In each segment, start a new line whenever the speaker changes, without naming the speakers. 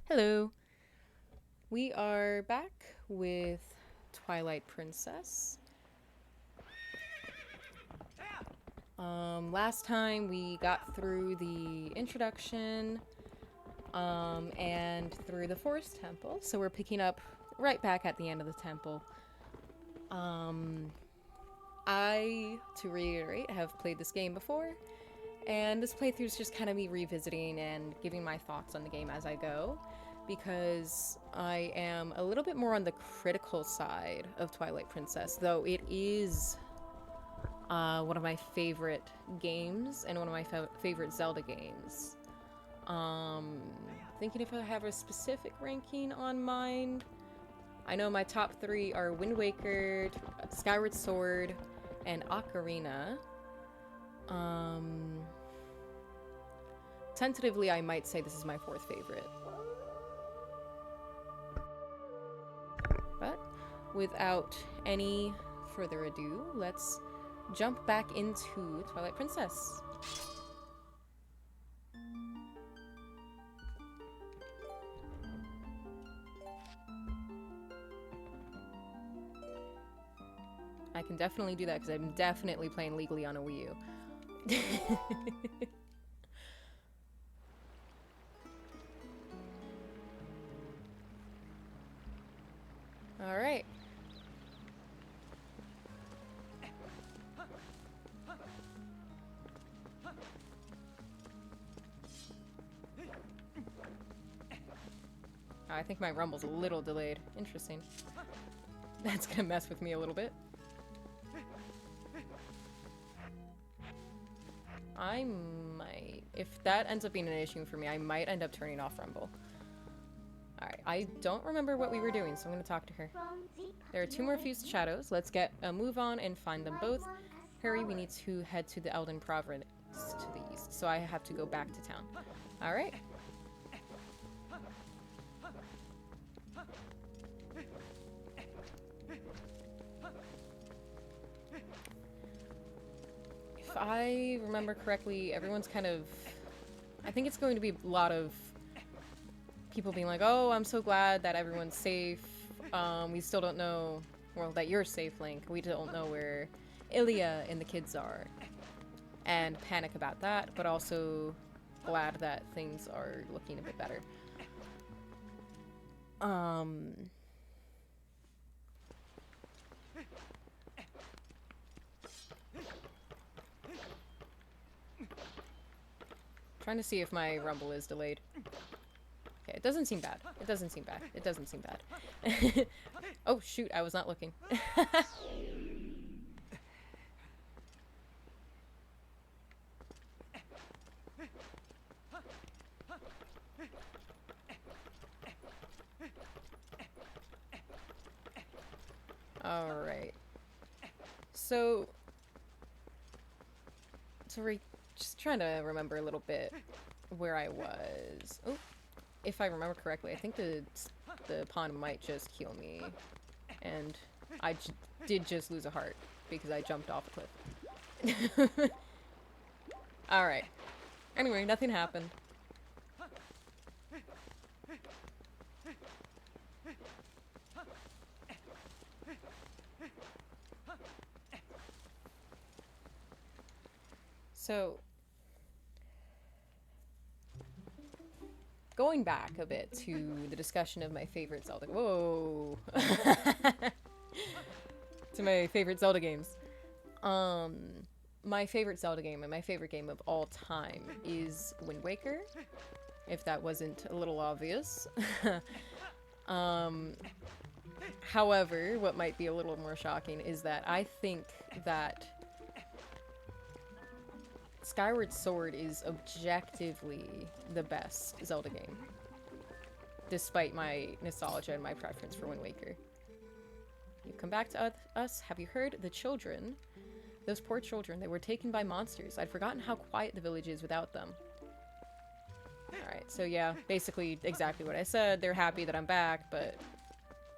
Hello. We are back with Twilight Princess. Last time we got through the introduction and through the Forest Temple, so we're picking up right back at the end of the temple. To reiterate, have played this game before, and this playthrough is just kind of me revisiting and giving my thoughts on the game as I go, because I am a little bit more on the critical side of Twilight Princess, though it is one of my favorite games and one of my favorite Zelda games. Thinking if I have a specific ranking on mind, I know my top three are Wind Waker, Skyward Sword, and Ocarina. Tentatively, I might say this is my fourth favorite. But without any further ado, let's jump back into Twilight Princess. I can definitely do that because I'm definitely playing legally on a Wii U. Alright. I think my rumble's a little delayed. Interesting. That's gonna mess with me a little bit. I might... If that ends up being an issue for me, I might end up turning off Rumble. Alright, I don't remember what we were doing, so I'm gonna talk to her. There are two more fused shadows. Let's get a move on and find them both. Hurry, we need to head to the Elden Province to the east, so I have to go back to town. Alright. If I remember correctly, everyone's kind of... I think it's going to be a lot of people being like, oh, I'm so glad that everyone's safe. We still don't know... Well, that you're safe, Link. We don't know where Ilia and the kids are. And panic about that, but also glad that things are looking a bit better. Trying to see if my rumble is delayed. Okay, it doesn't seem bad. It doesn't seem bad. It doesn't seem bad. Oh, shoot, I was not looking. Alright. So just trying to remember a little bit where I was. Oh, if I remember correctly, I think the pond might just heal me. And I did just lose a heart because I jumped off a cliff. Alright. Anyway, nothing happened. So, going back a bit to the discussion of my favorite Zelda... Whoa! To my favorite Zelda games. My favorite Zelda game and my favorite game of all time is Wind Waker, if that wasn't a little obvious. However, what might be a little more shocking is that I think that Skyward Sword is objectively the best Zelda game, despite my nostalgia and my preference for Wind Waker. You've come back to us. Have you heard? The children, those poor children, they were taken by monsters. I'd forgotten how quiet the village is without them. Alright, so yeah, basically exactly what I said. They're happy that I'm back, but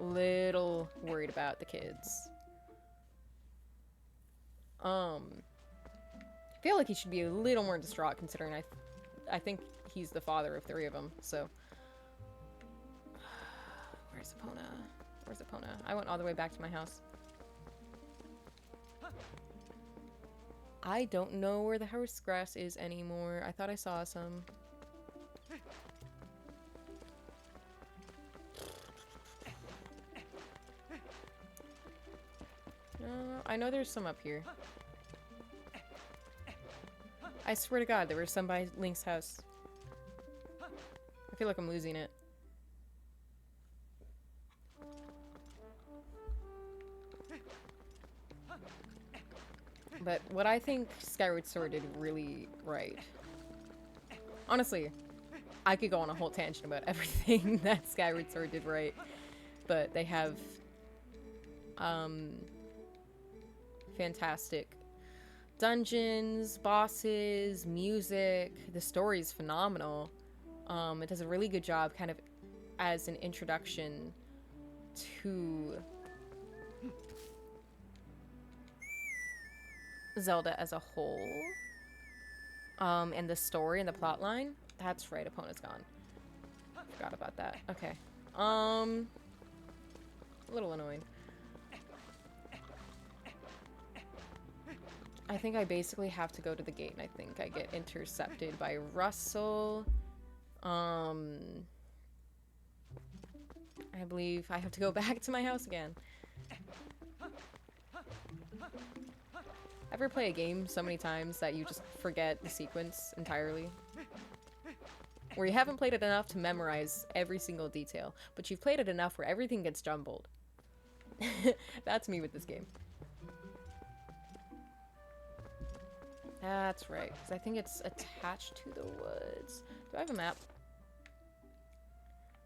little worried about the kids. I feel like he should be a little more distraught considering I think he's the father of three of them, so... Where's Epona? Where's Epona? I went all the way back to my house. I don't know where the house grass is anymore. I thought I saw some. I know there's some up here. I swear to God, there was some by Link's house. I feel like I'm losing it. But what I think Skyward Sword did really right. Honestly, I could go on a whole tangent about everything that Skyward Sword did right. But they have fantastic dungeons, bosses, music. The story is phenomenal. It does a really good job kind of as an introduction to Zelda as a whole. And the story and the plot line. That's right, Epona's gone. Forgot about that. Okay. A little annoying. I think I basically have to go to the gate, and I think I get intercepted by Russell. I believe I have to go back to my house again. Ever play a game so many times that you just forget the sequence entirely? Where you haven't played it enough to memorize every single detail, but you've played it enough where everything gets jumbled. That's me with this game. That's right, because I think it's attached to the woods. Do I have a map?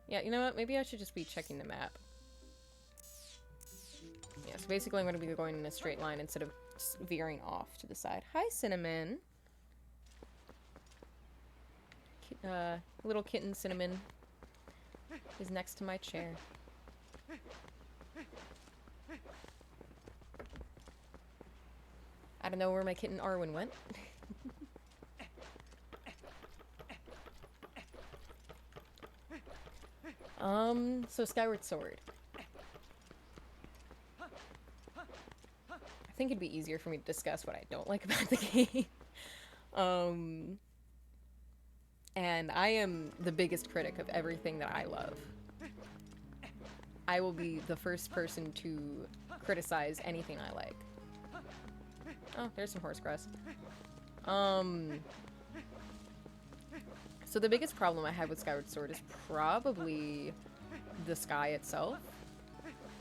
Yeah, you know what? Maybe I should just be checking the map. Yeah, so basically I'm going to be going in a straight line instead of veering off to the side. Hi, Cinnamon. Little kitten Cinnamon is next to my chair. I don't know where my kitten Arwen went. So Skyward Sword. I think it'd be easier for me to discuss what I don't like about the game. And I am the biggest critic of everything that I love. I will be the first person to criticize anything I like. Oh, there's some horse grass. So the biggest problem I have with Skyward Sword is probably the sky itself.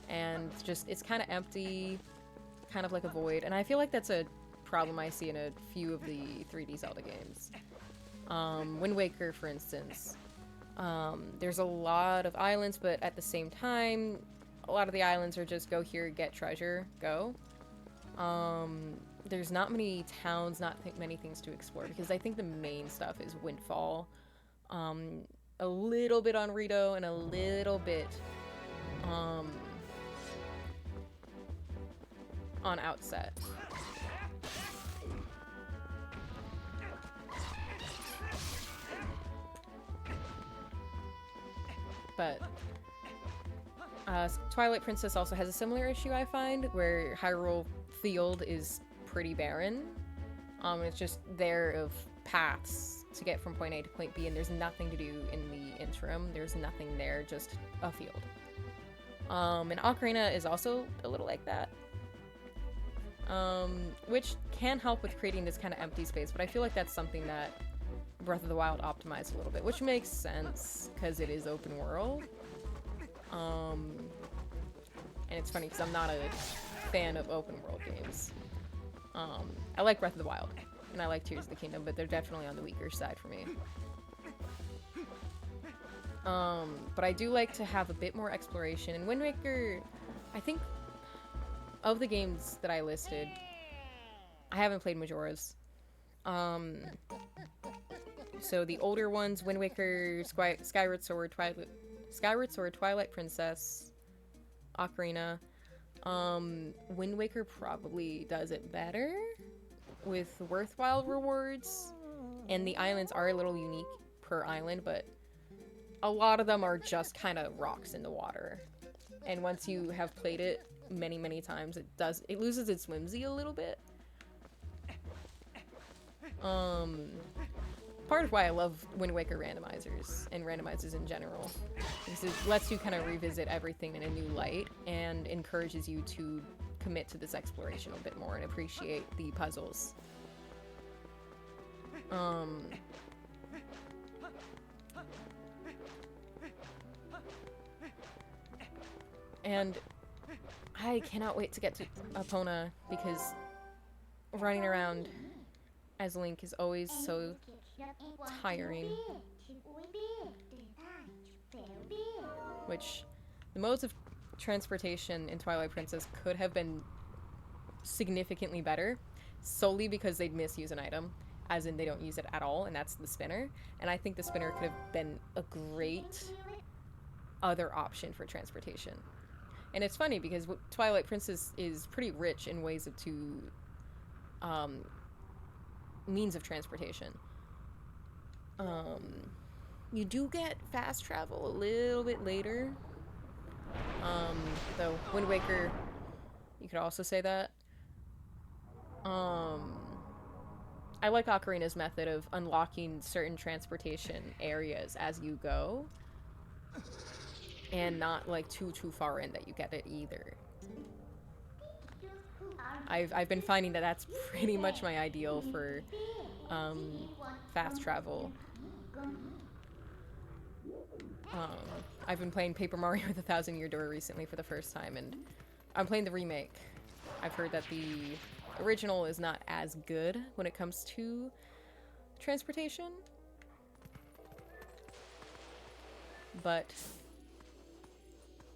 And just, it's kind of empty, kind of like a void. And I feel like that's a problem I see in a few of the 3D Zelda games. Wind Waker, for instance. There's a lot of islands, but at the same time, a lot of the islands are just go here, get treasure, go. There's not many towns, not many things to explore, because I think the main stuff is Windfall, a little bit on Rito, and a little bit on Outset. But Twilight Princess also has a similar issue, I find, where Hyrule Field is pretty barren. It's just there of paths to get from point A to point B, and there's nothing to do in the interim. There's nothing there, just a field. And Ocarina is also a little like that. Which can help with creating this kind of empty space, but I feel like that's something that Breath of the Wild optimized a little bit, which makes sense because it is open world. And it's funny because I'm not a fan of open world games. I like Breath of the Wild and I like Tears of the Kingdom, but they're definitely on the weaker side for me. But I do like to have a bit more exploration. And Wind Waker, I think of the games that I listed, I haven't played Majora's. So the older ones, Wind Waker, Skyward Sword, Twilight Princess, Ocarina. Wind Waker probably does it better with worthwhile rewards, and the islands are a little unique per island, but a lot of them are just kind of rocks in the water. And once you have played it many, many times, it loses its whimsy a little bit. Part of why I love Wind Waker randomizers, and randomizers in general, is it lets you kind of revisit everything in a new light, and encourages you to commit to this exploration a bit more and appreciate the puzzles. And I cannot wait to get to Epona, because running around as Link is always so tiring. Which, the modes of transportation in Twilight Princess could have been significantly better, solely because they'd misuse an item, as in they don't use it at all, and that's the spinner. And I think the spinner could have been a great other option for transportation. And it's funny because Twilight Princess is pretty rich in ways to means of transportation. You do get fast travel a little bit later. Though Wind Waker, you could also say that. I like Ocarina's method of unlocking certain transportation areas as you go, and not like too far in that you get it either. I've been finding that that's pretty much my ideal for fast travel. I've been playing Paper Mario with a Thousand Year Door recently for the first time, and I'm playing the remake. I've heard that the original is not as good when it comes to transportation, but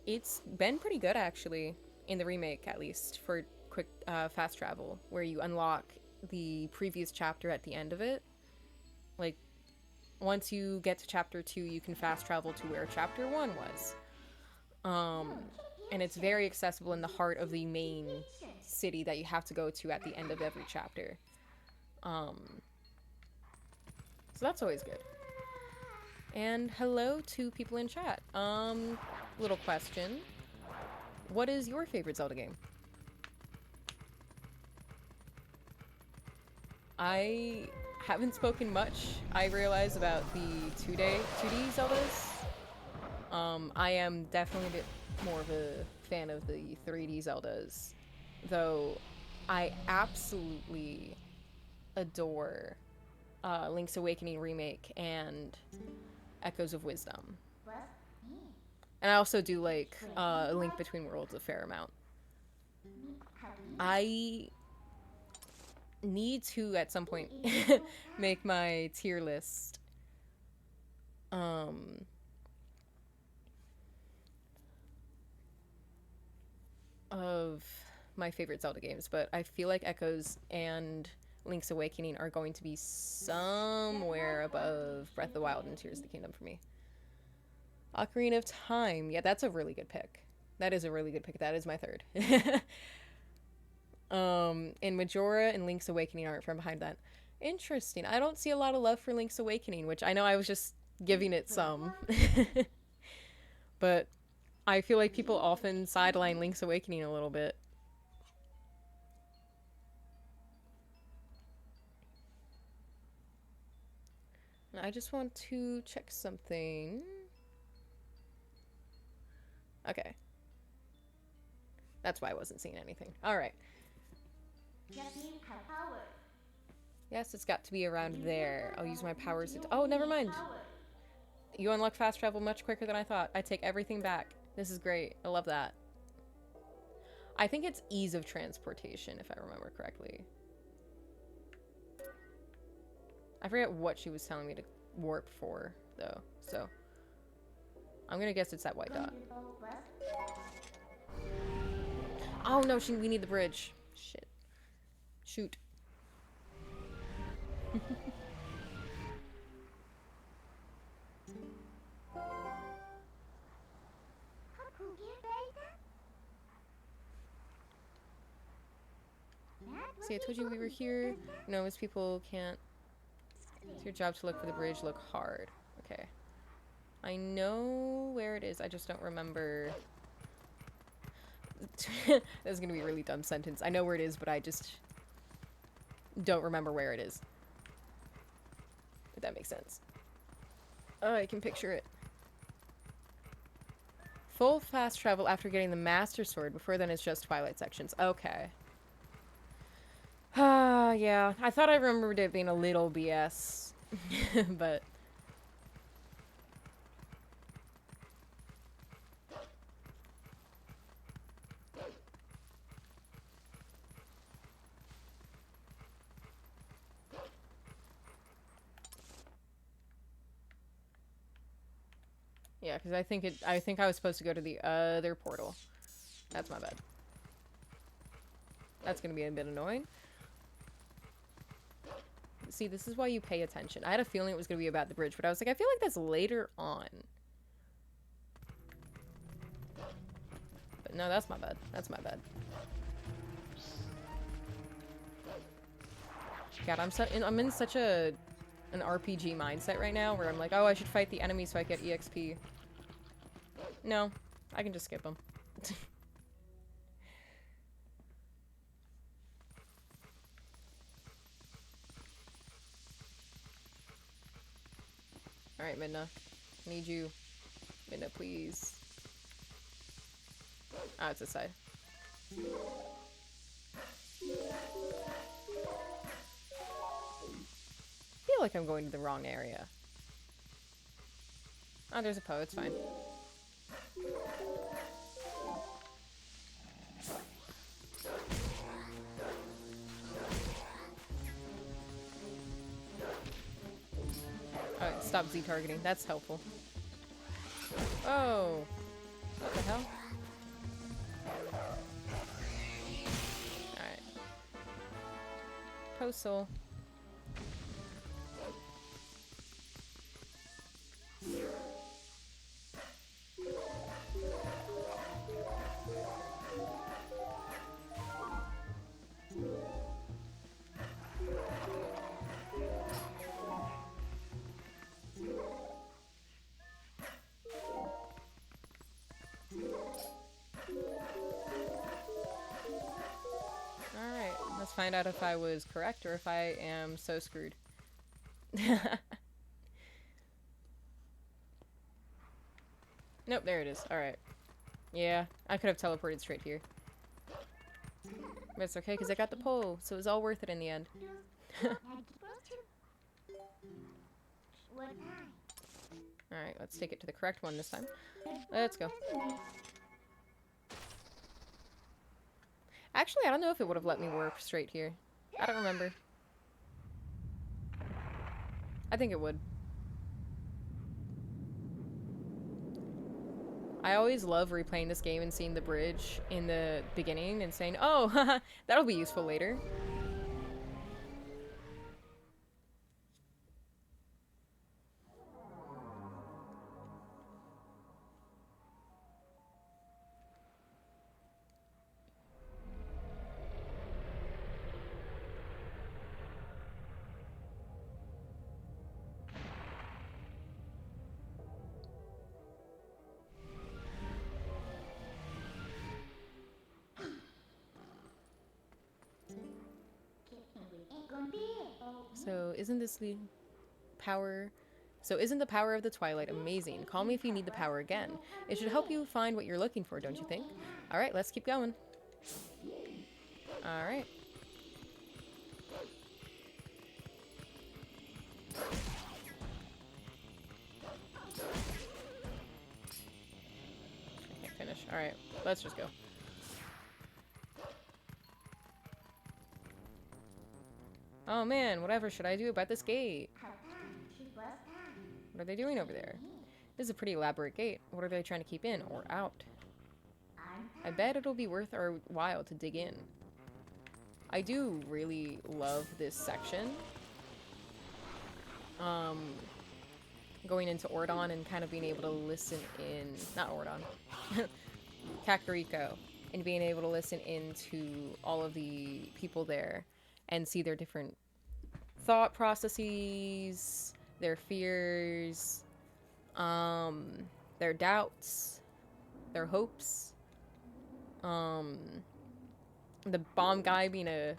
it's been pretty good actually, in the remake at least, for quick fast travel, where you unlock the previous chapter at the end of it. Like, once you get to chapter 2, you can fast travel to where chapter 1 was. And it's very accessible in the heart of the main city that you have to go to at the end of every chapter. So that's always good. And hello to people in chat. Little question. What is your favorite Zelda game? I haven't spoken much, I realize, about the 2D Zeldas. I am definitely a bit more of a fan of the 3D Zeldas, though I absolutely adore Link's Awakening Remake and Echoes of Wisdom. And I also do like A Link Between Worlds a fair amount. I need to, at some point, make my tier list of my favorite Zelda games, but I feel like Echoes and Link's Awakening are going to be somewhere above Breath of the Wild and Tears of the Kingdom for me. Ocarina of Time. Yeah, that's a really good pick. That is a really good pick. That is my third. And Majora and Link's Awakening aren't from behind that. Interesting. I don't see a lot of love for Link's Awakening, which I know I was just giving it some. But I feel like people often sideline Link's Awakening a little bit. I just want to check something. Okay. That's why I wasn't seeing anything. Alright. Yes, it's got to be around there. I'll use my powers to... Oh, never mind. You unlock fast travel much quicker than I thought. I take everything back. This is great. I love that. I think it's ease of transportation, if I remember correctly. I forget what she was telling me to warp for, though. So, I'm gonna guess it's that white dot. Oh no, we need the bridge. Shit. Shoot. See, I told you we were here. No, most people can't. It's your job to look for the bridge. Look hard. Okay. I know where it is. I just don't remember. That's gonna be a really dumb sentence. I know where it is, but I just don't remember where it is. If that makes sense. Oh, I can picture it. Full fast travel after getting the Master Sword. Before then, it's just Twilight sections. Okay. Yeah. I thought I remembered it being a little BS. But... yeah, because I think I was supposed to go to the other portal. That's my bad. That's gonna be a bit annoying. See, this is why you pay attention. I had a feeling it was gonna be about the bridge, but I was like, I feel like that's later on. But no, that's my bad. That's my bad. God, I'm in such an RPG mindset right now where I'm like, oh, I should fight the enemy so I get EXP. No, I can just skip them. Alright, Midna. Need you. Midna, please. Ah, it's this side. I feel like I'm going to the wrong area. Oh, there's a Poe. It's fine. Oh, stop Z-targeting. That's helpful. Oh. What the hell? Alright. Postal. Let's find out if I was correct or if I am so screwed. Nope, there it is. Alright. Yeah, I could have teleported straight here. But it's okay, because I got the pole, so it was all worth it in the end. Alright, let's take it to the correct one this time. Let's go. Actually, I don't know if it would have let me warp straight here. I don't remember. I think it would. I always love replaying this game and seeing the bridge in the beginning and saying, oh, haha, that'll be useful later. So isn't the power of the Twilight amazing? Call me if you need the power again. It should help you find what you're looking for, don't you think? Alright, let's keep going. Alright. I can't finish. Alright, let's just go. Oh man, whatever should I do about this gate? What are they doing over there? This is a pretty elaborate gate. What are they trying to keep in or out? I bet it'll be worth our while to dig in. I do really love this section. Going into Ordon and kind of being able to listen in... Not Ordon. Kakariko. And being able to listen into all of the people there and see their different thought processes, their fears, Their doubts, their hopes, the bomb guy being a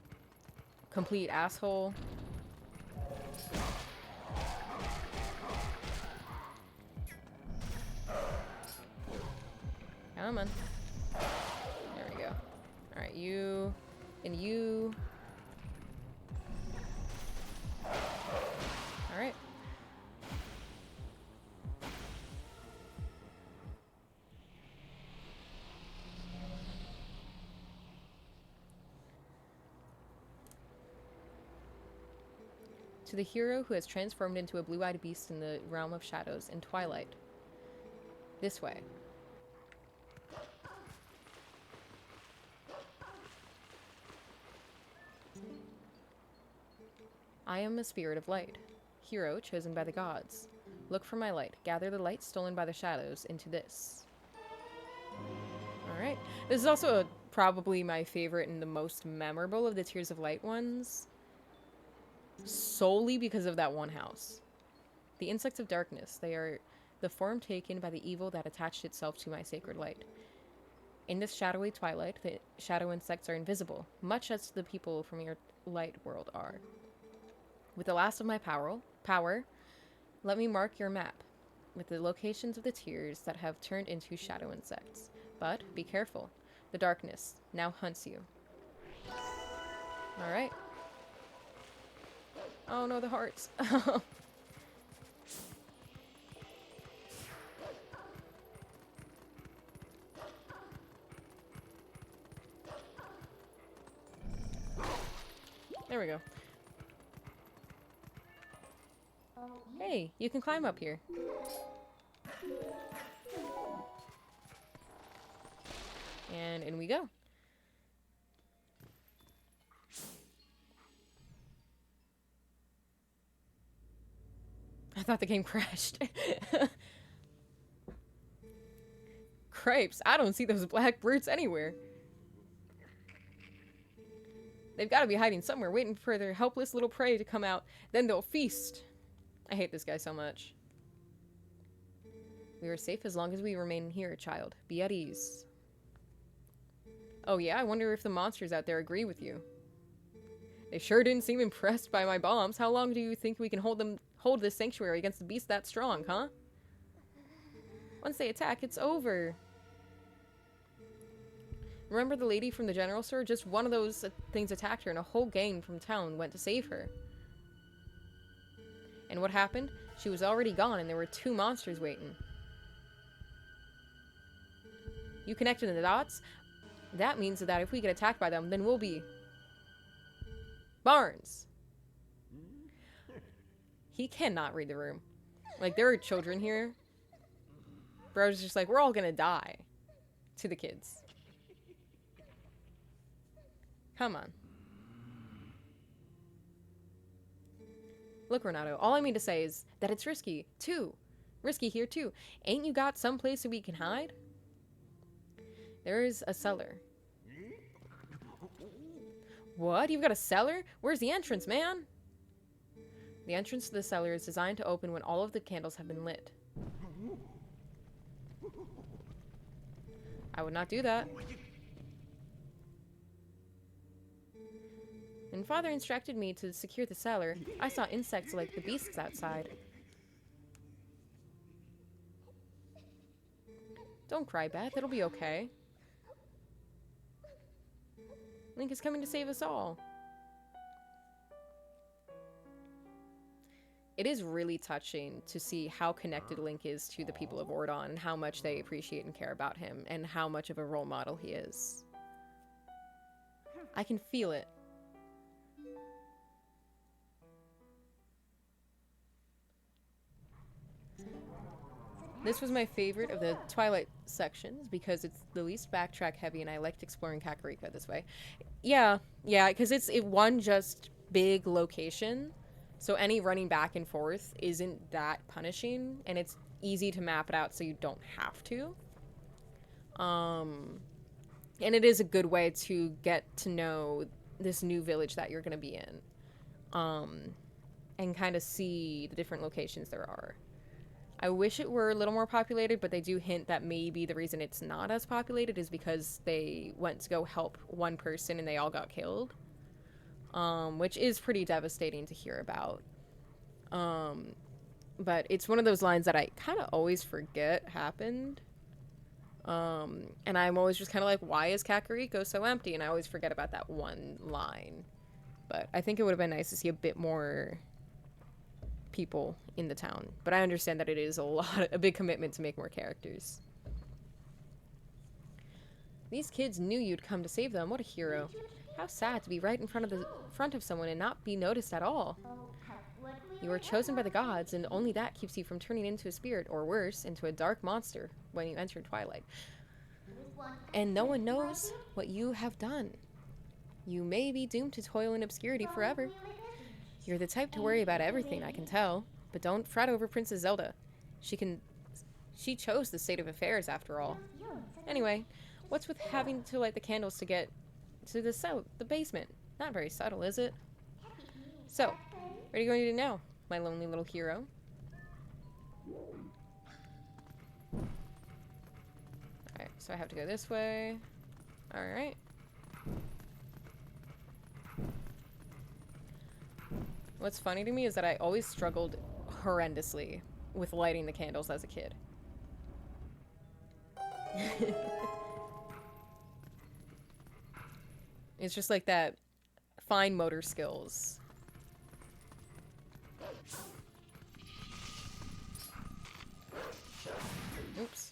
complete asshole. Come on. There we go. Alright, you and you. Alright. To the hero who has transformed into a blue-eyed beast in the realm of shadows in Twilight. This way. I am a spirit of light, hero chosen by the gods. Look for my light. Gather the light stolen by the shadows into this. Alright. This is also probably my favorite and the most memorable of the Tears of Light ones. Solely because of that one house. The insects of darkness. They are the form taken by the evil that attached itself to my sacred light. In this shadowy twilight, the shadow insects are invisible, much as the people from your light world are. With the last of my power, let me mark your map with the locations of the tears that have turned into shadow insects. But be careful. The darkness now hunts you. Alright. Oh no, the hearts. There we go. Hey, you can climb up here. And in we go. I thought the game crashed. Cripes, I don't see those black brutes anywhere. They've got to be hiding somewhere, waiting for their helpless little prey to come out. Then they'll feast. I hate this guy so much. We are safe as long as we remain here, child. Be at ease. Oh yeah, I wonder if the monsters out there agree with you. They sure didn't seem impressed by my bombs. How long do you think we can hold this sanctuary against a beast that strong, huh? Once they attack, it's over. Remember the lady from the general store? Just one of those things attacked her and a whole gang from town went to save her. And what happened? She was already gone and there were 2 monsters waiting. You connected the dots? That means that if we get attacked by them, then we'll be... Barnes! He cannot read the room. Like, there are children here. Bro's just like, we're all gonna die. To the kids. Come on. Look, Renato, all I mean to say is that it's risky, too. Risky here, too. Ain't you got some place that we can hide? There is a cellar. What? You've got a cellar? Where's the entrance, man? The entrance to the cellar is designed to open when all of the candles have been lit. I would not do that. When Father instructed me to secure the cellar, I saw insects like the beasts outside. Don't cry, Beth. It'll be okay. Link is coming to save us all. It is really touching to see how connected Link is to the people of Ordon and how much they appreciate and care about him and how much of a role model he is. I can feel it. This was my favorite of the Twilight sections because it's the least backtrack heavy and I liked exploring Kakariko this way. Yeah, because it's one just big location, so any running back and forth isn't that punishing and it's easy to map it out so you don't have to. And it is a good way to get to know this new village that you're going to be in. And kind of see the different locations there are. I wish it were a little more populated, but they do hint that maybe the reason it's not as populated is because they went to go help one person and they all got killed. Which is pretty devastating to hear about. But it's one of those lines that I kind of always forget happened. And I'm always just kind of like, why is Kakariko so empty? And I always forget about that one line. But I think it would have been nice to see a bit more people in the town. But I understand that it is a big commitment to make more characters. These kids knew you'd come to save them. What a hero. How sad to be right in front of someone and not be noticed at all. You were chosen by the gods, and only that keeps you from turning into a spirit, or worse, into a dark monster when you enter Twilight. And no one knows what you have done. You may be doomed to toil in obscurity forever. You're the type to worry about everything, I can tell. But don't fret over Princess Zelda. She chose the state of affairs, after all. Anyway, what's with having to light the candles to get to the basement? Not very subtle, is it? So, what are you going to do now, my lonely little hero? Alright, so I have to go this way. Alright. What's funny to me is that I always struggled horrendously with lighting the candles as a kid. It's just like that fine motor skills. Oops.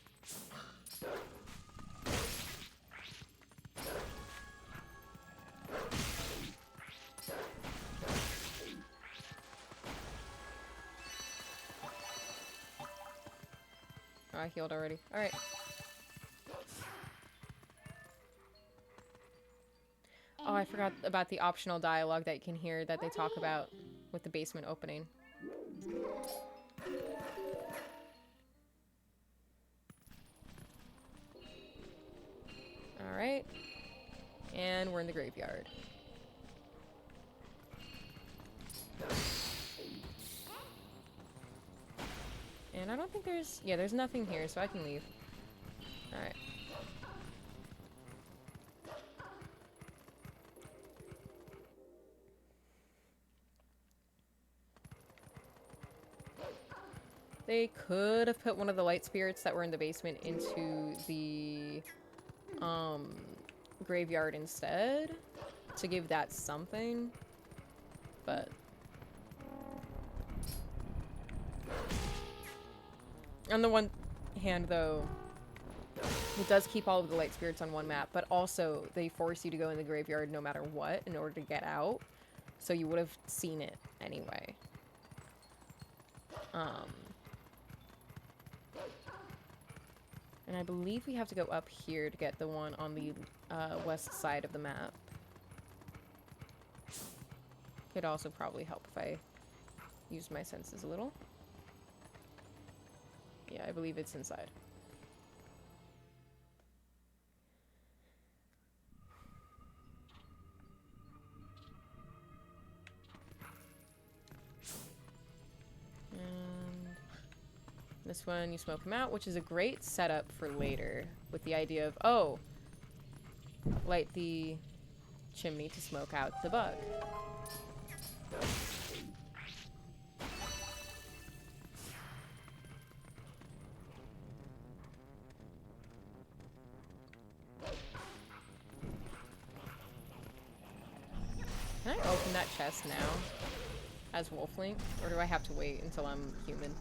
Oh, I healed already. Alright. Oh, I forgot about the optional dialogue that you can hear that they talk about with the basement opening. Alright. And we're in the graveyard. And I don't think there's... Yeah, there's nothing here, so I can leave. Alright. They could have put one of the light spirits that were in the basement into the graveyard instead to give that something, but on the one hand though, it does keep all of the light spirits on one map, but also they force you to go in the graveyard no matter what in order to get out, so you would have seen it anyway. And I believe we have to go up here to get the one on the west side of the map. Could also probably help if I use my senses a little. Yeah, I believe it's inside. This one, you smoke him out, which is a great setup for later, with the idea of, oh, light the chimney to smoke out the bug. Can I open that chest now as Wolflink, or do I have to wait until I'm human?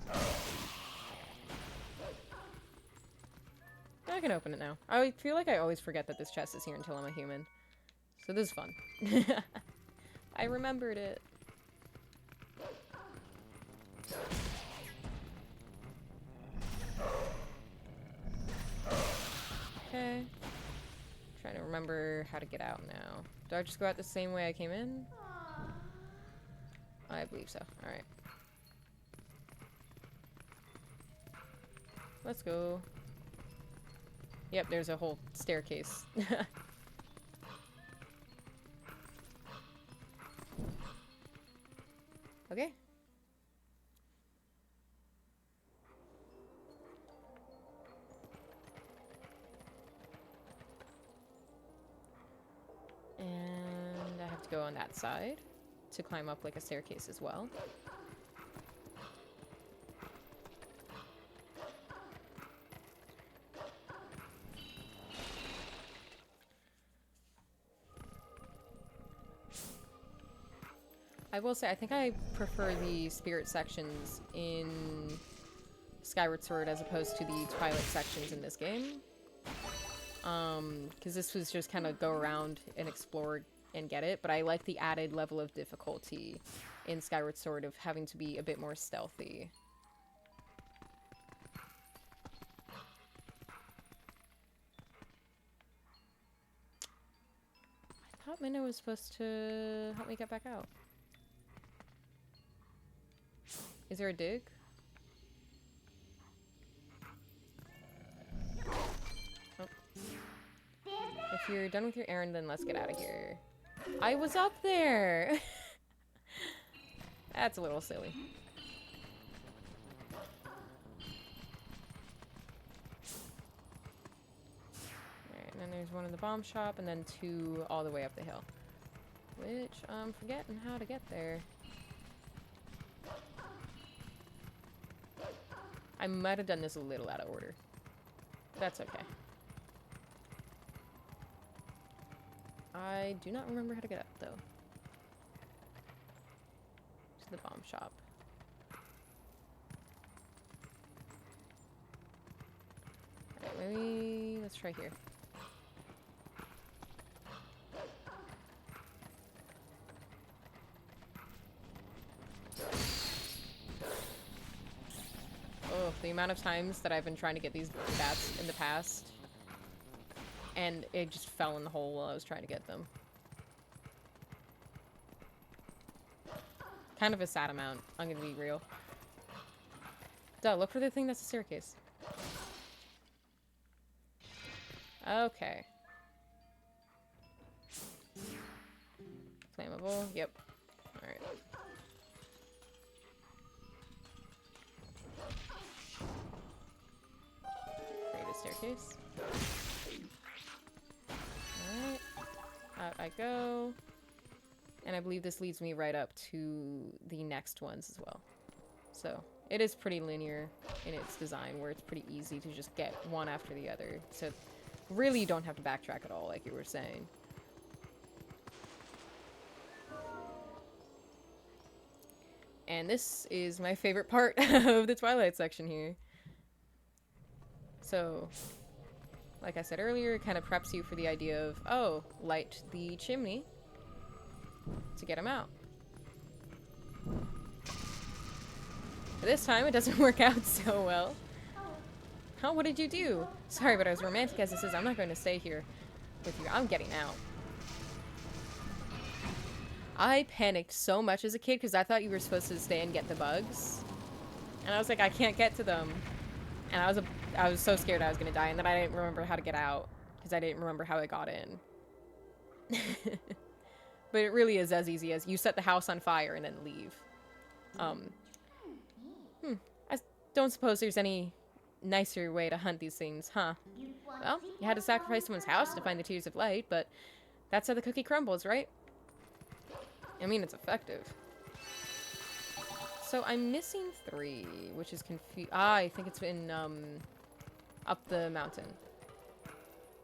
I can open it now. I feel like I always forget that this chest is here until I'm a human. So this is fun. I remembered it. Okay. Trying to remember how to get out now. Do I just go out the same way I came in? I believe so. Alright. Let's go. Yep, there's a whole staircase. Okay. to go on that side to climb up like a staircase as well. I will say, I think I prefer the spirit sections in Skyward Sword as opposed to the Twilight sections in this game. Because this was just kind of go around and explore and get it, but I like the added level of difficulty in Skyward Sword of having to be a bit more stealthy. I thought Minna was supposed to help me get back out. Is there a dig? Oh. If you're done with your errand, then let's get out of here. I was up there! That's a little silly. Alright, and then there's one in the bomb shop, and then 2 all the way up the hill. Which, I'm forgetting how to get there. I might have done this a little out of order. That's okay. I do not remember how to get up, though. To the bomb shop. Alright, maybe... let's try here. Oh, the amount of times that I've been trying to get these bats in the past, and it just fell in the hole while I was trying to get them. Kind of a sad amount, I'm gonna be real. Duh, look for the thing that's a staircase. Okay. Flammable, yep. Alright. Create a staircase. Alright. Out I go. And I believe this leads me right up to the next ones as well. So, it is pretty linear in its design, where it's pretty easy to just get one after the other. So, really you don't have to backtrack at all, like you were saying. And this is my favorite part of the Twilight section here. So, like I said earlier, it kind of preps you for the idea of, oh, light the chimney to get him out. But this time, it doesn't work out so well. Oh, what did you do? Sorry, but as romantic as this is, I'm not going to stay here with you. I'm getting out. I panicked so much as a kid because I thought you were supposed to stay and get the bugs. And I was like, I can't get to them. And I was so scared I was going to die, and then I didn't remember how to get out because I didn't remember how I got in. But it really is as easy as you set the house on fire and then leave. I don't suppose there's any nicer way to hunt these things, huh? Well, you had to sacrifice someone's house to find the Tears of Light, but that's how the cookie crumbles, right? I mean, it's effective. So I'm missing 3, which is I think it's in, up the mountain.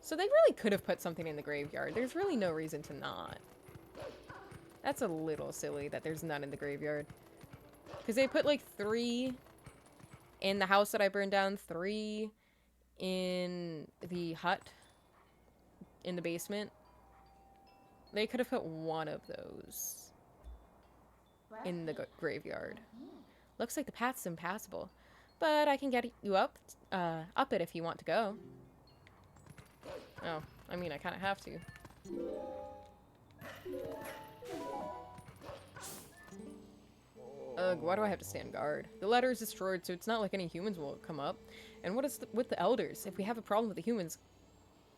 So they really could have put something in the graveyard. There's really no reason to not. That's a little silly that there's none in the graveyard. Because they put, like, 3 in the house that I burned down, 3 in the hut in the basement. They could have put 1 of those in the graveyard. Looks like the path's impassable, but I can get you up it if you want to go. Oh, I mean, I kind of have to. Ugh, why do I have to stand guard? The ladder is destroyed, so it's not like any humans will come up. And what is with the elders? If we have a problem with the humans,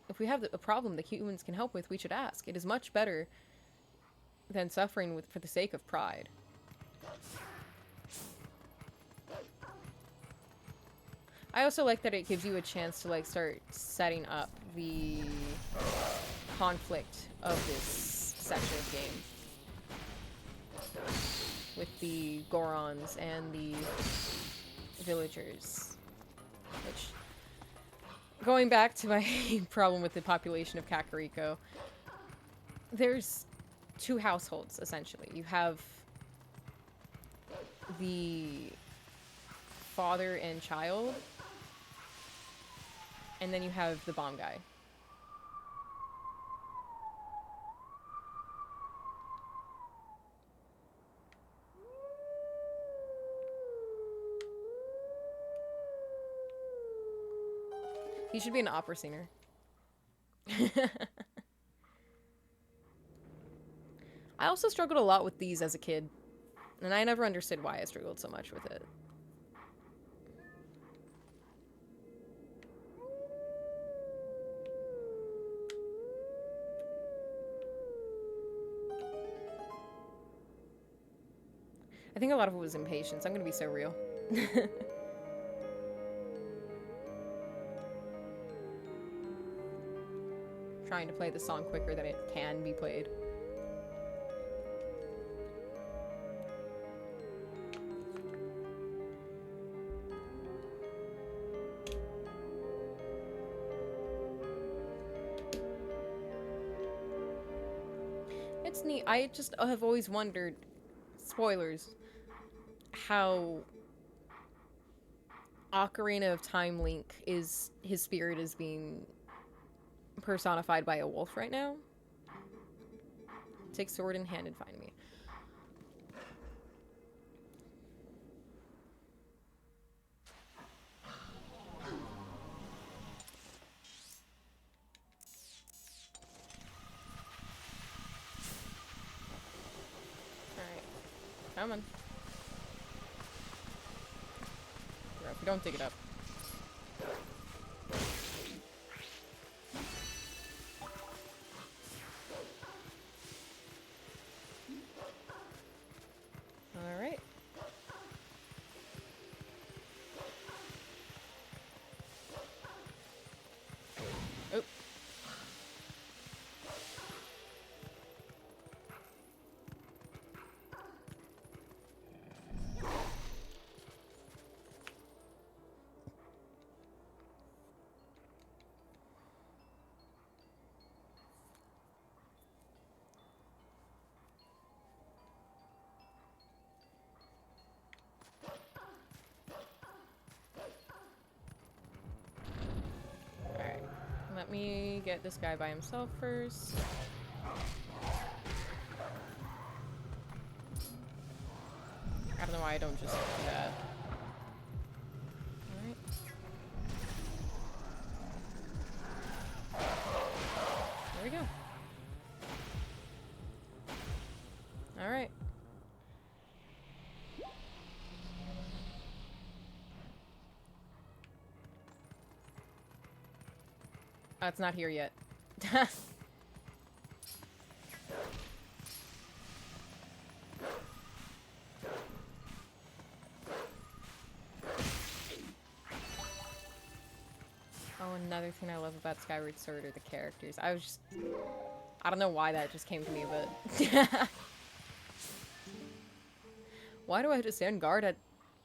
a problem the humans can help with, we should ask. It is much better than suffering for the sake of pride. I also like that it gives you a chance to, like, start setting up the conflict of this section of game. with the Gorons and the villagers. Which, going back to my problem with the population of Kakariko, there's two households, essentially. You have the father and child, and then you have the bomb guy. He should be an opera singer. I also struggled a lot with these as a kid, and I never understood why I struggled so much with it. I think a lot of it was impatience. I'm gonna be so real. Trying to play the song quicker than it can be played. It's neat. I just have always wondered, spoilers, how Ocarina of Time Link is, his spirit is being personified by a wolf right now. Take sword in hand and find me. Alright. Come on. If we don't dig it up. Alright. Oh. Let me get this guy by himself first. I don't know why I don't just do that. Alright. There we go. Alright. Oh, it's not here yet. Oh, another thing I love about Skyward Sword are the characters. I don't know why that just came to me, but... Why do I have to stand guard at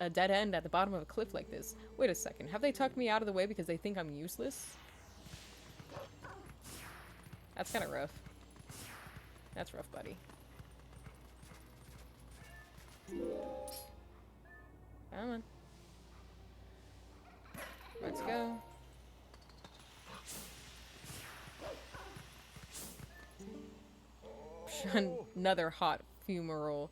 a dead end at the bottom of a cliff like this? Wait a second, have they tucked me out of the way because they think I'm useless? That's kind of rough. That's rough, buddy. Come on. Let's go. Another hot fumarole.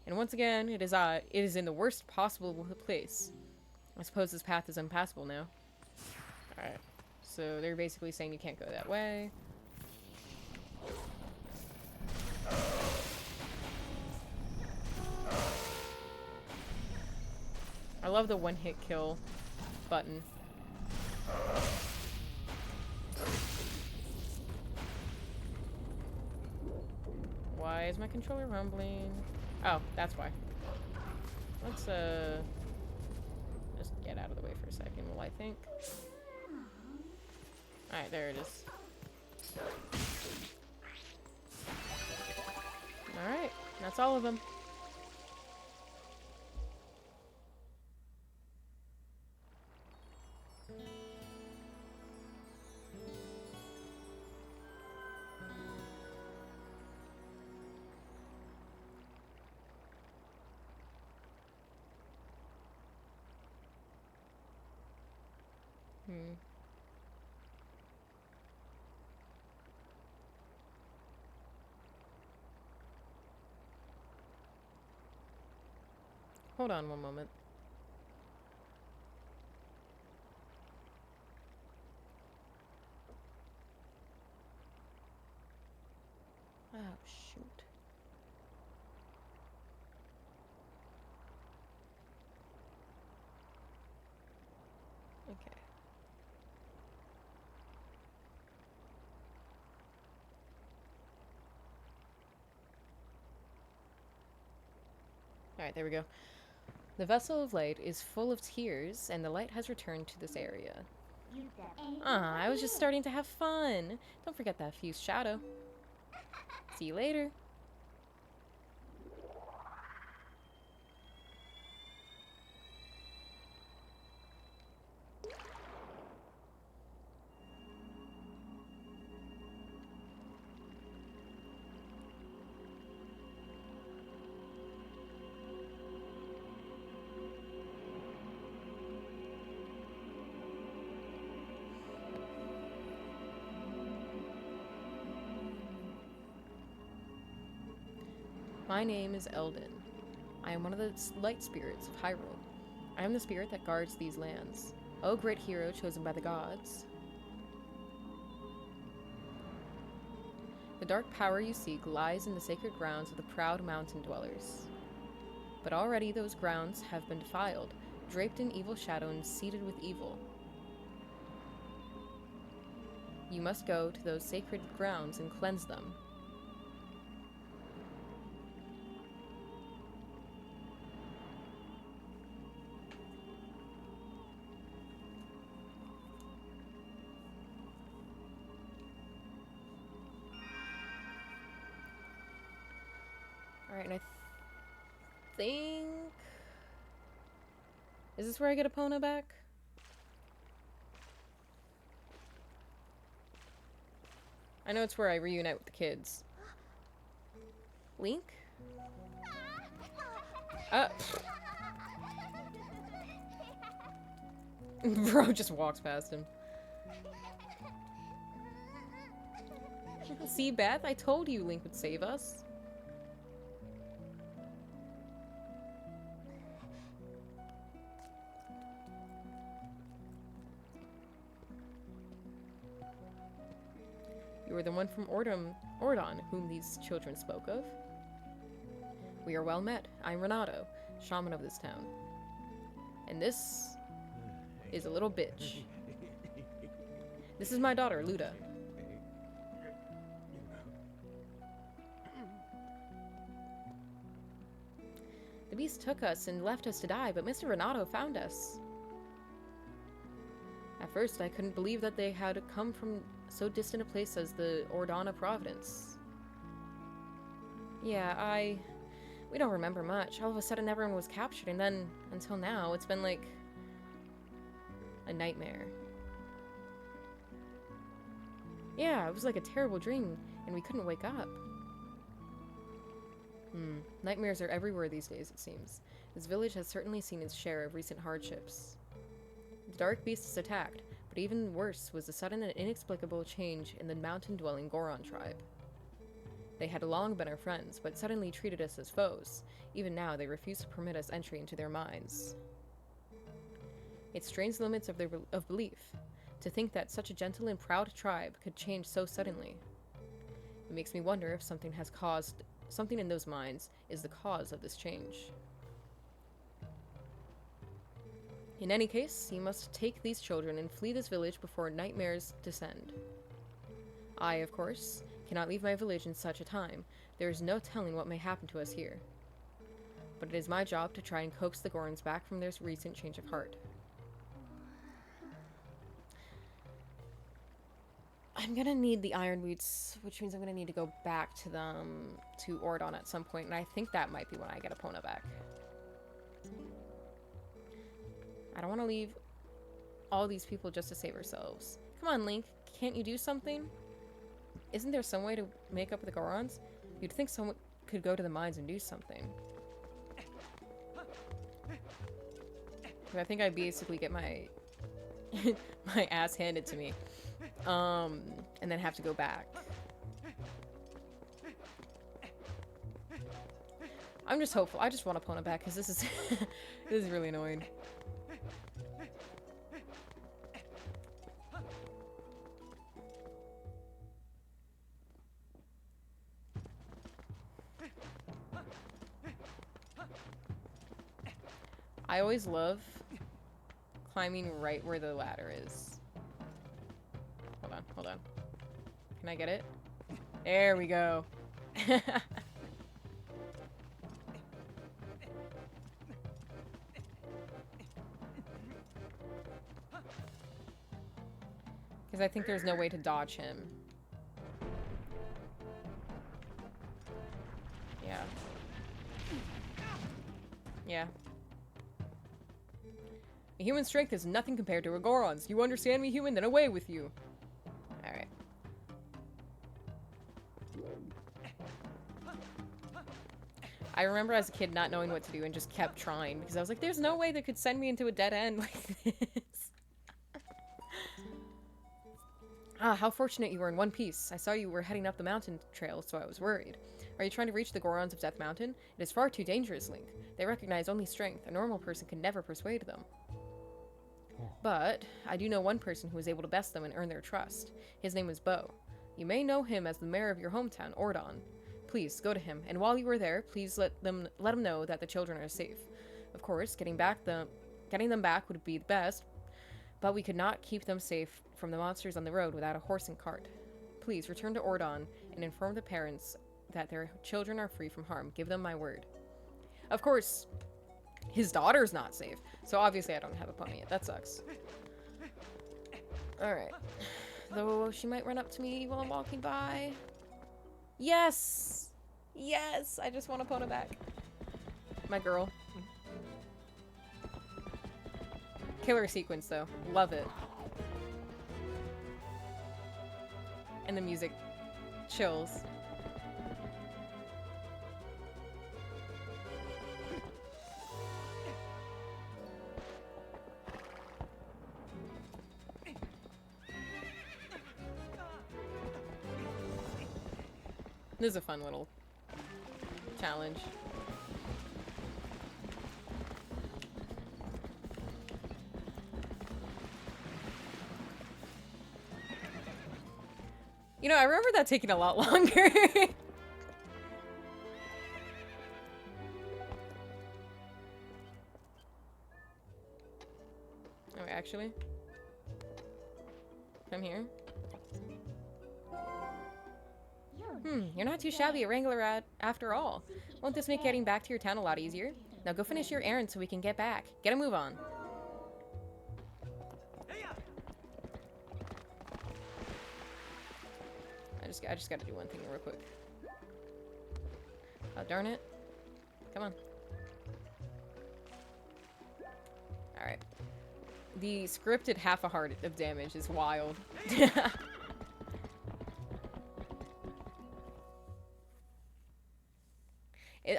And once again, it is in the worst possible place. I suppose this path is impassable now. Alright. So they're basically saying you can't go that way. I love the one-hit kill button. Why is my controller rumbling? Oh, that's why. Let's, just get out of the way for a second while I think. Alright, there it is. Alright, that's all of them. Hmm. Hold on one moment. Oh, shoot. Okay. Alright, there we go. The vessel of light is full of tears, and the light has returned to this area. I was just starting to have fun. Don't forget that fused shadow. See you later. My name is Eldon. I am one of the light spirits of Hyrule. I am the spirit that guards these lands. O great hero chosen by the gods. The dark power you seek lies in the sacred grounds of the proud mountain dwellers. But already those grounds have been defiled, draped in evil shadow and seeded with evil. You must go to those sacred grounds and cleanse them. Alright, and I think... Is this where I get Epona back? I know it's where I reunite with the kids. Link? Bro just walks past him. See, Beth? I told you Link would save us. You are the one from Ordon whom these children spoke of. We are well met. I'm Renato, shaman of this town. And this is a little bitch. This is my daughter, Luda. The beast took us and left us to die, but Mr. Renato found us. At first, I couldn't believe that they had come from so distant a place as the Ordana province. Yeah, we don't remember much. All of a sudden, everyone was captured, and then, until now, it's been like a nightmare. Yeah, it was like a terrible dream, and we couldn't wake up. Nightmares are everywhere these days, it seems. This village has certainly seen its share of recent hardships. The dark beasts attacked, but even worse was the sudden and inexplicable change in the mountain-dwelling Goron tribe. They had long been our friends, but suddenly treated us as foes. Even now, they refuse to permit us entry into their minds. It strains the limits of belief, to think that such a gentle and proud tribe could change so suddenly. It makes me wonder if something in those minds is the cause of this change. In any case, you must take these children and flee this village before nightmares descend. I, of course, cannot leave my village in such a time. There is no telling what may happen to us here. But it is my job to try and coax the Gorons back from their recent change of heart. I'm gonna need the Iron Boots, which means I'm gonna need to go back to them, to Ordon at some point, and I think that might be when I get Epona back. I don't want to leave all these people just to save ourselves. Come on, Link. Can't you do something? Isn't there some way to make up with the Gorons? You'd think someone could go to the mines and do something. But I think I basically get my my ass handed to me. And then have to go back. I'm just hopeful. I just want Epona back because this is this is really annoying. I always love climbing right where the ladder is. Hold on, hold on. Can I get it? There we go. Because I think there's no way to dodge him. Yeah. Yeah. A human strength is nothing compared to a Goron's. You understand me, human? Then away with you. Alright. I remember as a kid not knowing what to do and just kept trying because I was like, there's no way that could send me into a dead end like this. Ah, how fortunate you were in one piece. I saw you were heading up the mountain trail, so I was worried. Are you trying to reach the Gorons of Death Mountain? It is far too dangerous, Link. They recognize only strength. A normal person can never persuade them. But I do know one person who is able to best them and earn their trust. His name is Bo. You may know him as the mayor of your hometown, Ordon. Please, go to him, and while you are there, please let him know that the children are safe. Of course, getting them back would be the best, but we could not keep them safe from the monsters on the road without a horse and cart. Please, return to Ordon and inform the parents that their children are free from harm. Give them my word. Of course, his daughter's not safe, so obviously I don't have a pony yet. That sucks. Alright. Though she might run up to me while I'm walking by. Yes! Yes! I just want Epona back. My girl. Killer sequence, though. Love it. And the music chills. This is a fun little challenge. You know, I remember that taking a lot longer. Oh, actually? Come here. You're not too shabby a wrangler after all. Won't this make getting back to your town a lot easier? Now go finish your errand so we can get back. Get a move on. I just gotta do one thing real quick. Oh, darn it. Come on. Alright. The scripted half a heart of damage is wild.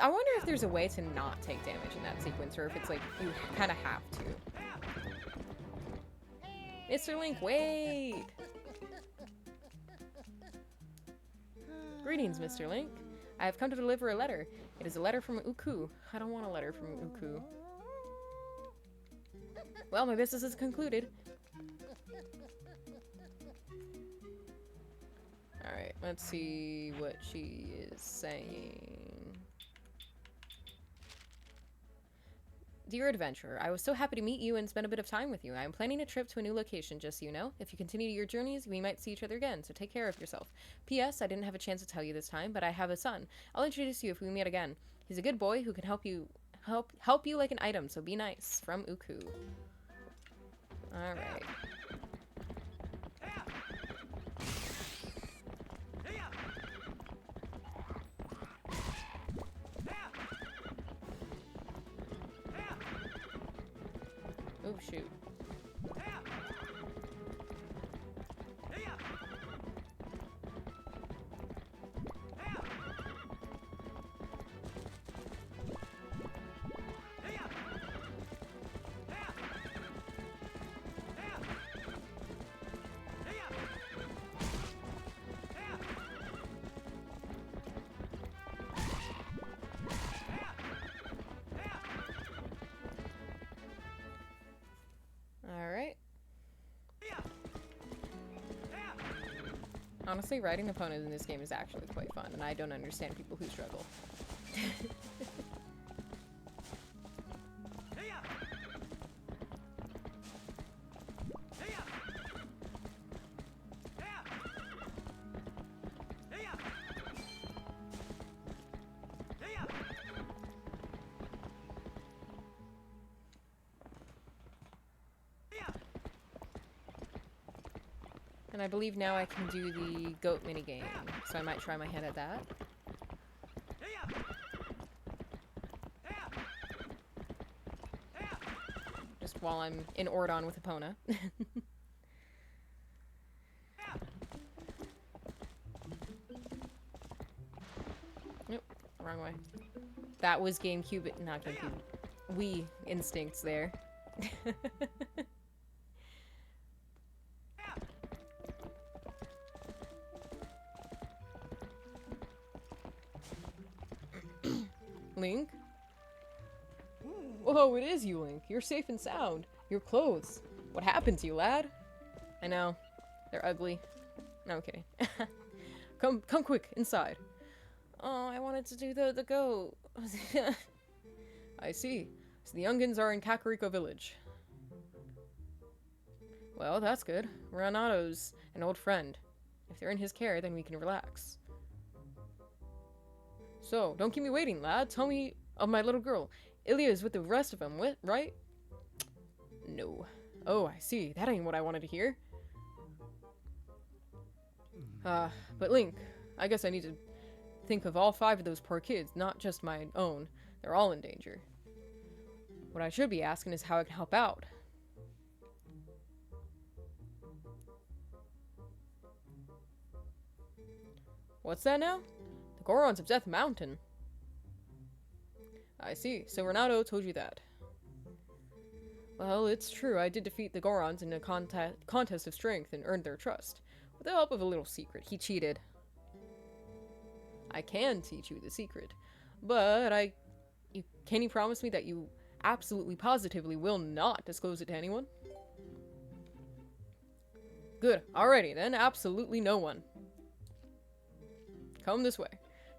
I wonder if there's a way to not take damage in that sequence, or if it's like, you kind of have to. Mr. Link, wait! Greetings, Mr. Link. I have come to deliver a letter. It is a letter from Uku. I don't want a letter from Uku. Well, my business is concluded. Alright, let's see what she is saying. Dear adventurer, I was so happy to meet you and spend a bit of time with you. I am planning a trip to a new location, just so you know. If you continue your journeys, we might see each other again, so take care of yourself. P.S. I didn't have a chance to tell you this time, but I have a son. I'll introduce you if we meet again. He's a good boy who can help you like an item, so be nice. From Uku. Alright. Oh, shoot. Honestly, riding opponents in this game is actually quite fun, and I don't understand people who struggle. And I believe now I can do the goat minigame, so I might try my hand at that. Just while I'm in Ordon with Epona. Nope, wrong way. That was GameCube, not GameCube. Wii instincts there. Link? Whoa, it is you, Link. You're safe and sound. Your clothes. What happened to you, lad? I know. They're ugly. No, kidding. Come quick, inside. Oh, I wanted to do the goat. I see. So the youngins are in Kakariko Village. Well, that's good. Renato's an old friend. If they're in his care, then we can relax. So, don't keep me waiting, lad. Tell me of my little girl. Ilya is with the rest of them, right? No. Oh, I see. That ain't what I wanted to hear. But Link, I guess I need to think of all 5 of those poor kids, not just my own. They're all in danger. What I should be asking is how I can help out. What's that now? The Gorons of Death Mountain. I see. So Renato told you that. Well, it's true. I did defeat the Gorons in a contest of strength and earned their trust. With the help of a little secret. He cheated. I can teach you the secret. But can you promise me that you absolutely positively will not disclose it to anyone? Good. Alrighty then. Absolutely no one. Come this way.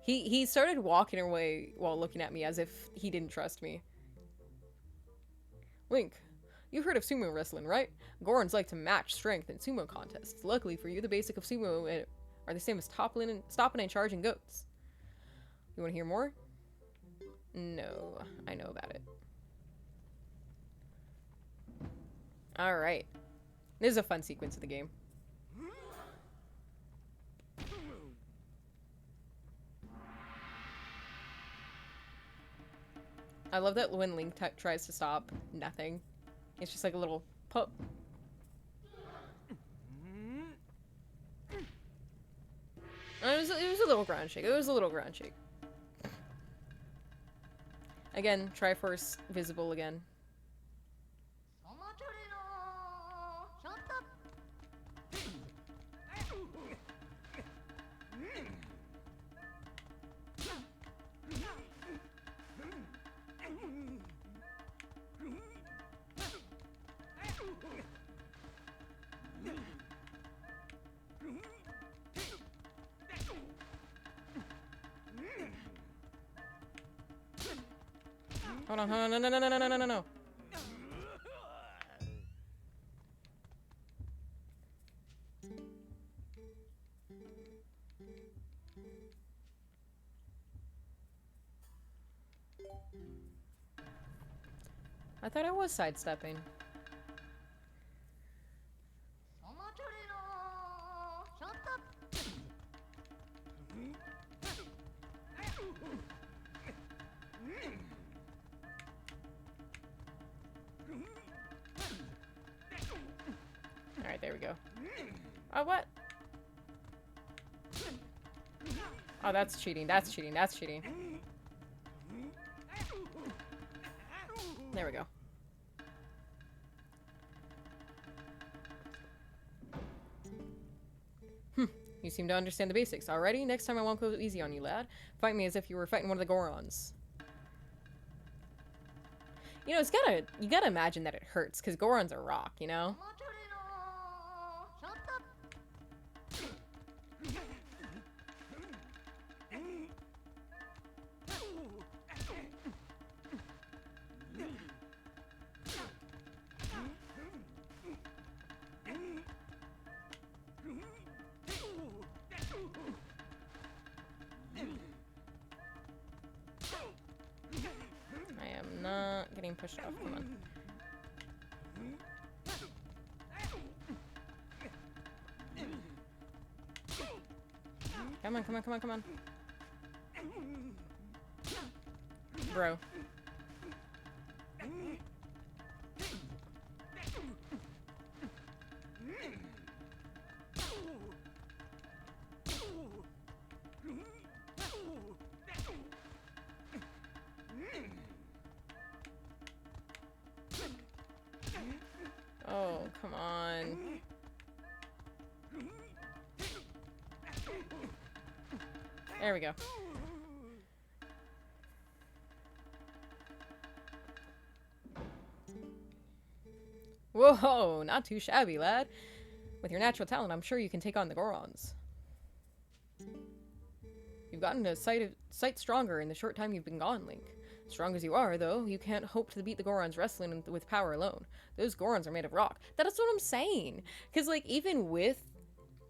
He started walking away while looking at me as if he didn't trust me. Link, you've heard of sumo wrestling, right? Gorons like to match strength in sumo contests. Luckily for you, the basic of sumo are the same as stopping and charging goats. You want to hear more? No, I know about it. Alright. This is a fun sequence of the game. I love that when Link tries to stop, nothing. It's just like a little pup. It was a little ground shake. It was a little ground shake. Again, Triforce visible again. Hold on, hold on, no. I thought I was sidestepping. Alright, there we go. Oh, what? Oh, that's cheating. That's cheating. That's cheating. There we go. You seem to understand the basics already. Next time I won't go easy on you, lad. Fight me as if you were fighting one of the Gorons. You know, you gotta imagine that it hurts, because Gorons are rock, you know? getting pushed off. Come on. Come on, come on, come on, come on. Bro. Oh, come on. There we go. Whoa, not too shabby, lad. With your natural talent, I'm sure you can take on the Gorons. You've gotten a sight stronger in the short time you've been gone, Link. Strong as you are, though, you can't hope to beat the Gorons wrestling with power alone. Those Gorons are made of rock. That's what I'm saying. Because, like, even with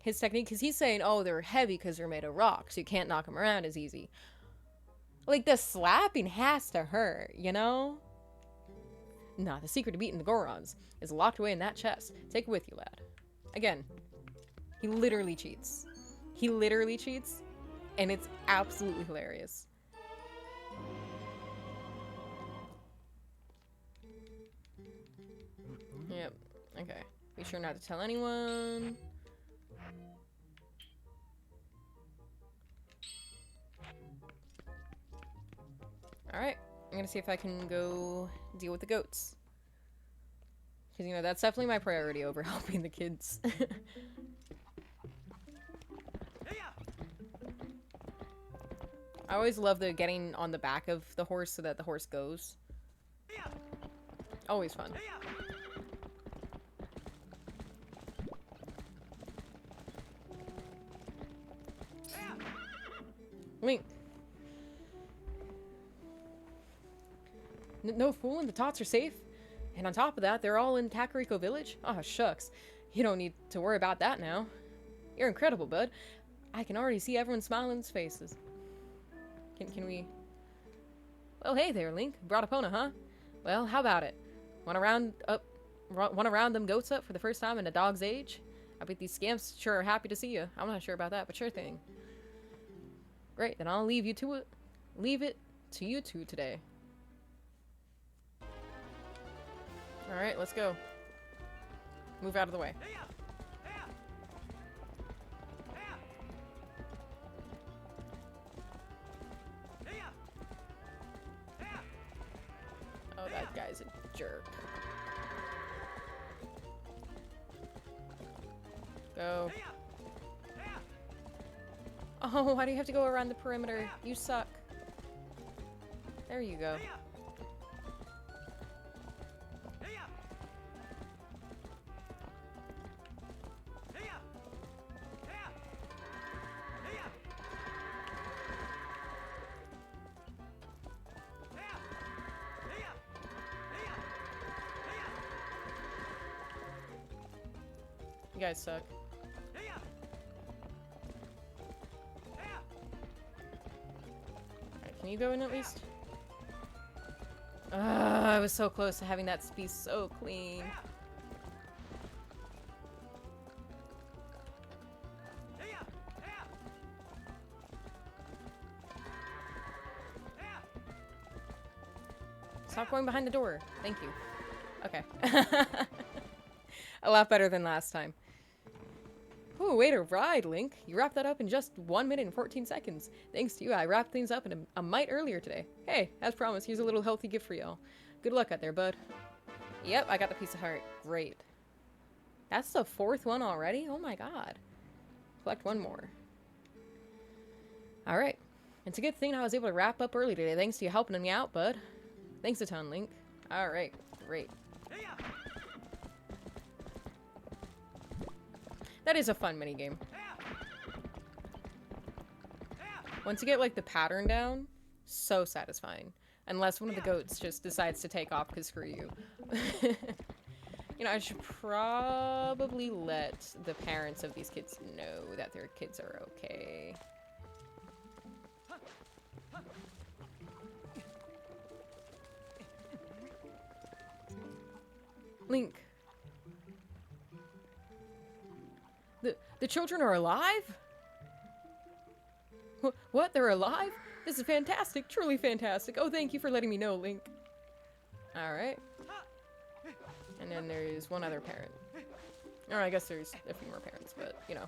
his technique, because he's saying, oh, they're heavy because they're made of rock, so you can't knock them around as easy. Like, the slapping has to hurt, you know? Nah, the secret to beating the Gorons is locked away in that chest. Take it with you, lad. Again, he literally cheats. He literally cheats, and it's absolutely hilarious. Yep, okay. Be sure not to tell anyone. Alright, I'm gonna see if I can go deal with the goats. Because, you know, that's definitely my priority over helping the kids. I always love the getting on the back of the horse so that the horse goes. Always fun. Link. No fooling, the tots are safe. And on top of that, they're all in Kakariko Village? Oh, shucks. You don't need to worry about that now. You're incredible, bud. I can already see everyone smiling faces. Can we... Well, hey there, Link. Brought Epona, huh? Well, how about it? Wanna round them goats up for the first time in a dog's age? I bet these scamps sure are happy to see you. I'm not sure about that, but sure thing. Great, then I'll leave it to you two today. Alright, let's go. Move out of the way. Oh, that guy's a jerk. Go. Oh, why do you have to go around the perimeter? You suck. There you go. You guys suck. Alright, can you go in at least? I was so close to having that be so clean. Stop going behind the door. Thank you. Okay. A lot better than last time. Ooh, way to ride, Link. You wrapped that up in just 1 minute and 14 seconds. Thanks to you, I wrapped things up in a mite earlier today. Hey, as promised, here's a little healthy gift for y'all. Good luck out there, bud. Yep, I got the piece of heart. Great. That's the 4th one already? Oh my god. Collect one more. Alright. It's a good thing I was able to wrap up early today, thanks to you helping me out, bud. Thanks a ton, Link. Alright, great. That is a fun minigame. Once you get, like, the pattern down, so satisfying. Unless one of the goats just decides to take off, because screw you. You know, I should probably let the parents of these kids know that their kids are okay. Link. The children are alive? What? They're alive? This is fantastic. Truly fantastic. Oh, thank you for letting me know, Link. Alright. And then there's one other parent. Or I guess there's a few more parents, but, you know.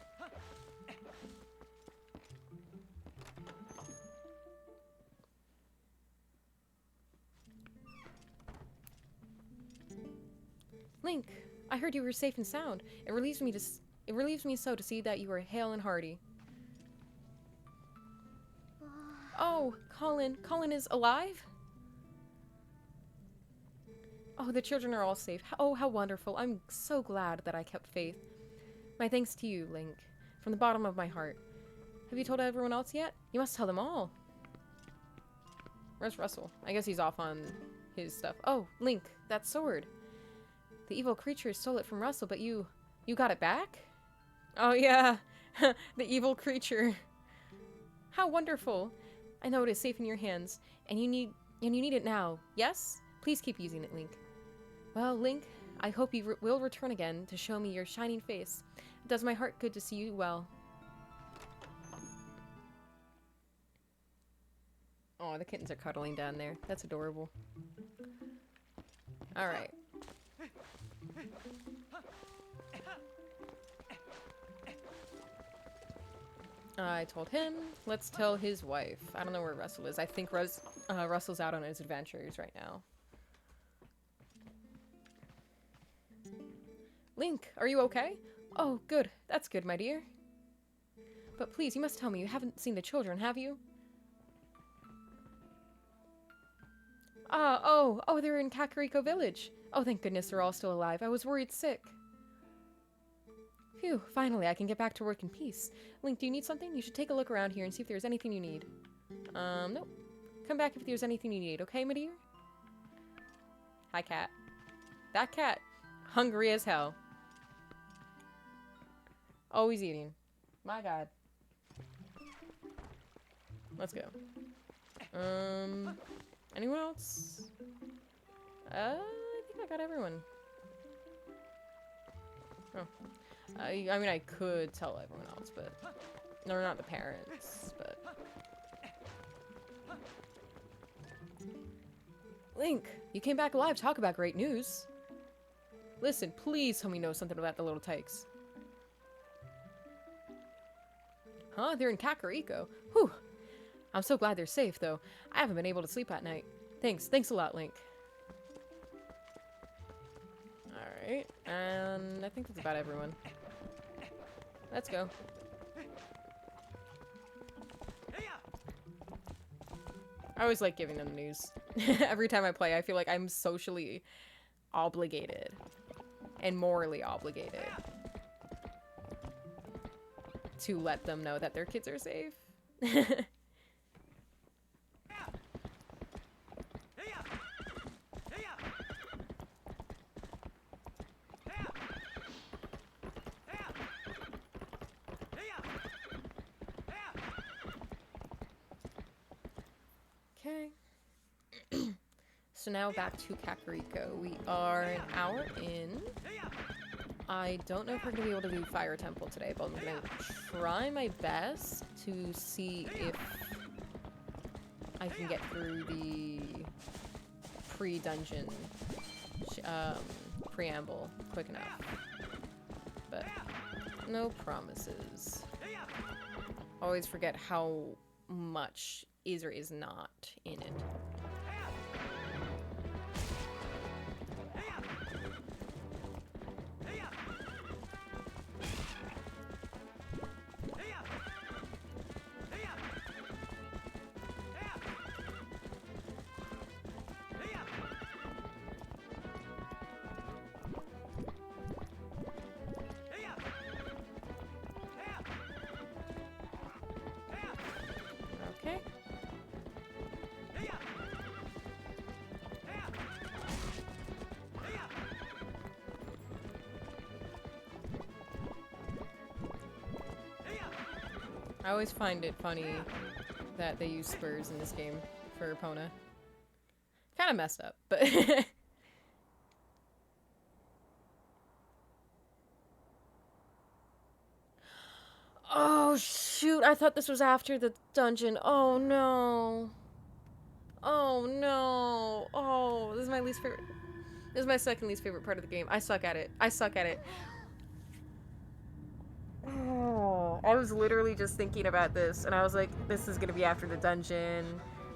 Link, I heard you were safe and sound. It relieves me so to see that you are hale and hearty. Oh, Colin. Colin is alive? Oh, the children are all safe. Oh, how wonderful. I'm so glad that I kept faith. My thanks to you, Link, from the bottom of my heart. Have you told everyone else yet? You must tell them all. Where's Russell? I guess he's off on his stuff. Oh, Link, that sword. The evil creature stole it from Russell, but you got it back? Oh, yeah. The evil creature. How wonderful. I know it is safe in your hands, and you need it now. Yes? Please keep using it, Link. Well, Link, I hope you will return again to show me your shining face. It does my heart good to see you well. Oh, the kittens are cuddling down there. That's adorable. Alright. I told him. Let's tell his wife. I don't know where Russell is. I think Russell's out on his adventures right now. Link, are you okay? Oh, good. That's good, my dear. But please, you must tell me you haven't seen the children, have you? Oh, they're in Kakariko Village. Oh, thank goodness they're all still alive. I was worried sick. Phew, finally I can get back to work in peace. Link, do you need something? You should take a look around here and see if there's anything you need. Nope. Come back if there's anything you need, okay, my dear? Hi, cat. That cat. Hungry as hell. Always eating. My god. Let's go. Anyone else? I think I got everyone. Oh. I mean, I could tell everyone else, but... No, not the parents, but... Link, you came back alive. Talk about great news. Listen, please tell me you know something about the little tykes. Huh? They're in Kakariko. Whew. I'm so glad they're safe, though. I haven't been able to sleep at night. Thanks. Thanks a lot, Link. Alright. And I think that's about everyone. Let's go. I always like giving them the news. Every time I play, I feel like I'm socially obligated. And morally obligated. To let them know that their kids are safe. Okay. So now back to Kakariko. We are an hour in. I don't know if we're going to be able to do Fire Temple today, but I'm going to try my best to see if I can get through the pre-dungeon preamble quick enough. But no promises. Always forget how much is or is not in it. Okay. I always find it funny that they use spurs in this game for Epona. Kind of messed up, but... Oh shoot, I thought this was after the dungeon. Oh no. Oh no. Oh, this is my least favorite. This is my second least favorite part of the game. I suck at it. I suck at it. Oh, I was literally just thinking about this, and I was like, this is gonna be after the dungeon.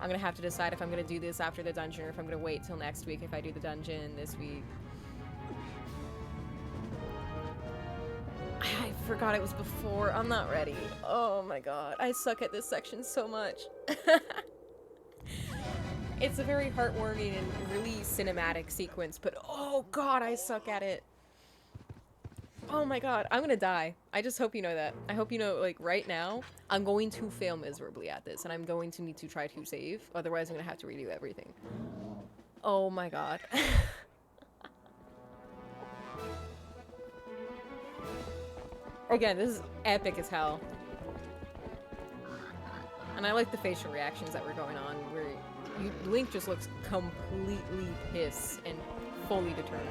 I'm gonna have to decide if I'm gonna do this after the dungeon or if I'm gonna wait till next week if I do the dungeon this week. I forgot it was before. I'm not ready. Oh my god. I suck at this section so much. It's a very heartwarming and really cinematic sequence, but oh god, I suck at it. Oh my god, I'm gonna die. I just hope you know that. I hope you know, like, right now, I'm going to fail miserably at this, and I'm going to need to try to save. Otherwise, I'm gonna have to redo everything. Oh my god. Again, this is epic as hell. And I like the facial reactions that were going on, where Link just looks completely pissed and fully determined.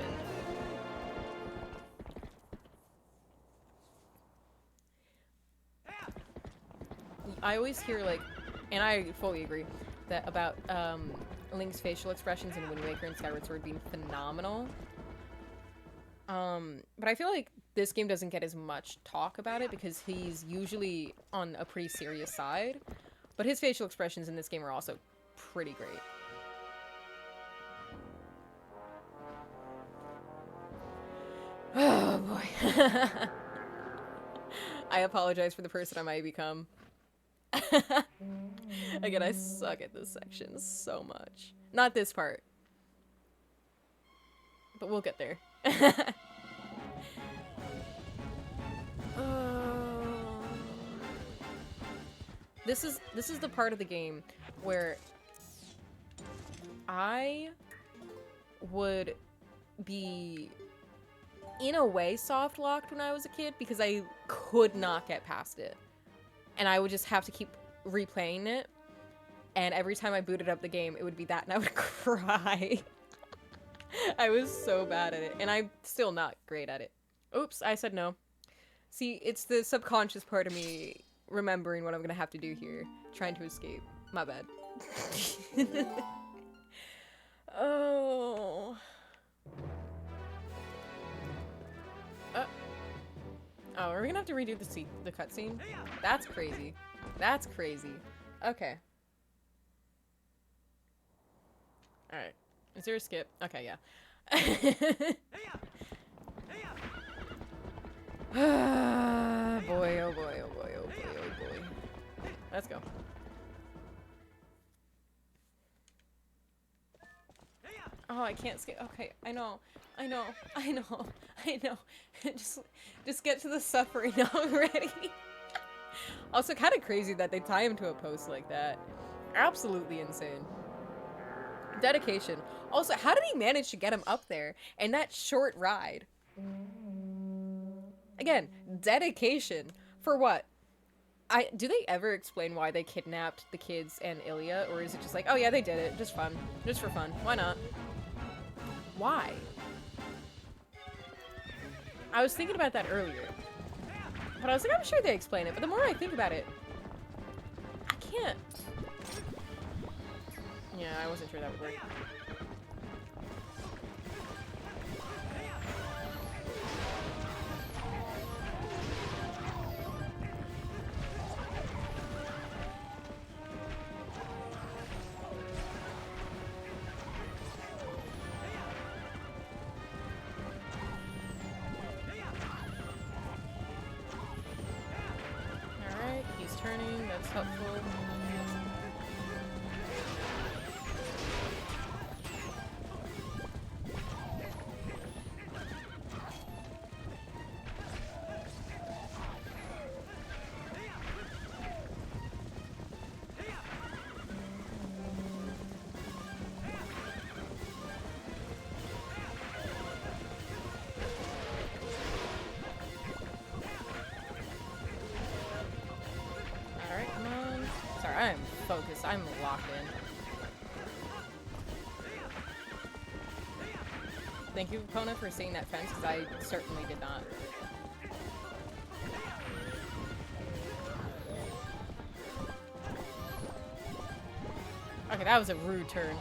I always hear, like, and I fully agree, that about Link's facial expressions in Wind Waker and Skyward Sword being phenomenal. But I feel like this game doesn't get as much talk about it because he's usually on a pretty serious side. But his facial expressions in this game are also pretty great. Oh boy. I apologize for the person I might become. Again, I suck at this section so much. Not this part. But we'll get there. This is the part of the game where I would be in a way soft locked when I was a kid because I could not get past it. And I would just have to keep replaying it. And every time I booted up the game, it would be that and I would cry. I was so bad at it. And I'm still not great at it. Oops, I said no. See, it's the subconscious part of me remembering what I'm gonna have to do here. Trying to escape. My bad. Oh. Oh, we're gonna have to redo the cutscene? That's crazy. That's crazy. Okay. Alright. Is there a skip? Okay, yeah. Boy, oh boy, oh boy, oh boy, oh boy. Let's go. Oh, I can't skip. Okay, I know. Just get to the suffering already. Also, kind of crazy that they tie him to a post like that. Absolutely insane. Dedication. Also, how did he manage to get him up there in that short ride? Again, dedication. For what? Do they ever explain why they kidnapped the kids and Ilya? Or is it just like, oh yeah, they did it. Just fun. Just for fun. Why not? Why? I was thinking about that earlier. But I was like, I'm sure they explain it. But the more I think about it, I can't. Yeah, I wasn't sure that would work. Alright, he's turning, that's helpful. I'm focused. I'm locked in. Thank you, Kona, for seeing that fence, because I certainly did not. Okay, that was a rude turn.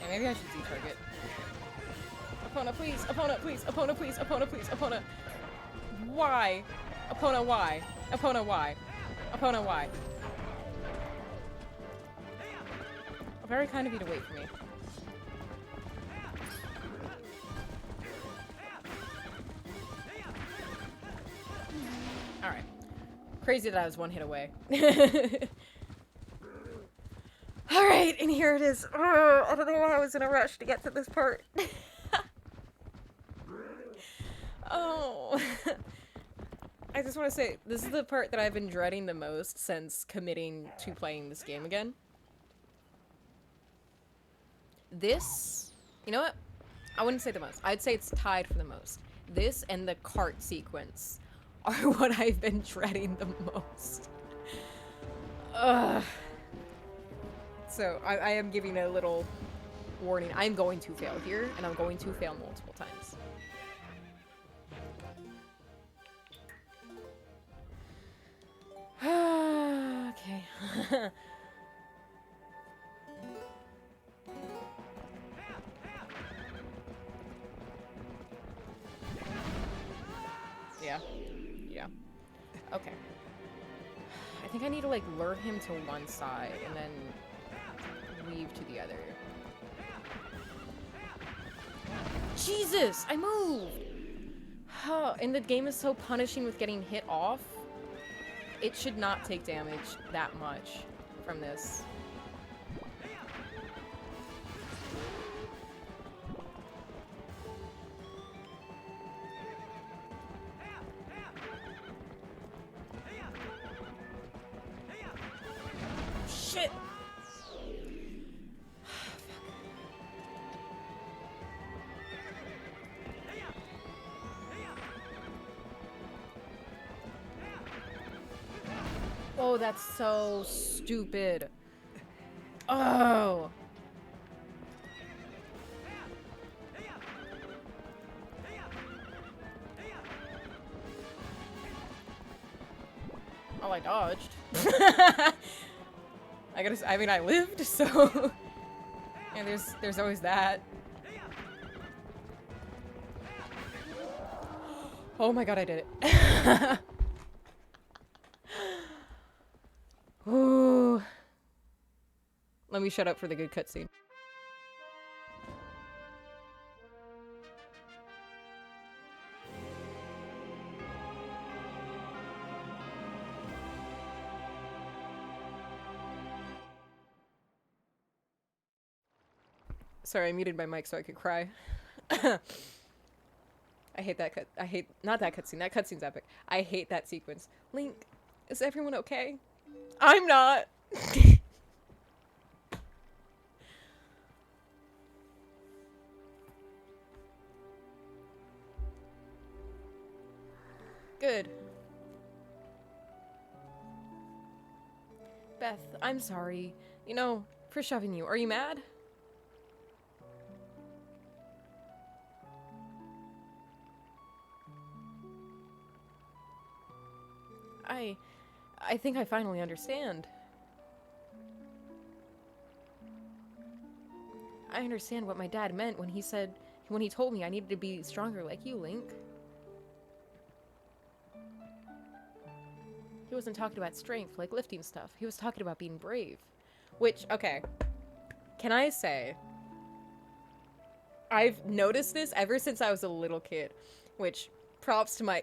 Yeah, maybe I should Z-target. Opponent, please! Opponent, please! Opponent, please! Opponent, please! Opponent! Why? Opponent, why? Opponent, why? Opponent, why? Very kind of you to wait for me. Alright. Crazy that I was one hit away. Alright, and here it is. Oh, I don't know why I was in a rush to get to this part. Oh. I just want to say, this is the part that I've been dreading the most since committing to playing this game again. This, you know what? I wouldn't say the most. I'd say it's tied for the most. This and the cart sequence are what I've been dreading the most. Ugh. So, I am giving a little warning. I'm going to fail here, and I'm going to fail multiple times. Okay. Yeah. Yeah. Okay. I think I need to, like, lure him to one side and then weave to the other. Jesus! I moved! Oh, and the game is so punishing with getting hit off. It should not take damage that much from this. Shit! Oh, that's so stupid. Oh. Oh, I dodged. I mean, I lived, so. And there's always that. Oh my god, I did it. Ooh. Let me shut up for the good cutscene. Sorry, I muted my mic so I could cry. I hate that not that cutscene. That cutscene's epic. I hate that sequence. Link, is everyone okay? I'm not. Good. Beth, I'm sorry. You know, for shoving you. Are you mad? I think I finally understand. I understand what my dad meant when he told me I needed to be stronger like you, Link. He wasn't talking about strength, like lifting stuff. He was talking about being brave. Which, okay. Can I say, I've noticed this ever since I was a little kid. Which, props to my...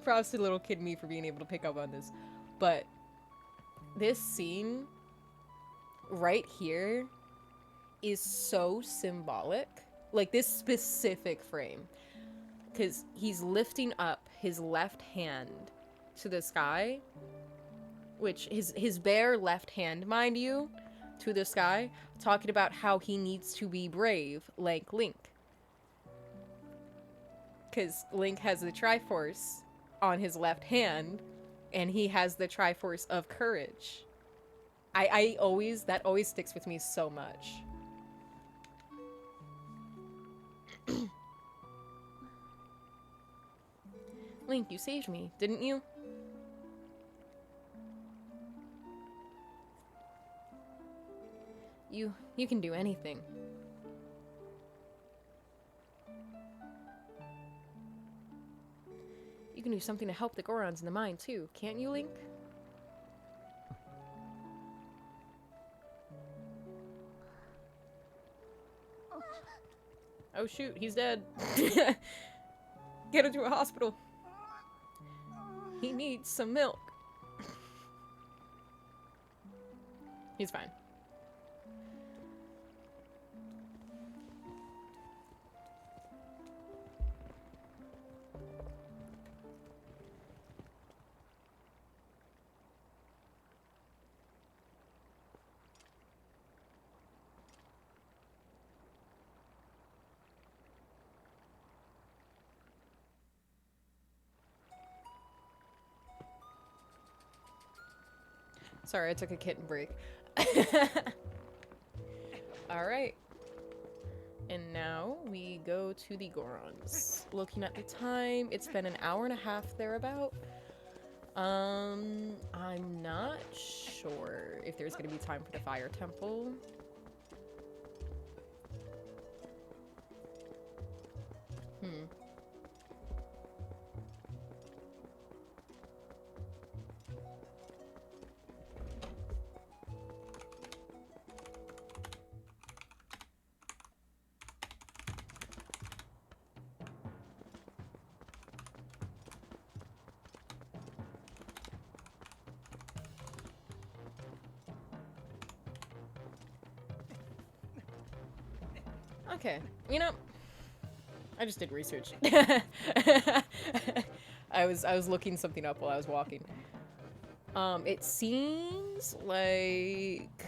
props to little kid me for being able to pick up on this. But, this scene, right here, is so symbolic. Like, this specific frame. Because he's lifting up his left hand to the sky, which his bare left hand, mind you, to the sky, talking about how he needs to be brave like Link. Because Link has the Triforce on his left hand, and he has the Triforce of Courage. That always sticks with me so much. Link, you saved me, didn't you? You can do anything. You can do something to help the Gorons in the mine too, can't you, Link? Oh shoot, he's dead. Get him to a hospital. He needs some milk. He's fine. Sorry, I took a kitten break. Alright. And now we go to the Gorons. Looking at the time, it's been an hour and a half thereabout. I'm not sure if there's gonna be time for the Fire Temple. Okay, you know, I just did research. I was looking something up while I was walking. It seems like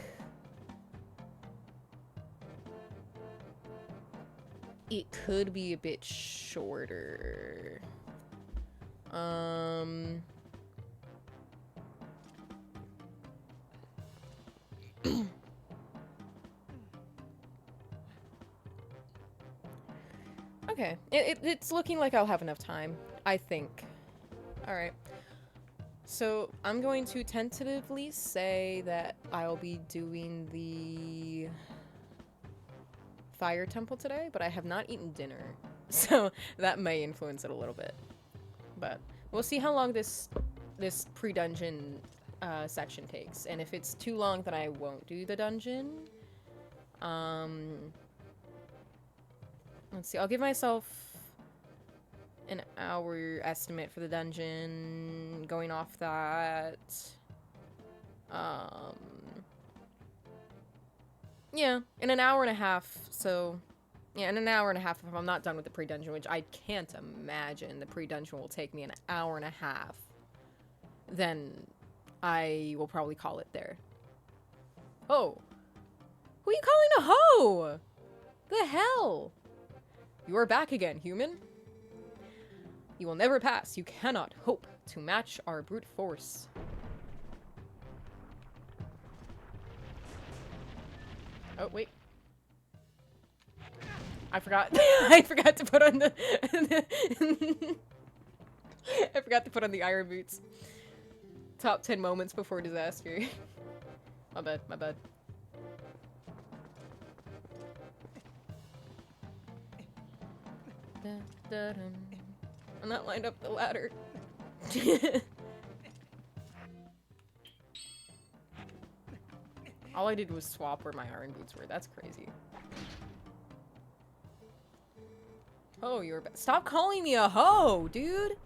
it could be a bit shorter. Okay, it's looking like I'll have enough time, I think. Alright. So, I'm going to tentatively say that I'll be doing the Fire Temple today, but I have not eaten dinner, so that may influence it a little bit. But we'll see how long this pre-dungeon section takes, and if it's too long, then I won't do the dungeon. Let's see, I'll give myself an hour estimate for the dungeon, going off that. Yeah, in an hour and a half, so... Yeah, in an hour and a half if I'm not done with the pre-dungeon, which I can't imagine the pre-dungeon will take me an hour and a half, then I will probably call it there. Oh! Who are you calling a hoe? The hell? You are back again, human. You will never pass. You cannot hope to match our brute force. Oh, wait. I forgot. I forgot to put on the... I forgot to put on the iron boots. Top 10 moments before disaster. My bad, my bad. I'm not lined up the ladder. All I did was swap where my iron boots were. That's crazy. Oh, you're stop calling me a hoe, dude!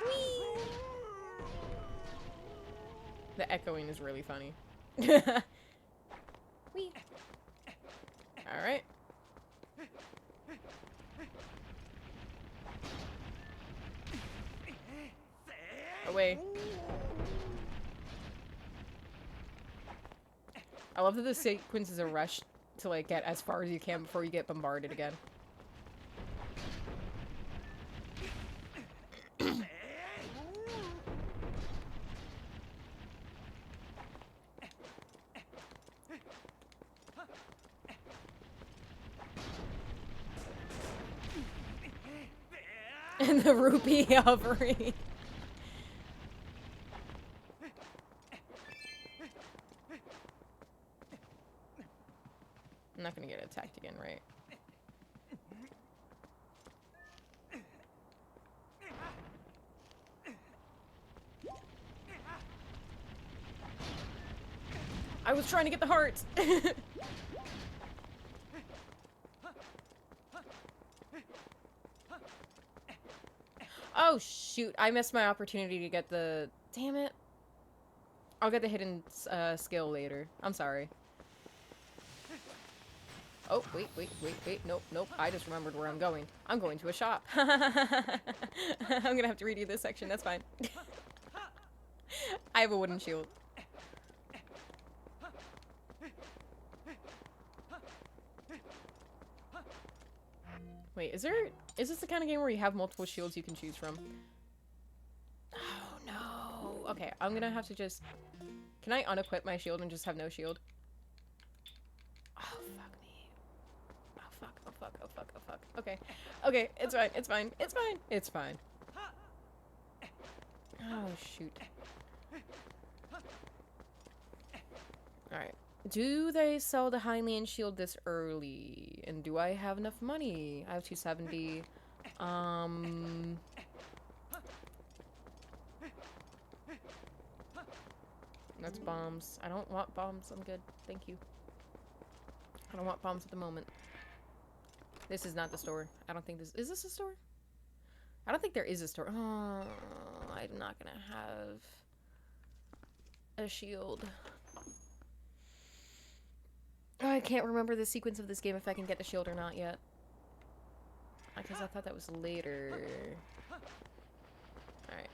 Whee! The echoing is really funny. Whee! Alright. Away. I love that the sequence is a rush to, like, get as far as you can before you get bombarded again. And the rupee hovering. I'm not gonna get attacked again, right? I was trying to get the hearts! Oh, shoot. I missed my opportunity to get the... Damn it. I'll get the hidden skill later. I'm sorry. Oh, wait. Nope. I just remembered where I'm going. I'm going to a shop. I'm gonna have to redo this section. That's fine. I have a wooden shield. Wait, is this the kind of game where you have multiple shields you can choose from? Oh, no. Okay, I'm gonna have to just... Can I unequip my shield and just have no shield? Oh, fuck me. Oh, fuck. Okay, it's fine. Oh, shoot. Alright. Do they sell the Hylian shield this early? And do I have enough money? I have 270. That's bombs. I don't want bombs. I'm good. Thank you. I don't want bombs at the moment. This is not the store. I don't think this... Is this a store? I don't think there is a store. Oh, I'm not gonna have a shield. Oh, I can't remember the sequence of this game if I can get the shield or not yet. Because I thought that was later. Alright.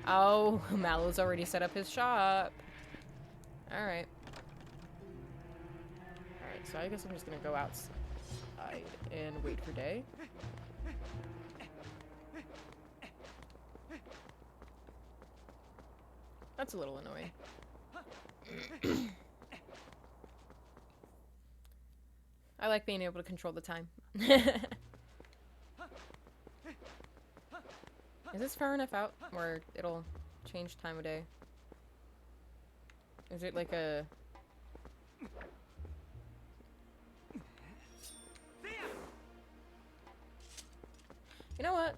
Oh, Mallow's already set up his shop. Alright. Alright, so I guess I'm just gonna go outside and wait for day. That's a little annoying. I like being able to control the time. Is this far enough out where it'll change time of day? Is it like a... You know what?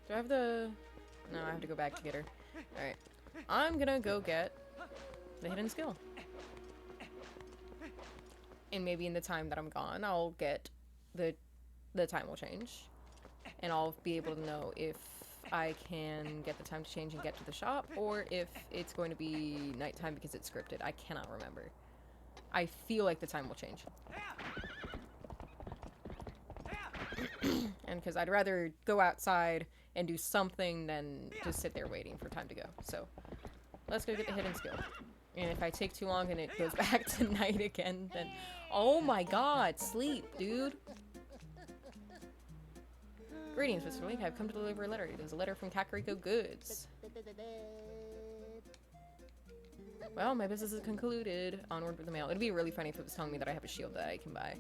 Do I have the... No, I have to go back to get her. Alright. I'm gonna go get the hidden skill. And maybe in the time that I'm gone, I'll get the time will change. And I'll be able to know if I can get the time to change and get to the shop, or if it's going to be nighttime because it's scripted. I cannot remember. I feel like the time will change. And because I'd rather go outside and do something than just sit there waiting for time to go. So, let's go get the hidden skill. And if I take too long and it goes back to night again, then... Oh my god, sleep, dude! Greetings, Mr. Link. I've come to deliver a letter. It is a letter from Kakariko Goods. Well, my business is concluded. Onward with the mail. It'd be really funny if it was telling me that I have a shield that I can buy.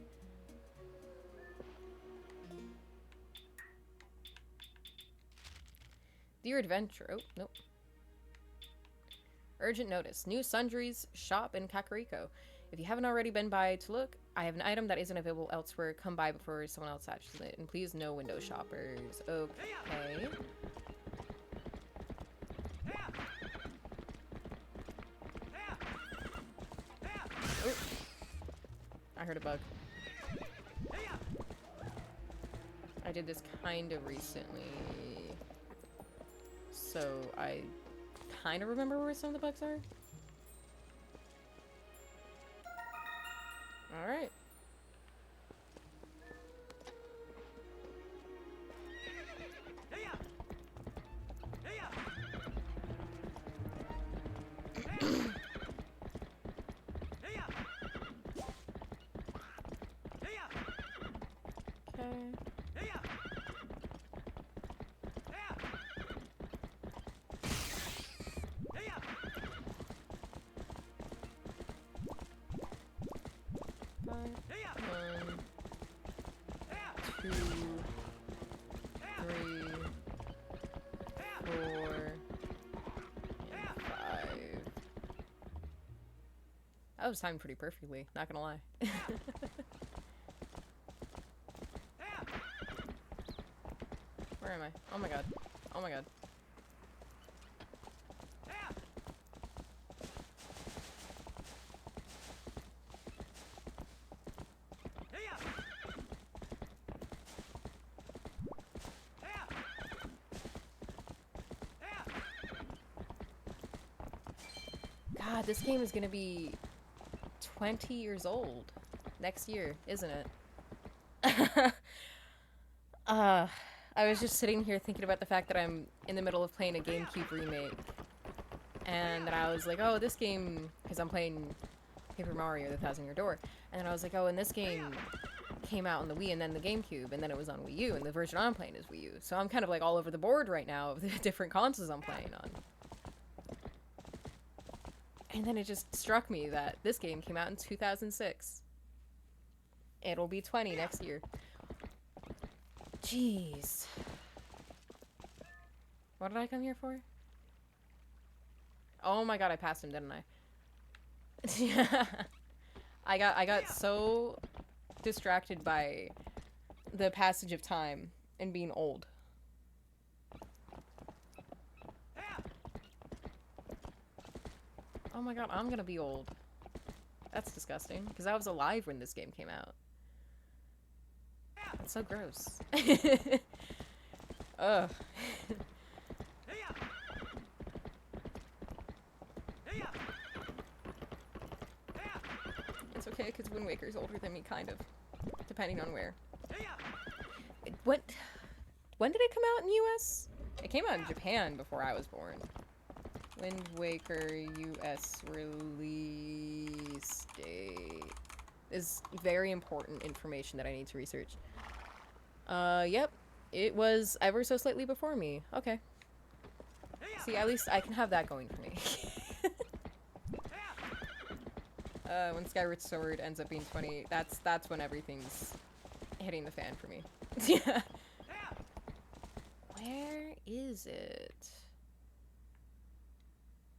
Dear Adventure. Oh, nope. Urgent notice. New sundries shop in Kakariko. If you haven't already been by to look, I have an item that isn't available elsewhere. Come by before someone else hatches it. And please, no window shoppers. Okay. Ooh. I heard a bug. I did this kind of recently. So I kind of remember where some of the bugs are. Alright. One, two, three, four, and five. That was timed pretty perfectly, not gonna lie. Where am I? Oh my god. Oh my god. God, this game is gonna be 20 years old next year, isn't it? I was just sitting here thinking about the fact that I'm in the middle of playing a GameCube remake. And then I was like, oh, this game, because I'm playing Paper Mario, The Thousand Year Door. And then I was like, oh, and this game came out on the Wii and then the GameCube, and then it was on Wii U, and the version I'm playing is Wii U. So I'm kind of like all over the board right now of the different consoles I'm playing on. And then it just struck me that this game came out in 2006. It'll be 20 next year. Jeez. What did I come here for? Oh my god, I passed him, didn't I? Yeah. I got so distracted by the passage of time and being old. Oh my god, I'm gonna be old. That's disgusting, because I was alive when this game came out. That's so gross. Ugh. It's okay, because Wind Waker's older than me, kind of. Depending on where. When did it come out in the US? It came out in Japan before I was born. Wind Waker US release date is very important information that I need to research. Yep. It was ever so slightly before me. Okay. See, at least I can have that going for me. When Skyward Sword ends up being 20, that's when everything's hitting the fan for me. Yeah. Where is it?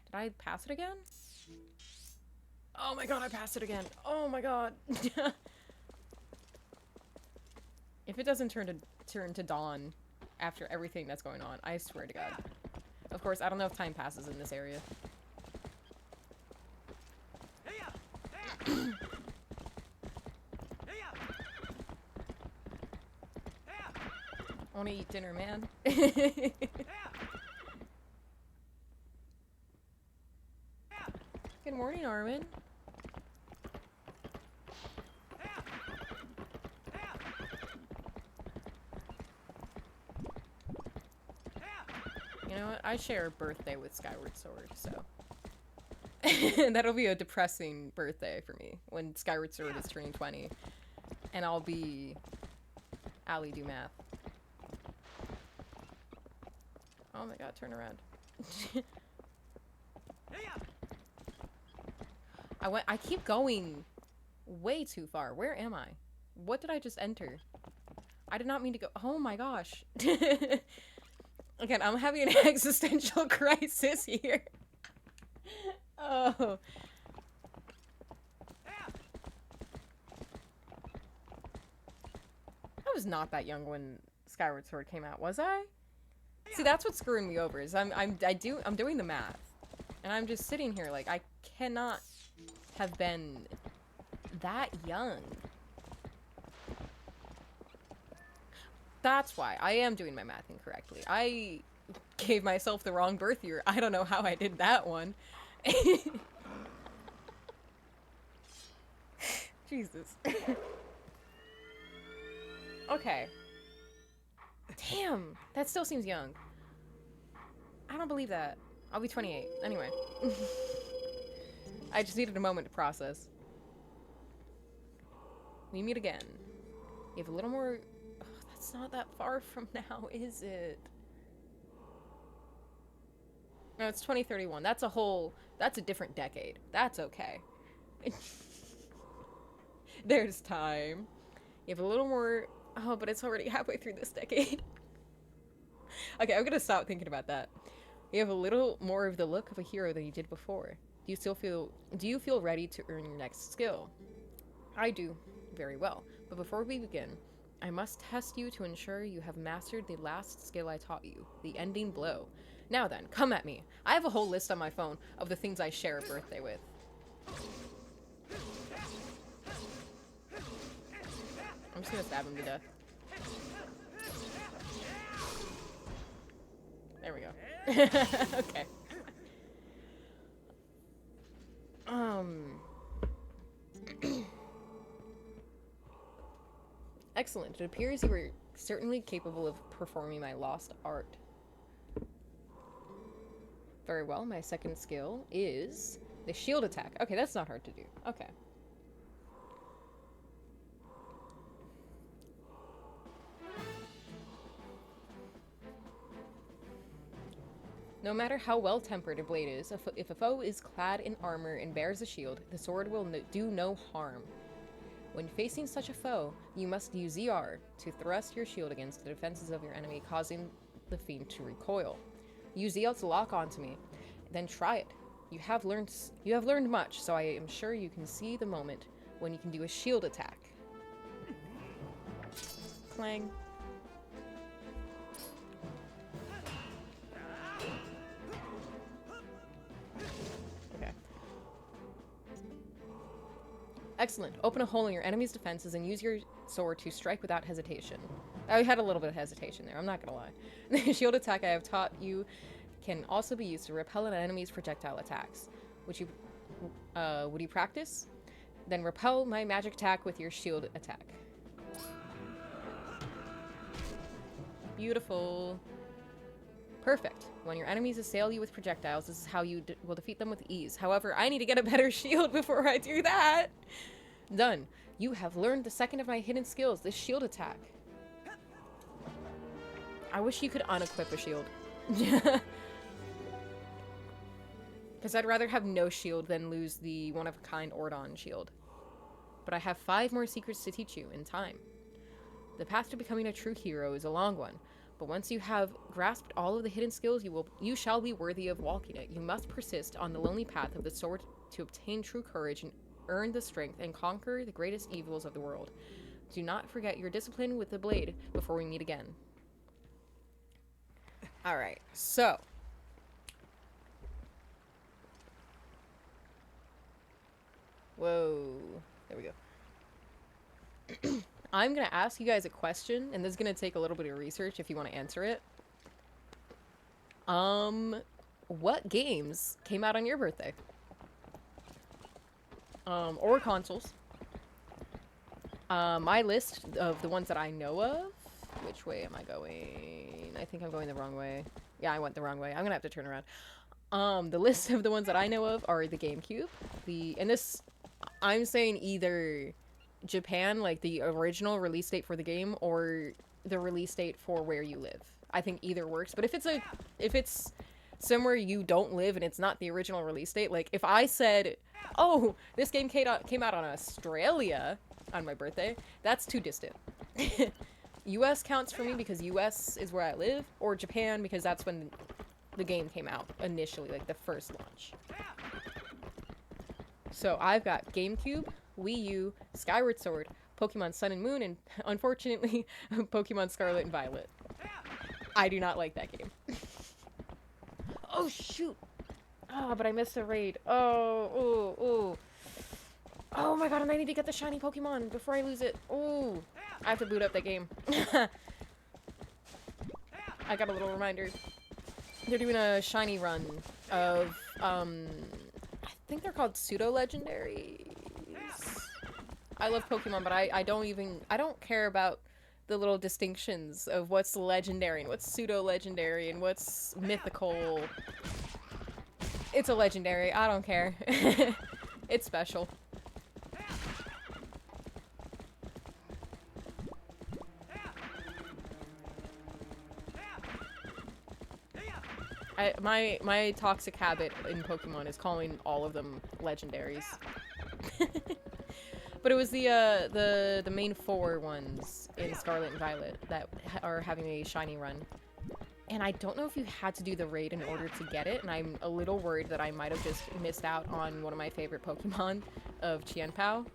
Did I pass it again? Oh my god, I passed it again. Oh my god. If it doesn't turn to dawn after everything that's going on, I swear to god. Of course, I don't know if time passes in this area. I want to eat dinner, man. Good morning, Armin. You know what? I share a birthday with Skyward Sword, so... That'll be a depressing birthday for me, when Skyward Sword is turning 20. And I'll be... Allie do math. Oh my god, turn around. I keep going way too far. Where am I? What did I just enter? I did not mean to go. Oh my gosh. Again, I'm having an existential crisis here. Oh. I was not that young when Skyward Sword came out, was I? See, that's what's screwing me over, is I'm doing the math. And I'm just sitting here like, I cannot have been that young. That's why. I am doing my math incorrectly. I gave myself the wrong birth year. I don't know how I did that one. Jesus. Okay. Damn, that still seems young. I don't believe that. I'll be 28. Anyway. I just needed a moment to process. We meet again. You have a little more It's not that far from now, is it? No, it's 2031. That's a different decade. That's okay. There's time. You have a little more... Oh, but it's already halfway through this decade. Okay, I'm gonna stop thinking about that. You have a little more of the look of a hero than you did before. Do you feel ready to earn your next skill? I do. Very well. But before we begin, I must test you to ensure you have mastered the last skill I taught you, the ending blow. Now then, come at me. I have a whole list on my phone of the things I share a birthday with. I'm just gonna stab him to death. There we go. Okay. Excellent. It appears you were certainly capable of performing my lost art. Very well. My second skill is the shield attack. Okay, that's not hard to do. Okay. No matter how well-tempered a blade is, if a foe is clad in armor and bears a shield, the sword will do no harm. When facing such a foe, you must use ZR to thrust your shield against the defenses of your enemy, causing the fiend to recoil. Use ZL to lock onto me, then try it. You have learned much, so I am sure you can see the moment when you can do a shield attack. Clang. Excellent. Open a hole in your enemy's defenses and use your sword to strike without hesitation. I had a little bit of hesitation there, I'm not gonna lie. The shield attack I have taught you can also be used to repel an enemy's projectile attacks. Would you practice? Then repel my magic attack with your shield attack. Beautiful. Perfect. When your enemies assail you with projectiles, this is how you will defeat them with ease. However, I need to get a better shield before I do that. Done. You have learned the second of my hidden skills, this shield attack. I wish you could unequip a shield. Because I'd rather have no shield than lose the one-of-a-kind Ordon shield. But I have 5 more secrets to teach you in time. The path to becoming a true hero is a long one. But once you have grasped all of the hidden skills, you shall be worthy of walking it. You must persist on the lonely path of the sword to obtain true courage and earn the strength and conquer the greatest evils of the world. Do not forget your discipline with the blade before we meet again. Alright, so. Whoa. There we go. I'm gonna ask you guys a question, and this is gonna take a little bit of research if you want to answer it. What games came out on your birthday? Or consoles. My list of the ones that I know of. Which way am I going? I think I'm going the wrong way. Yeah, I went the wrong way. I'm gonna have to turn around. The list of the ones that I know of are the GameCube, and this, I'm saying either Japan, like the original release date for the game, or the release date for where you live. I think either works, but if it's somewhere you don't live and it's not the original release date, like if I said, oh, this game came out on Australia on my birthday, that's too distant. US counts for me because US is where I live, or Japan because that's when the game came out initially, like the first launch. So I've got GameCube, Wii U, Skyward Sword, Pokemon Sun and Moon, and unfortunately, Pokemon Scarlet and Violet. I do not like that game. Oh, shoot! Oh, but I missed a raid. Oh my god, and I need to get the shiny Pokemon before I lose it. Oh, I have to boot up that game. I got a little reminder. They're doing a shiny run of, I think they're called pseudo-legendaries. I love Pokemon, but I don't care about the little distinctions of what's legendary and what's pseudo-legendary and what's mythical. It's a legendary, I don't care. It's special. My toxic habit in Pokemon is calling all of them legendaries. But it was the main 4 ones in Scarlet and Violet that are having a shiny run. And I don't know if you had to do the raid in order to get it, and I'm a little worried that I might have just missed out on one of my favorite Pokemon of Qianpao.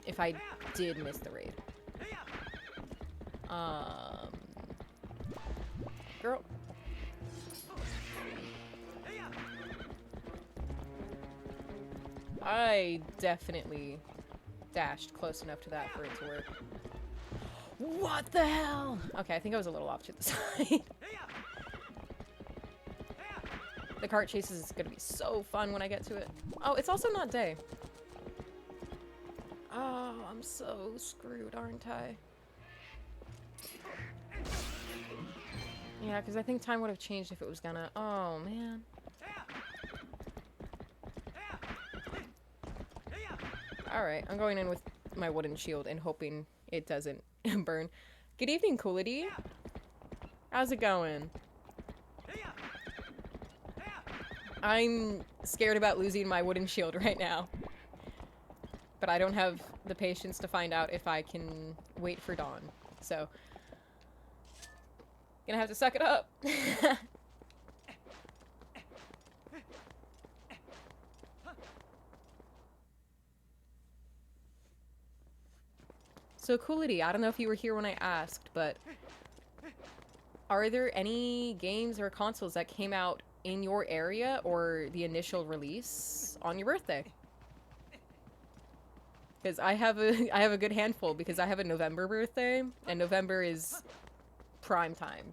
If I did miss the raid. Girl. I definitely dashed close enough to that for it to work. What the hell? Okay, I think I was a little off to the side. The cart chases is gonna be so fun when I get to it. Oh, it's also not day. Oh, I'm so screwed, aren't I? Yeah, because I think time would have changed if it was gonna... Oh, man. Alright, I'm going in with my wooden shield and hoping it doesn't burn. Good evening, Coolity. How's it going? I'm scared about losing my wooden shield right now. But I don't have the patience to find out if I can wait for dawn. So, gonna have to suck it up. So, Coolity, I don't know if you were here when I asked, but are there any games or consoles that came out in your area or the initial release on your birthday? Because I have a good handful, because I have a November birthday, and November is prime time.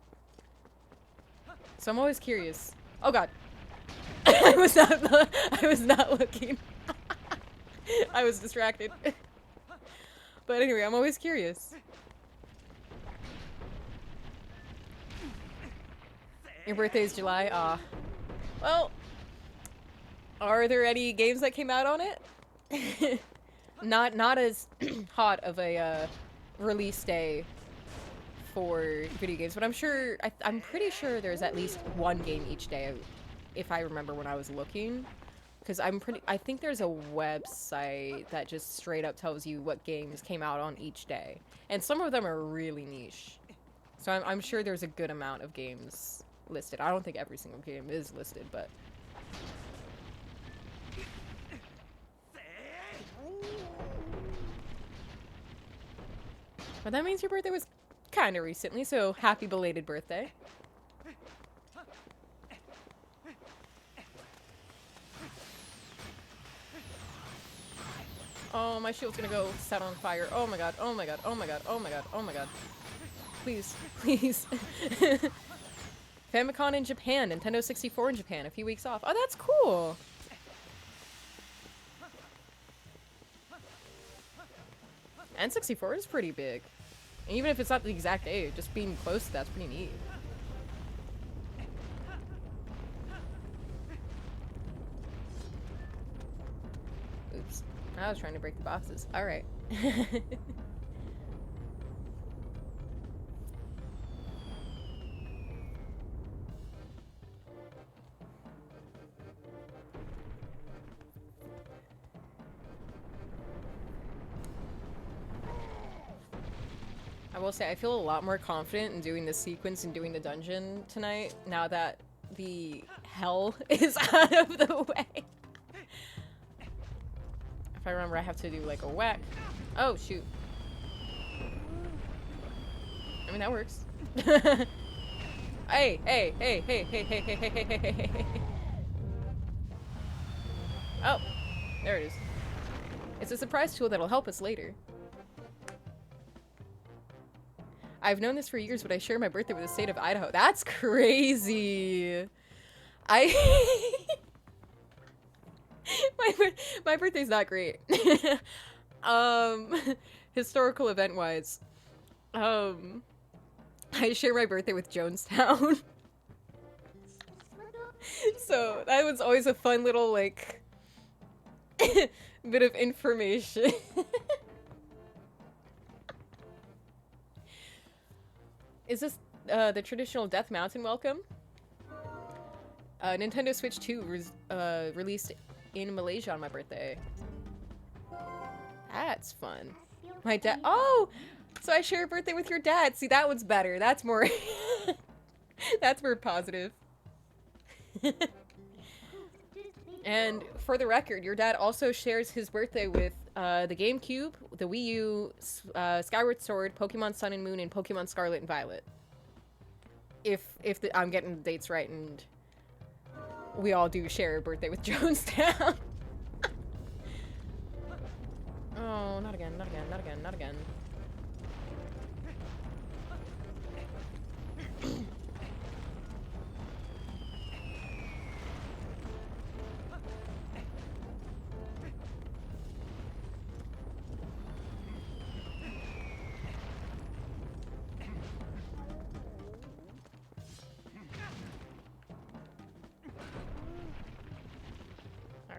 So I'm always curious. Oh god. I was not looking. I was distracted. But anyway, I'm always curious. Your birthday is July? Ah. Well, are there any games that came out on it? Not as hot of a release day for video games, but I'm pretty sure there's at least one game each day, if I remember when I was looking. Because I think there's a website that just straight up tells you what games came out on each day. And some of them are really niche. So I'm sure there's a good amount of games listed. I don't think every single game is listed, but... But that means your birthday was kind of recently, so happy belated birthday. Oh, my shield's gonna go set on fire. Oh my god, oh my god, oh my god, oh my god, oh my god. Please, please. Famicom in Japan, Nintendo 64 in Japan, a few weeks off. Oh, that's cool! N64 is pretty big. And even if it's not the exact day, just being close to that's pretty neat. Oops. I was trying to break the boxes. Alright. I will say, I feel a lot more confident in doing the sequence and doing the dungeon tonight, now that the hell is out of the way. If I remember, I have to do, like, a whack. Oh, shoot. I mean, that works. Hey, hey, hey, hey, hey, hey, hey, hey, hey, hey, hey, hey. Oh, there it is. It's a surprise tool that'll help us later. I've known this for years, but I share my birthday with the state of Idaho. That's crazy. My birthday's not great. Historical event-wise. I share my birthday with Jonestown. So that was always a fun little, like, bit of information. Is this the traditional Death Mountain welcome. Nintendo Switch 2 released in Malaysia on my birthday. That's fun. My dad. Oh! So I share a birthday with your dad. See, that one's better. That's more. That's more positive. And for the record, your dad also shares his birthday with the GameCube, the Wii U, Skyward Sword, Pokemon Sun and Moon, and Pokemon Scarlet and Violet. If I'm getting the dates right, and we all do share a birthday with Jonestown. Oh, not again, not again, not again, not again.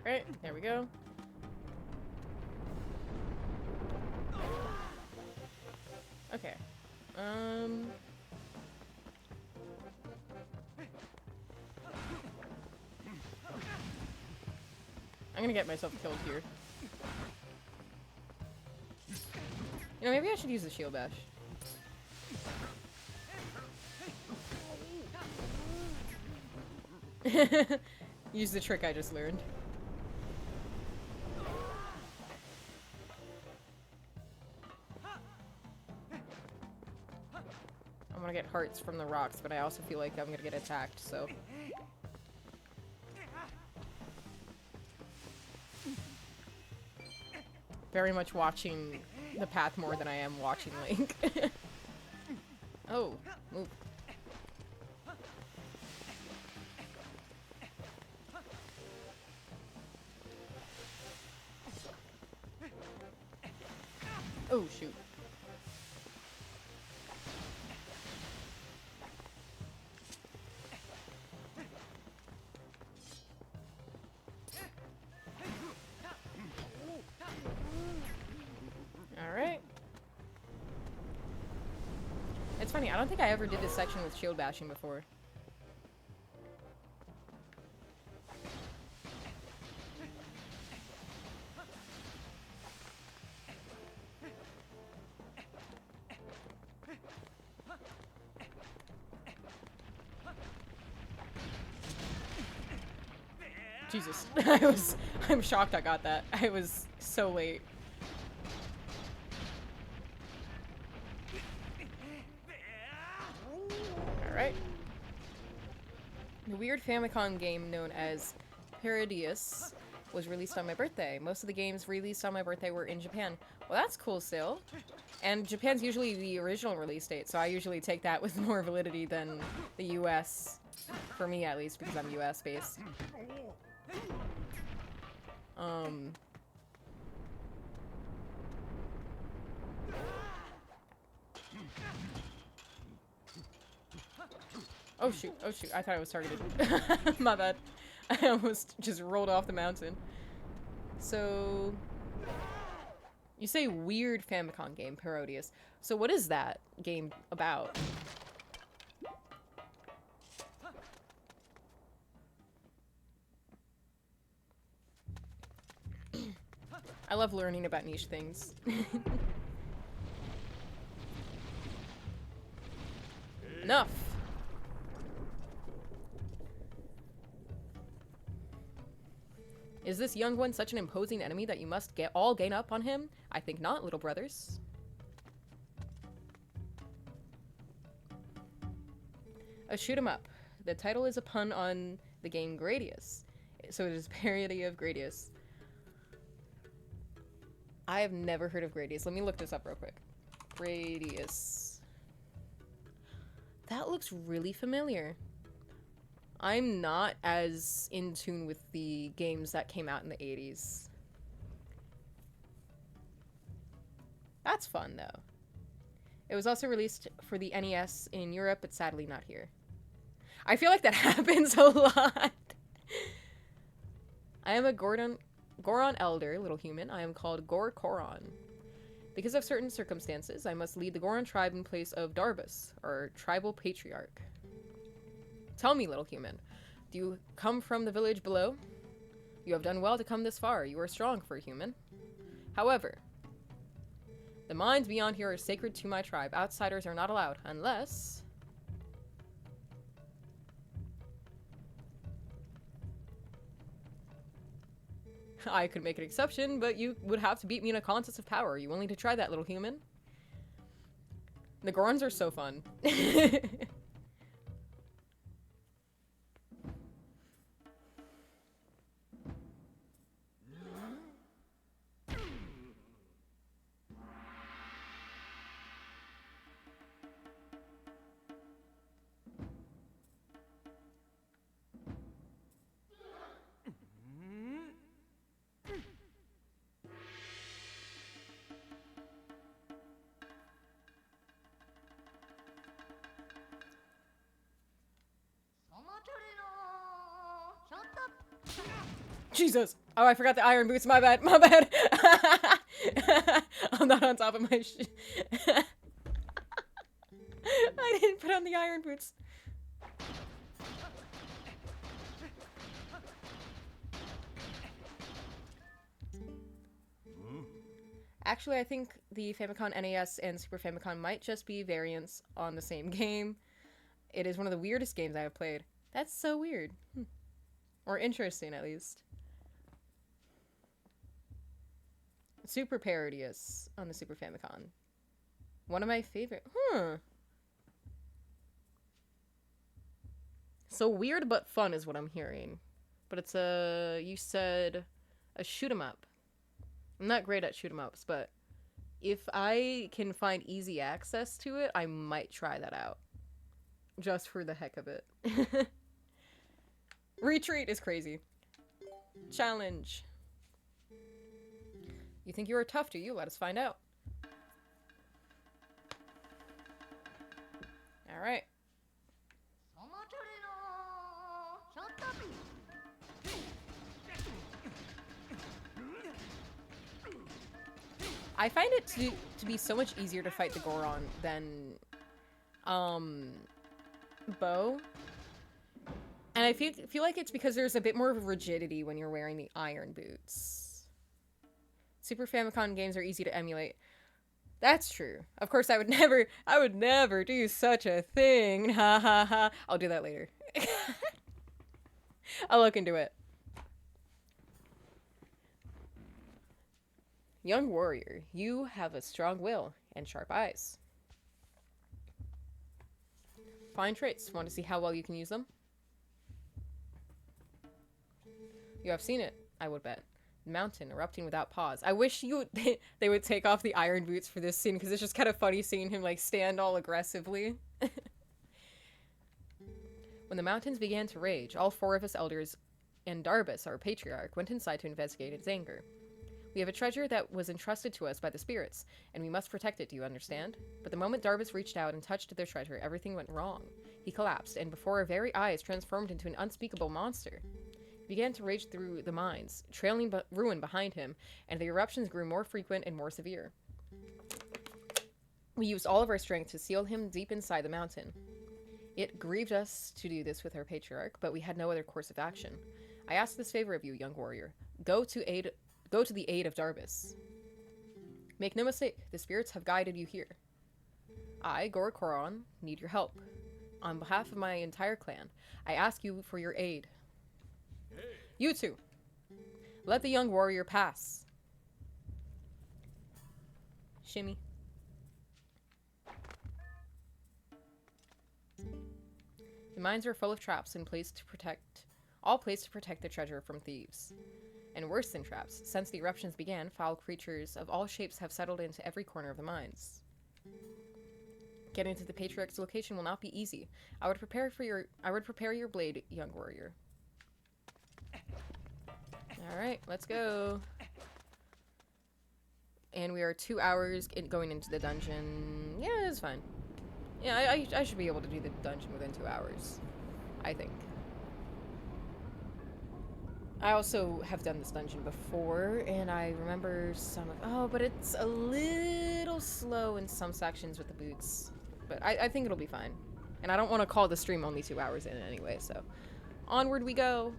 Alright, there we go. Okay. I'm gonna get myself killed here. You know, maybe I should use the shield bash. Use the trick I just learned. I'm gonna get hearts from the rocks, but I also feel like I'm gonna get attacked, so. Very much watching the path more than I am watching Link. Oh, move. Oh, shoot. Alright. It's funny, I don't think I ever did this section with shield bashing before. Jesus. I'm shocked I got that. I was so late. Alright. The weird Famicom game known as Parodius was released on my birthday. Most of the games released on my birthday were in Japan. Well, that's cool still. And Japan's usually the original release date, so I usually take that with more validity than the US. For me, at least, because I'm US based. Oh shoot, oh shoot, I thought I was targeted. My bad. I almost just rolled off the mountain. So... You say weird Famicom game, Parodius. So what is that game about? I love learning about niche things. Enough! Is this young one such an imposing enemy that you must all gain up on him? I think not, little brothers. A shoot 'em up. The title is a pun on the game Gradius, so it is a parody of Gradius. I have never heard of Gradius. Let me look this up real quick. Gradius. That looks really familiar. I'm not as in tune with the games that came out in the 80s. That's fun, though. It was also released for the NES in Europe, but sadly not here. I feel like that happens a lot. I am a Goron elder, little human. I am called Goron. Because of certain circumstances, I must lead the Goron tribe in place of Darbus, our tribal patriarch. Tell me, little human, do you come from the village below? You have done well to come this far. You are strong for a human. However, the mines beyond here are sacred to my tribe. Outsiders are not allowed, unless... I could make an exception, but you would have to beat me in a contest of power. Are you willing to try that, little human? The Gorons are so fun. Jesus! Oh, I forgot the iron boots. My bad. My bad. I'm not on top of my shit. I didn't put on the iron boots. Actually, I think the Famicom NES and Super Famicom might just be variants on the same game. It is one of the weirdest games I have played. That's so weird. Or interesting, at least. Super parodious on the Super Famicom. One of my favorite. So weird but fun is what I'm hearing. But it's you said a shoot 'em up. I'm not great at shoot 'em ups, but if I can find easy access to it, I might try that out. Just for the heck of it. Retreat is crazy. Challenge. You think you are tough, do you? Let us find out. Alright. I find it to be so much easier to fight the Goron than Bow. And I feel like it's because there's a bit more of rigidity when you're wearing the iron boots. Super Famicom games are easy to emulate. That's true. Of course, I would never do such a thing. Ha ha ha. I'll do that later. I'll look into it. Young warrior, you have a strong will and sharp eyes. Fine traits. Want to see how well you can use them? You have seen it, I would bet. Mountain erupting without pause. I wish they would take off the iron boots for this scene, because it's just kind of funny seeing him like stand all aggressively. When the mountains began to rage, all 4 of us elders and Darbus, our patriarch, went inside to investigate its anger. We have a treasure that was entrusted to us by the spirits, and we must protect it, do you understand? But the moment Darbus reached out and touched their treasure, everything went wrong. He collapsed, and before our very eyes transformed into an unspeakable monster. He began to rage through the mines, trailing ruin behind him, and the eruptions grew more frequent and more severe. We used all of our strength to seal him deep inside the mountain. It grieved us to do this with our patriarch, but we had no other course of action. I ask this favor of you, young warrior. Go to the aid of Darbus. Make no mistake, the spirits have guided you here. I, Goron, need your help. On behalf of my entire clan, I ask you for your aid. You two, let the young warrior pass. Shimmy. The mines are full of traps and all placed to protect the treasure from thieves. And worse than traps, since the eruptions began, foul creatures of all shapes have settled into every corner of the mines. Getting to the Patriarch's location will not be easy. I would prepare your blade, young warrior. Alright, let's go. And we are 2 hours going into the dungeon. Yeah, it's fine. Yeah, I should be able to do the dungeon within 2 hours. I think. I also have done this dungeon before, and I remember some of... Oh, but it's a little slow in some sections with the boots. But I think it'll be fine. And I don't want to call the stream only 2 hours in anyway, so... Onward we go!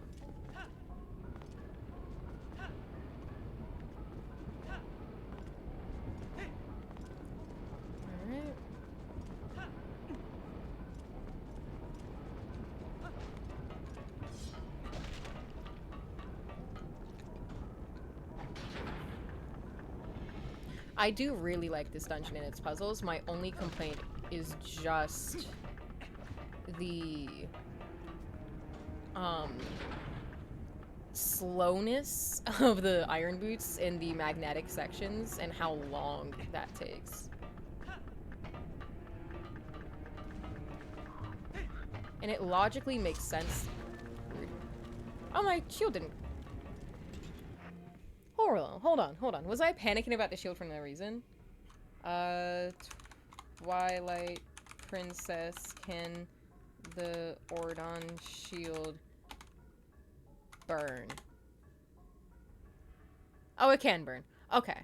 Alright. I do really like this dungeon and its puzzles. My only complaint is just the slowness of the iron boots in the magnetic sections and how long that takes. And it logically makes sense. Oh, my shield didn't. Hold on. Was I panicking about the shield for no reason? Twilight Princess, can the Ordon shield burn? Oh, it can burn. Okay.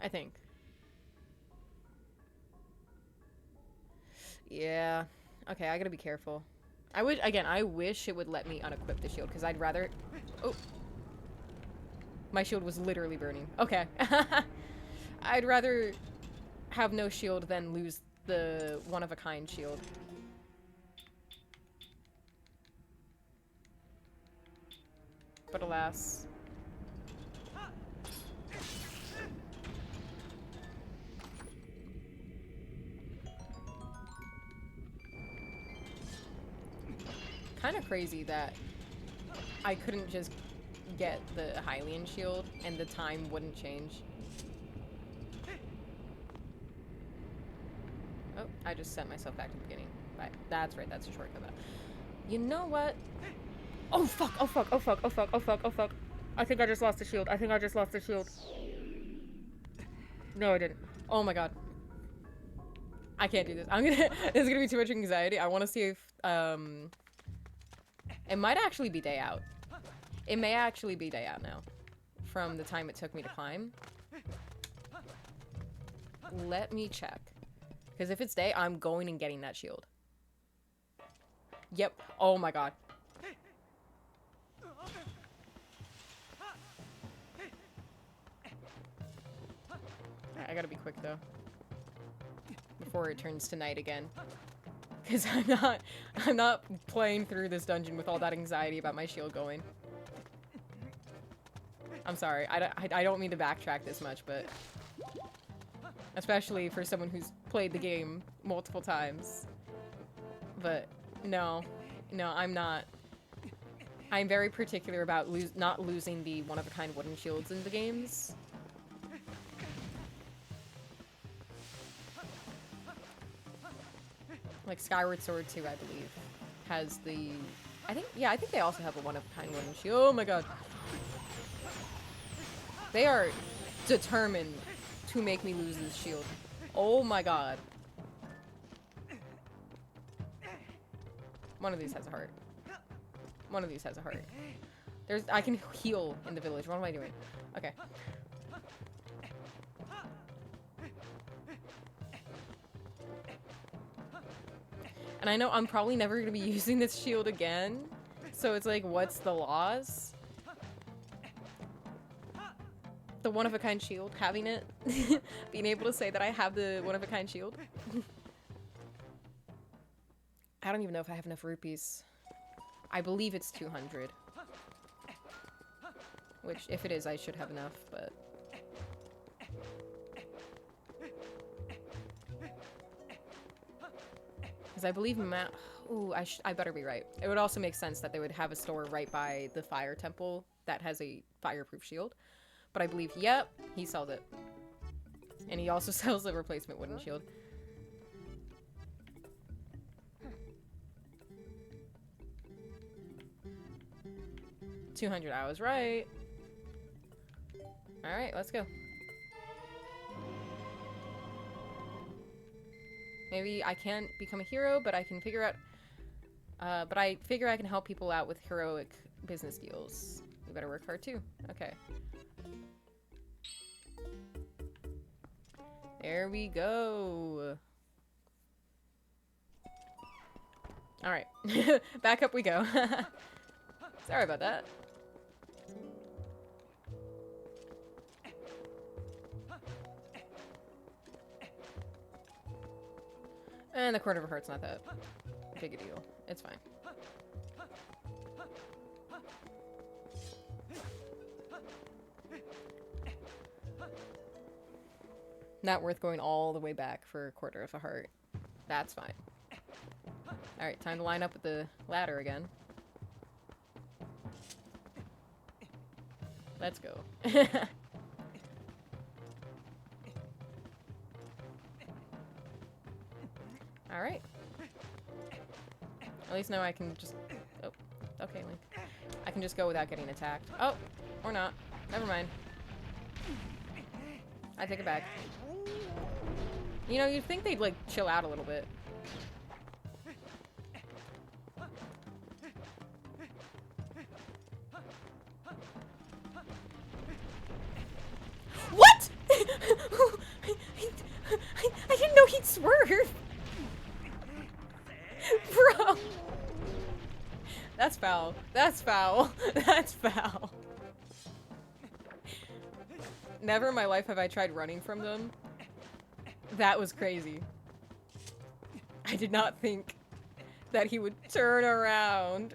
I think. Yeah. Okay, I gotta be careful. I wish it would let me unequip the shield, because I'd rather... Oh. My shield was literally burning. Okay. I'd rather have no shield than lose the one-of-a-kind shield. But alas... Kind of crazy that I couldn't just get the Hylian shield and the time wouldn't change. Oh, I just sent myself back to the beginning. Right, that's right, that's a shortcut. You know what? Oh fuck, oh fuck, oh fuck, oh fuck, oh fuck, oh fuck. I think I just lost the shield. I think I just lost the shield. No, I didn't. Oh my god. I can't do this. This is gonna be too much anxiety. I want to see if, it might actually be day out. It may actually be day out now. From the time it took me to climb. Let me check. Because if it's day, I'm going and getting that shield. Yep. Oh my god. Alright, I gotta be quick though. Before it turns to night again. Because I'm not playing through this dungeon with all that anxiety about my shield going. I'm sorry, I don't mean to backtrack this much, but... Especially for someone who's played the game multiple times. But, no, I'm not. I'm very particular about not losing the one-of-a-kind wooden shields in the games. Like Skyward Sword 2, I believe, has the... I think they also have a one-of-a-kind wooden shield. Oh my god. They are determined to make me lose this shield. Oh my god. One of these has a heart. One of these has a heart. I can heal in the village. What am I doing? Okay. And I know I'm probably never going to be using this shield again. So it's like, what's the loss? The one-of-a-kind shield, having it. Being able to say that I have the one-of-a-kind shield. I don't even know if I have enough rupees. I believe it's 200. Which, if it is, I should have enough, but... Because I believe ooh, I better be right. It would also make sense that they would have a store right by the fire temple that has a fireproof shield. But I believe, yep, he sells it. And he also sells a replacement wooden shield. $200, I was right. Alright, let's go. Maybe I can't become a hero, but I can figure out... But I figure I can help people out with heroic business deals. We better work hard too. Okay. There we go. Alright. Back up we go. Sorry about that. And the quarter of a heart's not that big a deal. It's fine. Not worth going all the way back for a quarter of a heart. That's fine. Alright, time to line up with the ladder again. Let's go. Alright. At least now I can just... Oh, okay, Link. I can just go without getting attacked. Oh, or not. Never mind. I take it back. You know, you'd think they'd, like, chill out a little bit. What?! I didn't know he'd swerve! Bro! That's foul. That's foul. That's foul. Never in my life have I tried running from them. That was crazy. I did not think that he would turn around.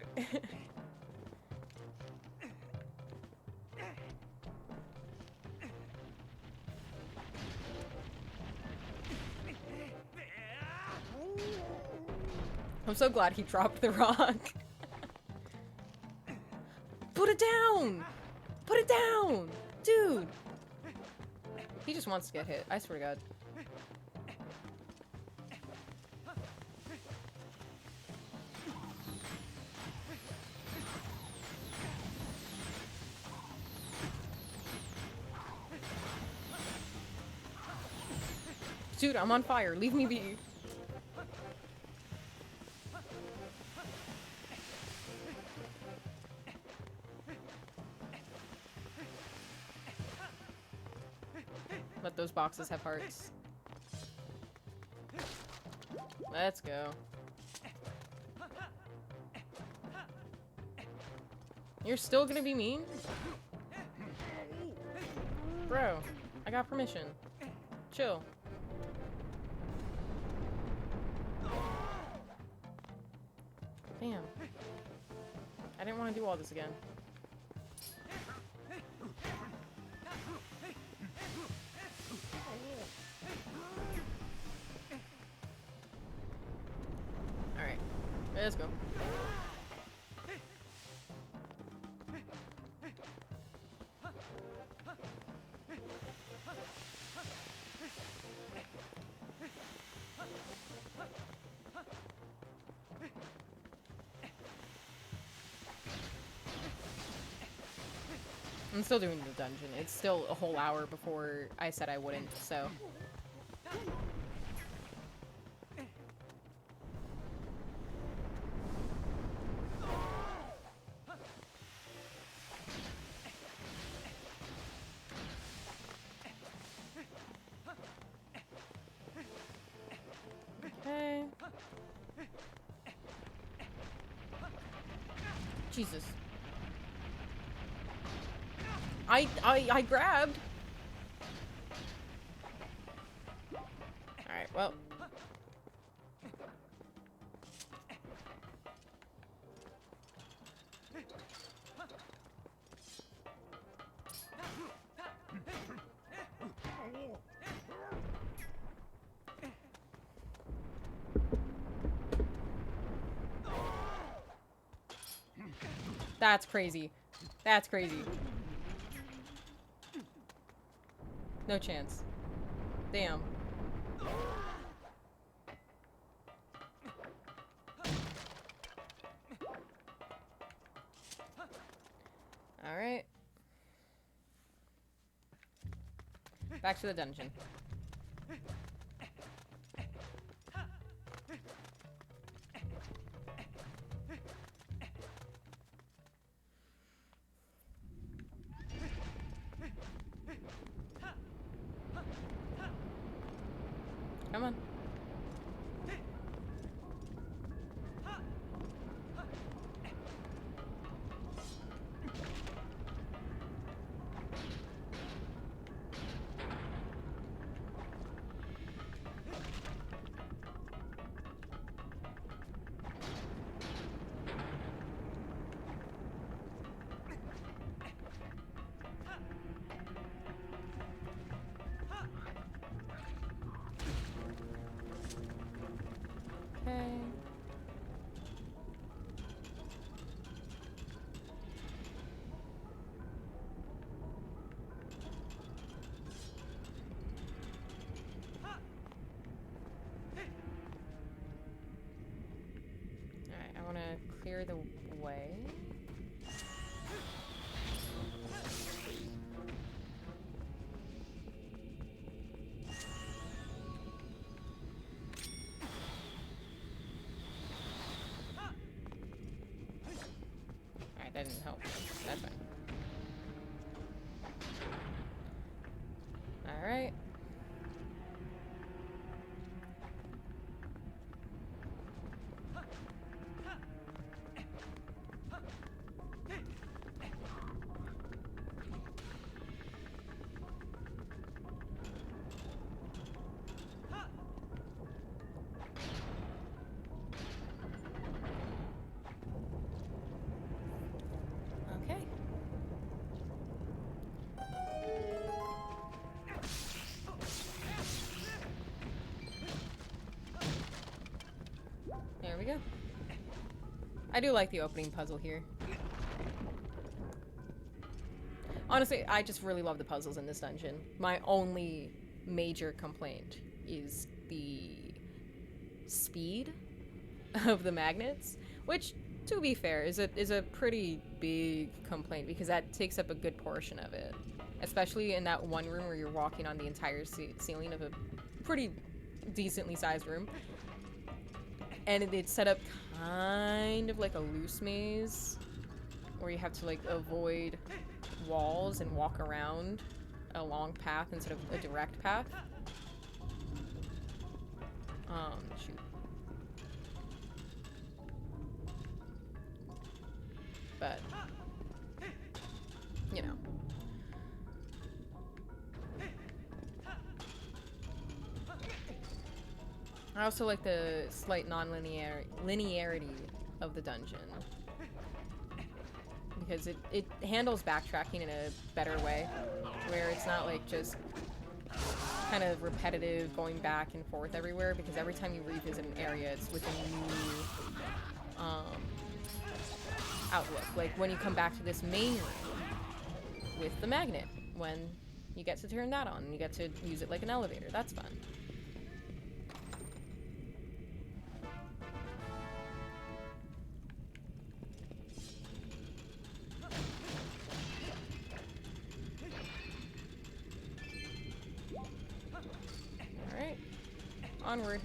I'm so glad he dropped the rock. Put it down! Put it down! Dude! He just wants to get hit, I swear to God. Dude, I'm on fire. Leave me be. Let those boxes have hearts. Let's go. You're still gonna be mean? Bro, I got permission. Chill. Damn. I didn't want to do all this again. Alright. Let's go. I'm still doing the dungeon. It's still a whole hour before I said I wouldn't, so. Okay. Jesus. I grabbed. Alright, well. That's crazy. That's crazy. No chance. Damn. Alright. Back to the dungeon. that didn't help. That's fine. Alright. Okay. There we go. I do like the opening puzzle here. Honestly, I just really love the puzzles in this dungeon. My only major complaint is the speed of the magnets, which, to be fair, is a pretty big complaint because that takes up a good portion of it. Especially in that one room where you're walking on the entire ceiling of a pretty decently sized room. And it's set up kind of like a loose maze where you have to like avoid walls and walk around a long path instead of a direct path. Shoot. But, you know. I also like the slight non-linearity of the dungeon. Because it handles backtracking in a better way, where it's not like just kind of repetitive going back and forth everywhere, because every time you revisit an area it's with a new outlook. Like when you come back to this main room with the magnet, when you get to turn that on and you get to use it like an elevator, that's fun. Onward.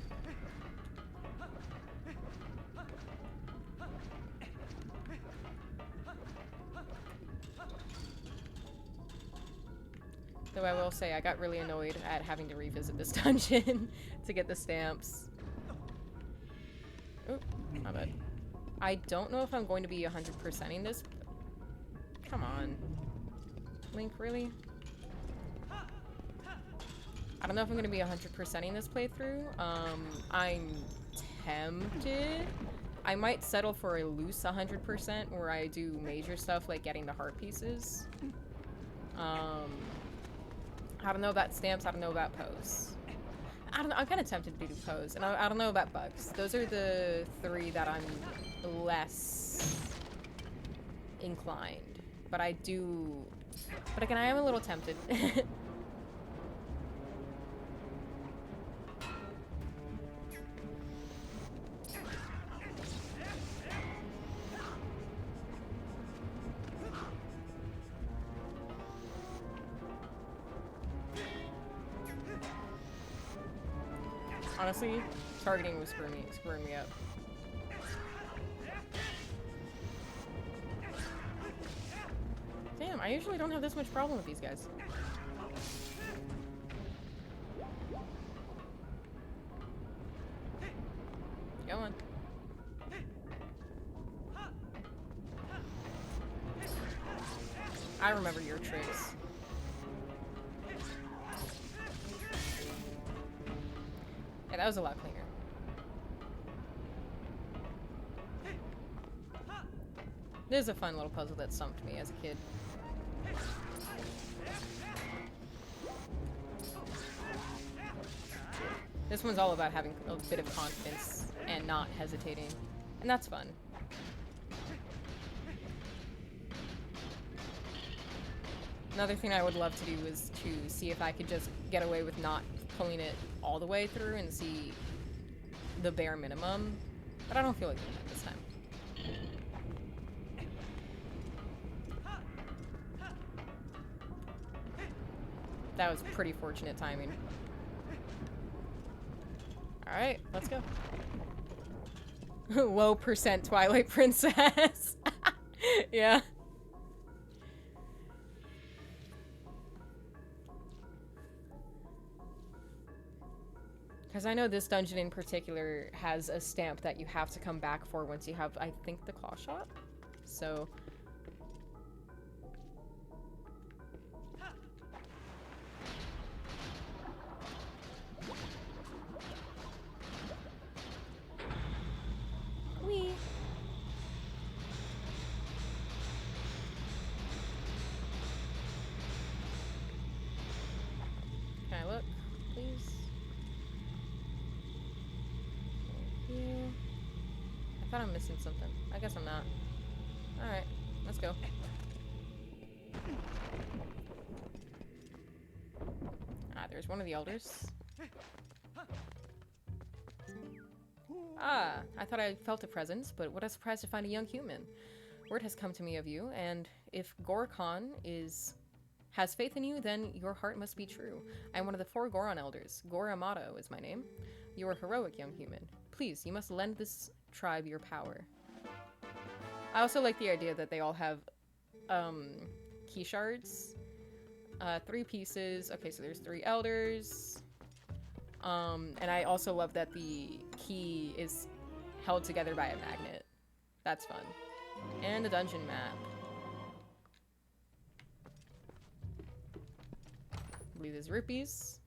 Though I will say I got really annoyed at having to revisit this dungeon to get the stamps. Oop, my bad. I don't know if I'm going to be 100%ing this. Come on. Link, really? I don't know if I'm going to be 100%ing this playthrough. I'm tempted. I might settle for a loose 100% where I do major stuff like getting the heart pieces. I don't know about stamps, I don't know about pose. I don't know, I'm kind of tempted to do pose, and I don't know about bugs. Those are the three that I'm less inclined. But I do... But again, I am a little tempted. Honestly, targeting was screwing me up. Damn, I usually don't have this much problem with these guys. Go on. I remember your tricks. Yeah, that was a lot cleaner. This is a fun little puzzle that stumped me as a kid. This one's all about having a bit of confidence and not hesitating. And that's fun. Another thing I would love to do is to see if I could just get away with not pulling it all the way through and see the bare minimum. But I don't feel like doing that this time. That was pretty fortunate timing. Alright, let's go. Low percent Twilight Princess. Yeah. Because I know this dungeon in particular has a stamp that you have to come back for once you have, I think, the claw shot. So... Wee. Can I look, please? Thank you. I thought I'm missing something. I guess I'm not. Alright, let's go. Ah, there's one of the elders. Ah, I thought I felt a presence, but what a surprise to find a young human. Word has come to me of you, and if Goron has faith in you, then your heart must be true. I am one of the 4 Goron elders. Goramato is my name. You are a heroic young human. Please, you must lend this tribe your power. I also like the idea that they all have key shards. 3 pieces. Okay, so there's 3 elders. And I also love that the key is held together by a magnet. That's fun. And a dungeon map. I believe there's rupees.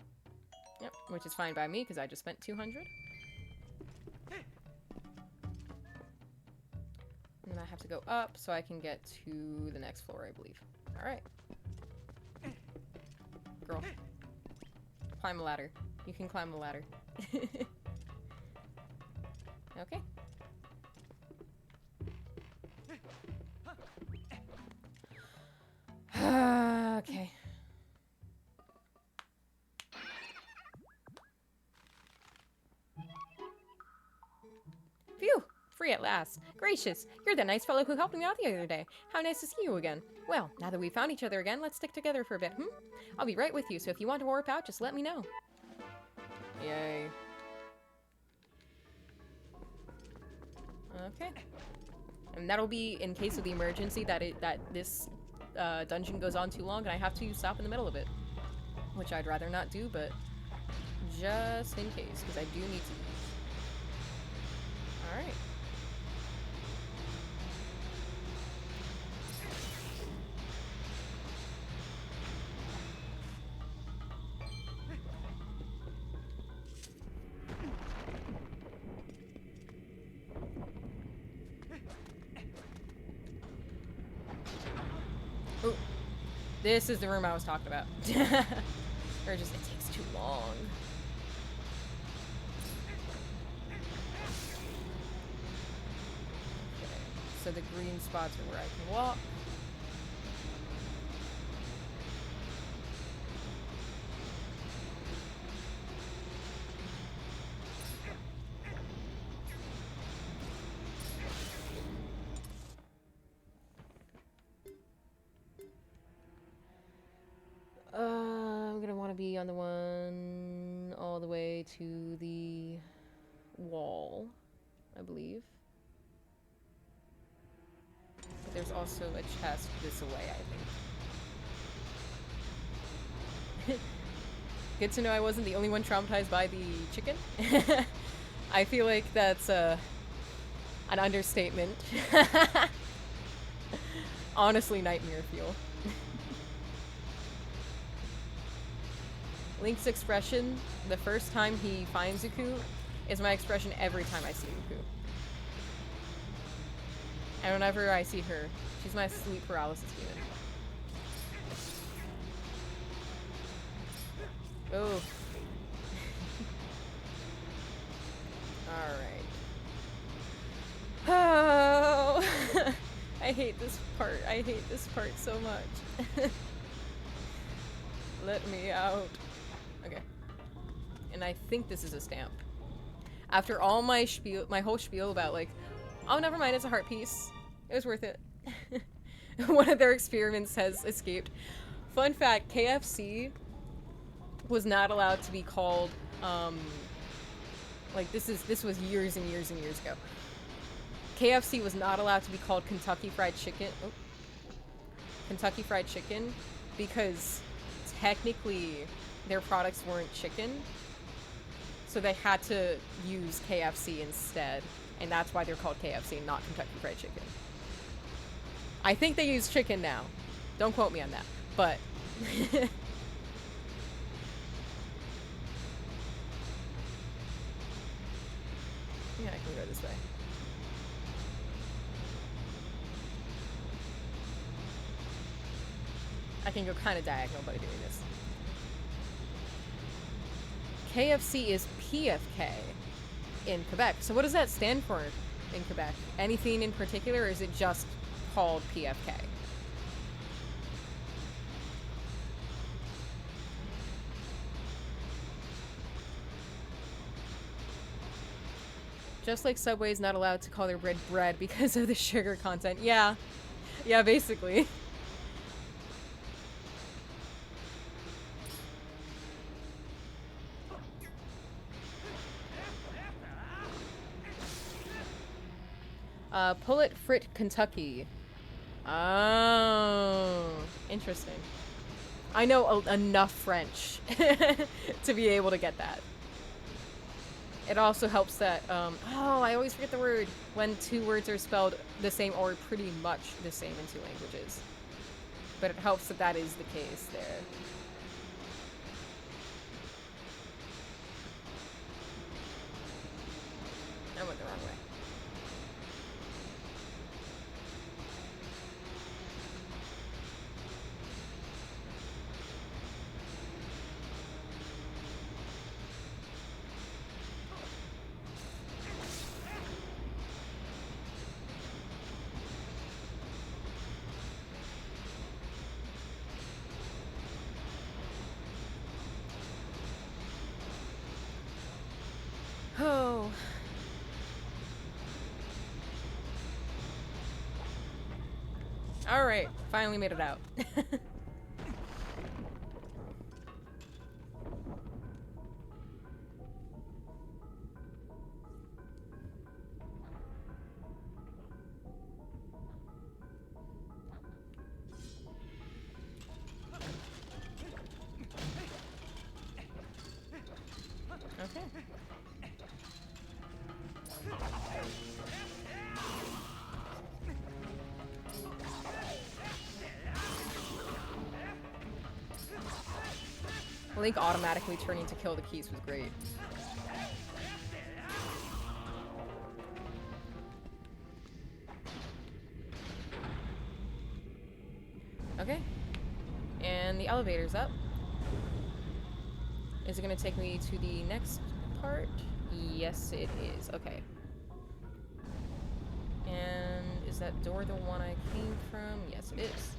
Yep, which is fine by me because I just spent 200. And then I have to go up so I can get to the next floor, I believe. Alright. Girl. Climb a ladder. You can climb the ladder. Okay. Okay. Phew! Free at last. Gracious, you're the nice fellow who helped me out the other day. How nice to see you again. Well, now that we've found each other again, let's stick together for a bit, I'll be right with you, so if you want to warp out, just let me know. Yay. Okay. And that'll be in case of the emergency that this dungeon goes on too long and I have to stop in the middle of it. Which I'd rather not do, but just in case, because I do need to. Alright. Ooh. This is the room I was talking about. Or just, it takes too long. Okay. So the green spots are where I can walk. I'm gonna want to be on the one all the way to the wall, I believe. But there's also a chest this away, I think. Good to know I wasn't the only one traumatized by the chicken. I feel like that's an understatement. Honestly, nightmare fuel. Link's expression the first time he finds Zuku is my expression every time I see Zuku. And whenever I see her, she's my sleep paralysis demon. Oh. Alright. Oh! I hate this part. I hate this part so much. Let me out. Okay. And I think this is a stamp. After all my spiel, my whole spiel about like, oh, never mind, it's a heart piece. It was worth it. One of their experiments has escaped. Fun fact, KFC was not allowed to be called, like this was years and years and years ago. KFC was not allowed to be called Kentucky Fried Chicken. Oh. Kentucky Fried Chicken because technically their products weren't chicken. So they had to use KFC instead. And that's why they're called KFC, not Kentucky Fried Chicken. I think they use chicken now. Don't quote me on that. But... yeah, I can go this way. I can go kind of diagonal by doing this. KFC is PFK in Quebec. So what does that stand for in Quebec? Anything in particular, or is it just called PFK? Just like Subway's not allowed to call their bread bread because of the sugar content. Yeah. Yeah, basically. Pullet Frit Kentucky. Oh, interesting. I know enough French to be able to get that. It also helps that, oh, I always forget the word when two words are spelled the same or pretty much the same in two languages. But it helps that that is the case there. I went the wrong way. Oh. Alright, finally made it out. Okay. Link automatically turning to kill the keys was great. Okay. And the elevator's up. Is it gonna take me to the next part? Yes, it is. Okay. And is that door the one I came from? Yes, it is.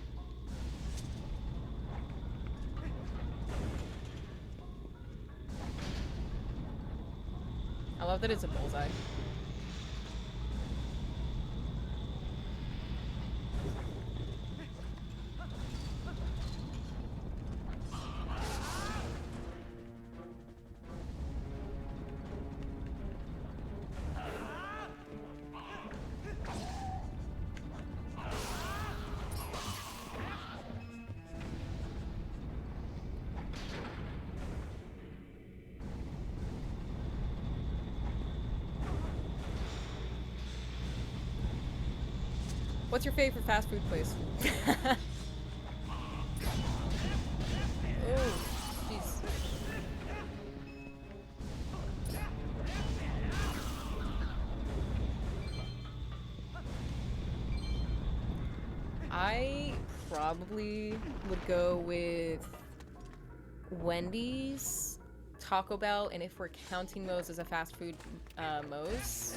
I love that it's a bullseye. What's your favorite fast food place? Oh, jeez. I probably would go with Wendy's, Taco Bell, and if we're counting those as a fast food, Moe's.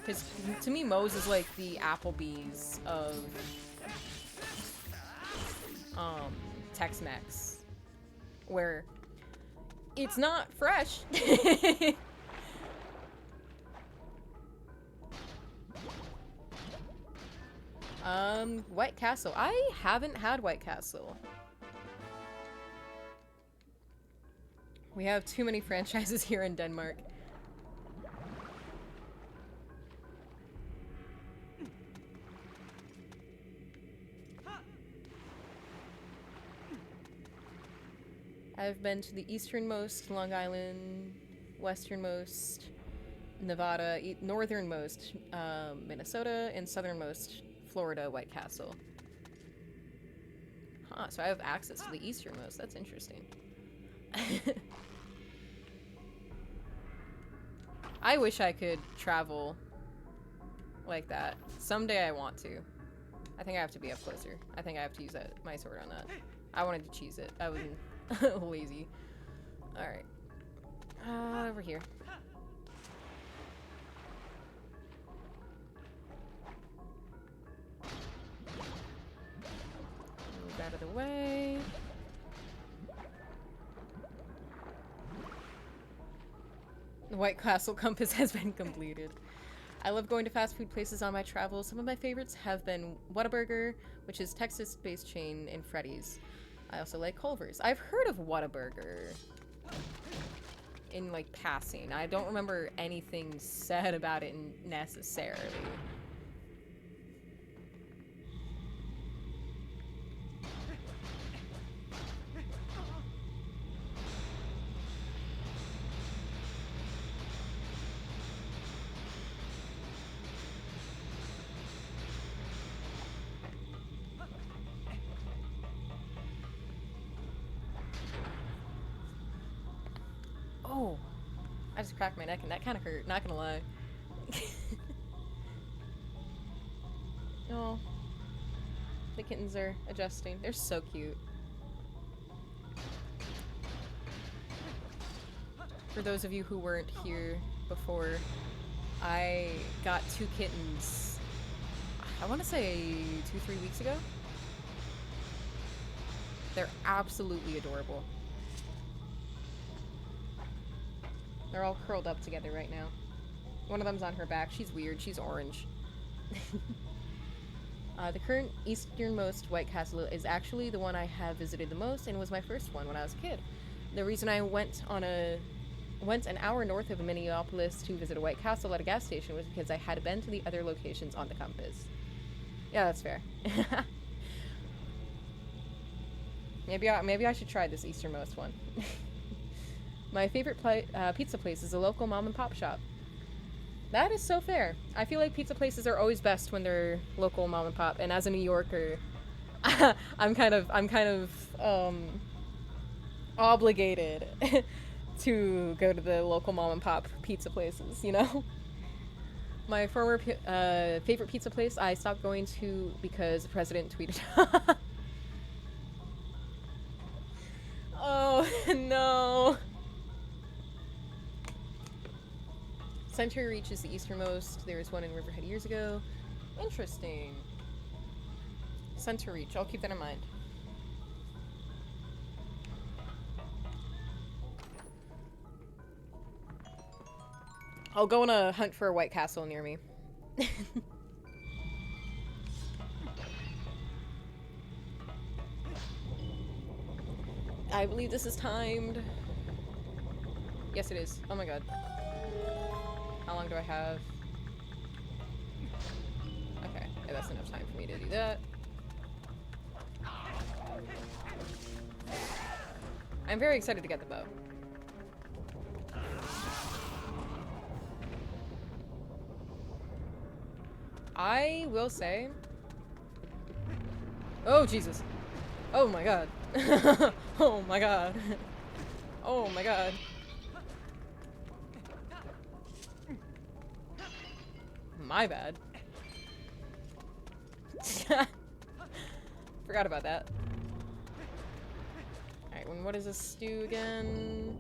Because to me, Moe's is like the Applebee's of Tex-Mex, where it's not fresh. White Castle. I haven't had White Castle. We have too many franchises here in Denmark. I've been to the easternmost Long Island, westernmost Nevada, northernmost Minnesota, and southernmost Florida White Castle. Huh, so I have access to the easternmost. That's interesting. I wish I could travel like that. Someday I want to. I think I have to be up closer. I think I have to use my sword on that. I wanted to cheese it. I was lazy. Alright. Over here. Move out of the way. The White Castle compass has been completed. I love going to fast food places on my travels. Some of my favorites have been Whataburger, which is Texas-based chain, and Freddy's. I also like Culver's. I've heard of Whataburger in, like, passing. I don't remember anything said about it necessarily. Oh, I just cracked my neck and that kind of hurt, not gonna lie. Oh, the kittens are adjusting. They're so cute. For those of you who weren't here before, I got 2 kittens, I want to say 2-3 weeks ago. They're absolutely adorable. They're all curled up together right now. One of them's on her back. She's weird. She's orange. The current easternmost White Castle is actually the one I have visited the most and was my first one when I was a kid. The reason I went an hour north of Minneapolis to visit a White Castle at a gas station was because I had been to the other locations on the compass. Yeah, that's fair. Maybe I should try this easternmost one. My favorite pizza place is a local mom and pop shop. That is so fair. I feel like pizza places are always best when they're local mom and pop. And as a New Yorker, I'm kind of obligated to go to the local mom and pop pizza places, you know? My former favorite pizza place I stopped going to because the president tweeted. Oh, no. Center Reach is the easternmost. There was one in Riverhead years ago. Interesting. Center Reach. I'll keep that in mind. I'll go on a hunt for a White Castle near me. I believe this is timed. Yes, it is. Oh my god. How long do I have? Okay, that's enough time for me to do that. I'm very excited to get the bow. I will say... Oh, Jesus. Oh my god. Oh my god. Oh my god. My bad. Forgot about that. Alright, what does this do again?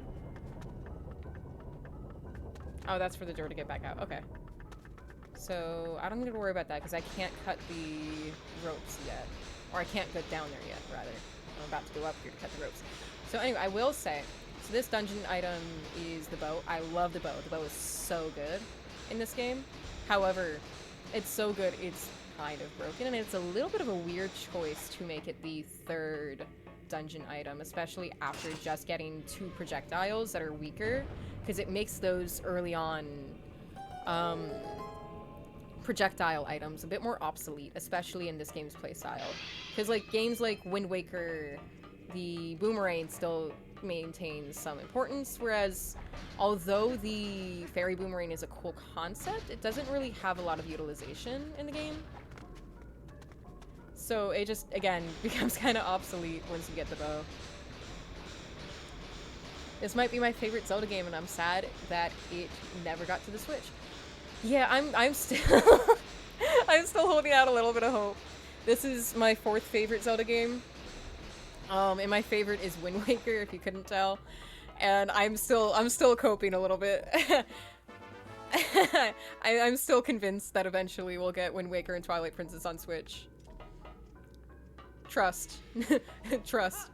Oh, that's for the door to get back out. Okay. So, I don't need to worry about that because I can't cut the ropes yet. Or I can't go down there yet, rather. I'm about to go up here to cut the ropes. So anyway, I will say, so this dungeon item is the bow. I love the bow. The bow is so good in this game. However, it's so good, it's kind of broken, and it's a little bit of a weird choice to make it the 3rd dungeon item, especially after just getting 2 projectiles that are weaker, because it makes those early on projectile items a bit more obsolete, especially in this game's playstyle. Because like games like Wind Waker, the boomerang still maintains some importance, whereas although the fairy boomerang is a cool concept, it doesn't really have a lot of utilization in the game. So it just, again, becomes kind of obsolete once you get the bow. This might be my favorite Zelda game, and I'm sad that it never got to the Switch. Yeah, I'm still I'm still holding out a little bit of hope. This is my 4th favorite Zelda game. And my favorite is Wind Waker, if you couldn't tell. And I'm still coping a little bit. I'm still convinced that eventually we'll get Wind Waker and Twilight Princess on Switch. Trust. Trust.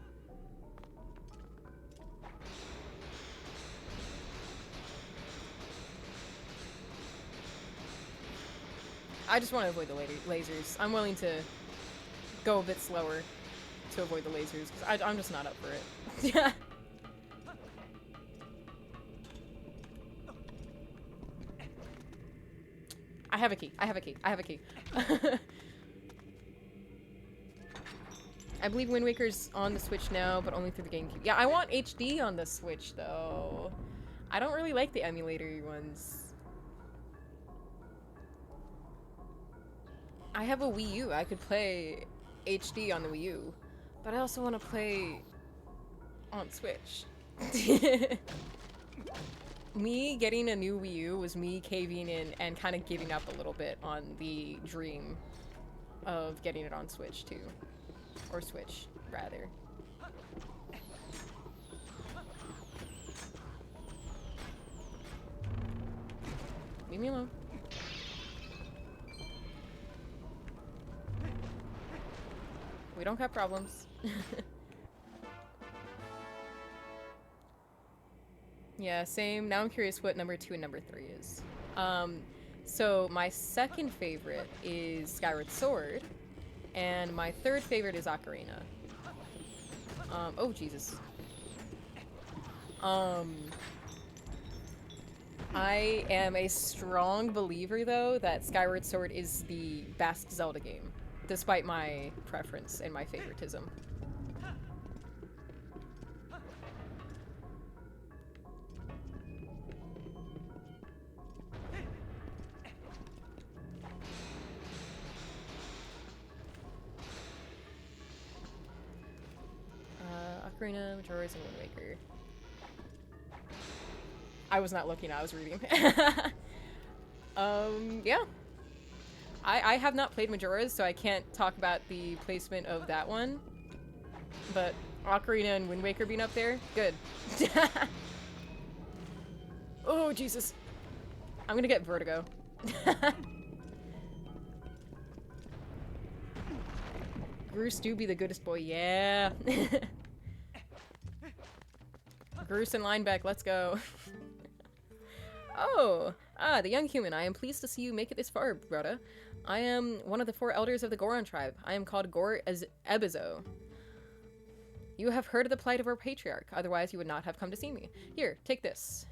I just want to avoid the lasers. I'm willing to go a bit slower to avoid the lasers, because I'm just not up for it. Yeah. I have a key. I have a key. I have a key. I believe Wind Waker's on the Switch now, but only through the GameCube. Yeah, I want HD on the Switch, though. I don't really like the emulator ones. I have a Wii U. I could play HD on the Wii U, but I also want to play on Switch. Me getting a new Wii U was me caving in and kind of giving up a little bit on the dream of getting it on Switch too. Or Switch, rather. Leave me alone. We don't have problems. Yeah, same. Now I'm curious what number 2 and number 3 is. So my second favorite is Skyward Sword, and my third favorite is Ocarina. Oh Jesus. I am a strong believer, though, that Skyward Sword is the best Zelda game, despite my preference and my favoritism. Ocarina, Majora's, and Wind Waker. I was not looking, I was reading. Yeah. I have not played Majora's, so I can't talk about the placement of that one. But Ocarina and Wind Waker being up there, good. Oh, Jesus. I'm gonna get vertigo. Groose do be the goodest boy, yeah. Groose and Linebeck, let's go. Oh, the young human. I am pleased to see you make it this far, brother. I am one of the 4 elders of the Goron tribe. I am called Ebizo. You have heard of the plight of our patriarch, otherwise you would not have come to see me. Here, take this.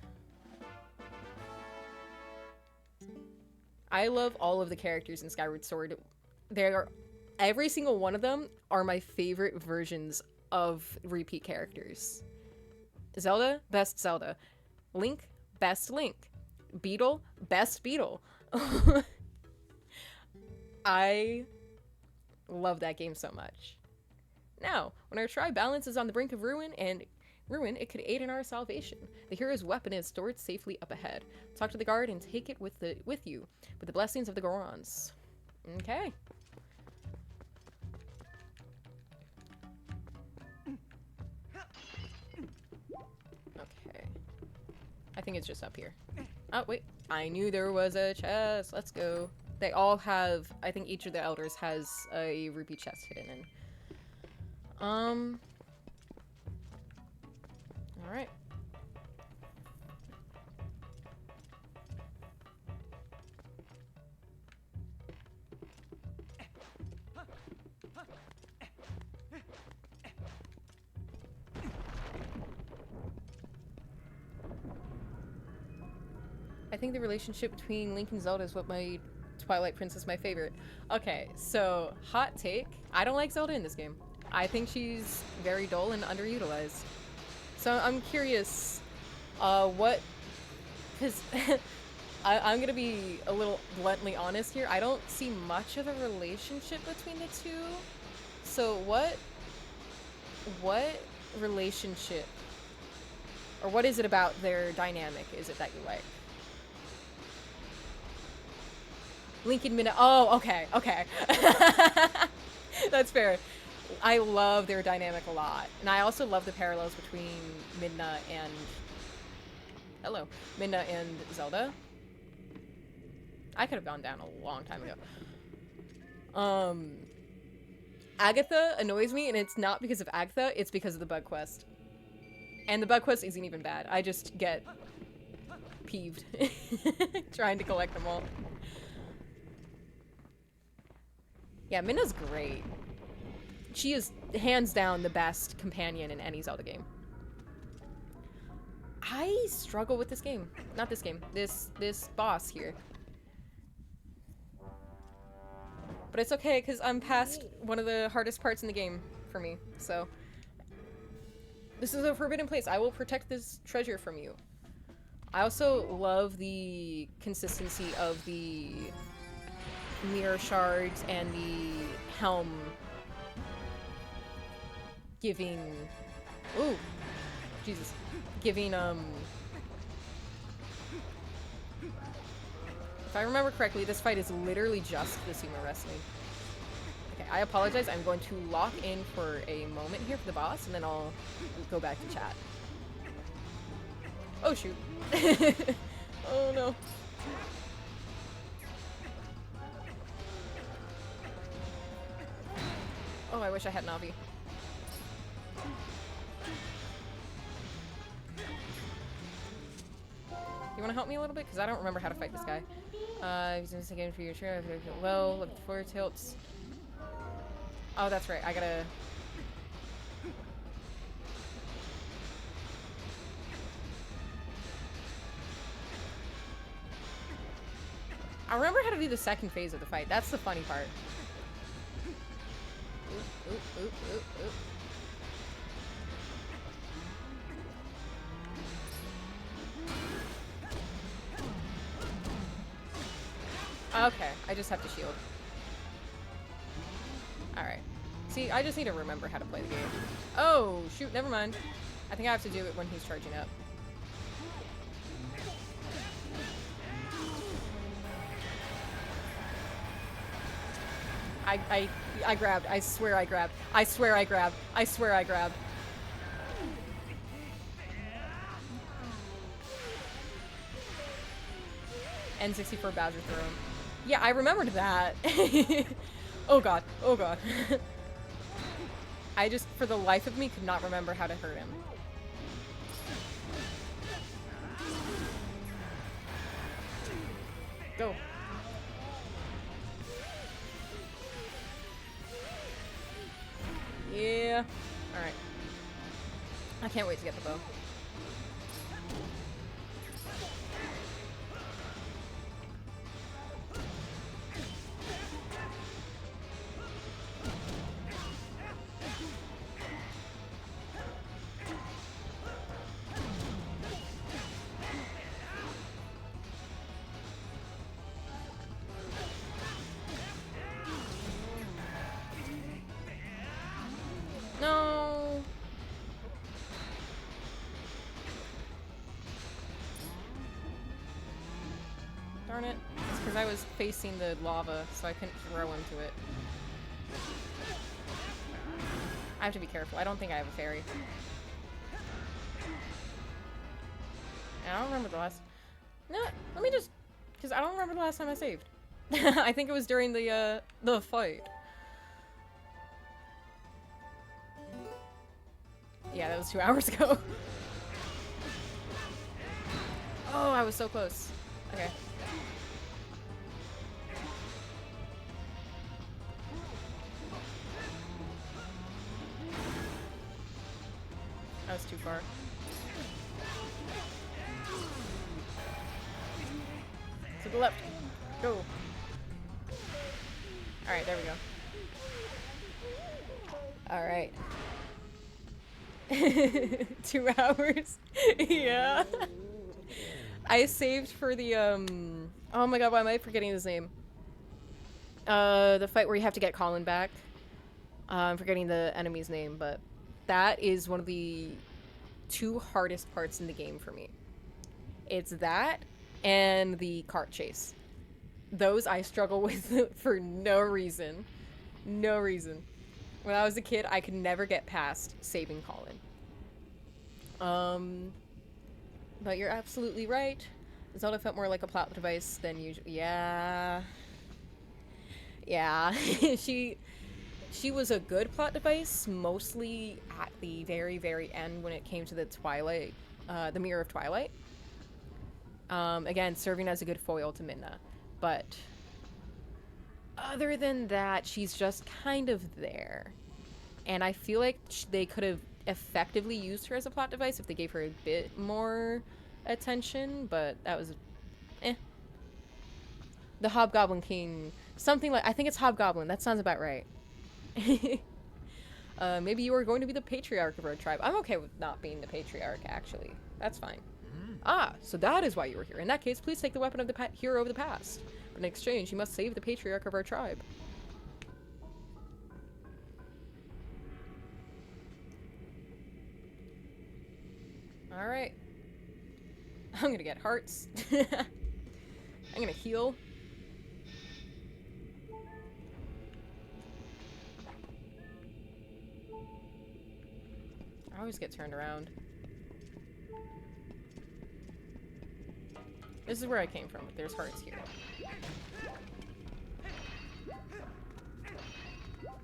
I love all of the characters in Skyward Sword. Every single one of them are my favorite versions of repeat characters. Zelda, best Zelda. Link, best Link. Beetle, best Beetle. I love that game so much. Now, when our tribe balance is on the brink of ruin, it could aid in our salvation. The hero's weapon is stored safely up ahead. Talk to the guard and take it with you, with the blessings of the Gorons. Okay. Okay. I think it's just up here. Oh, wait. I knew there was a chest. Let's go. They all have... I think each of the elders has a rupee chest hidden in. Alright. I think the relationship between Link and Zelda is what made Twilight Princess my favorite. Okay, so, hot take. I don't like Zelda in this game. I think she's very dull and underutilized. So I'm curious, what, because I'm gonna be a little bluntly honest here. I don't see much of a relationship between the two. So what relationship, or what is it about their dynamic is it that you like? Link and Midna. Oh, okay, okay. That's fair. I love their dynamic a lot. And I also love the parallels between Midna and... Hello. Midna and Zelda. I could have gone down a long time ago. Agatha annoys me, and it's not because of Agatha, it's because of the bug quest. And the bug quest isn't even bad. I just get peeved trying to collect them all. Yeah, Midna's great. She is hands down the best companion in any Zelda game. I struggle with this game. Not this game. This boss here. But it's okay, because I'm past one of the hardest parts in the game for me, so. This is a forbidden place. I will protect this treasure from you. I also love the consistency of the mirror shards and the helm giving... Ooh! Jesus. Giving, If I remember correctly, this fight is literally just the sumo wrestling. Okay, I apologize. I'm going to lock in for a moment here for the boss, and then I'll go back to chat. Oh, shoot. Oh, no. Oh, I wish I had Navi. You want to help me a little bit? Because I don't remember how to fight this guy. He's in this again for your chair. Low, look forward tilts. Oh, that's right. I gotta... I remember how to do the second phase of the fight. That's the funny part. Oop, oop, oop, oop, oop. Okay, I just have to shield. Alright. See, I just need to remember how to play the game. Oh, shoot, never mind. I think I have to do it when he's charging up. I grabbed. I swear I grabbed. I swear I grabbed. I swear I grabbed. N64 Bowser throw him. Yeah, I remembered that. Oh god. Oh god. I just, for the life of me, could not remember how to hurt him. Go. Yeah. Alright. I can't wait to get the bow. No. Darn it. It's because I was facing the lava, so I couldn't throw into it. I have to be careful. I don't think I have a fairy. And I don't remember the last... No, let me just... Because I don't remember the last time I saved. I think it was during the fight. Yeah, that was 2 hours ago. Oh, I was so close. Okay. That was too far. To the left. Go. Alright, there we go. Alright. 2 hours. Yeah. I saved for the, oh my god, why am I forgetting his name? The fight where you have to get Colin back. I'm forgetting the enemy's name, but that is one of the 2 hardest parts in the game for me. It's that and the cart chase. Those I struggle with for no reason. No reason. When I was a kid, I could never get past saving Colin. But you're absolutely right. Zelda felt more like a plot device than usual. Yeah. Yeah. She was a good plot device, mostly at the very, very end when it came to the Twilight, the Mirror of Twilight. Again, serving as a good foil to Midna. But other than that, she's just kind of there. And I feel like they could have effectively used her as a plot device if they gave her a bit more attention, but that was eh. The Hobgoblin King, something like, I think it's Hobgoblin, that sounds about right. Maybe you are going to be the patriarch of our tribe. I'm okay with not being the patriarch, actually. That's fine. Ah, so that is why you were here. In that case, please take the weapon of the hero of the past. But in exchange, you must save the patriarch of our tribe. Alright. I'm gonna get hearts. I'm gonna heal. I always get turned around. This is where I came from, but there's hearts here.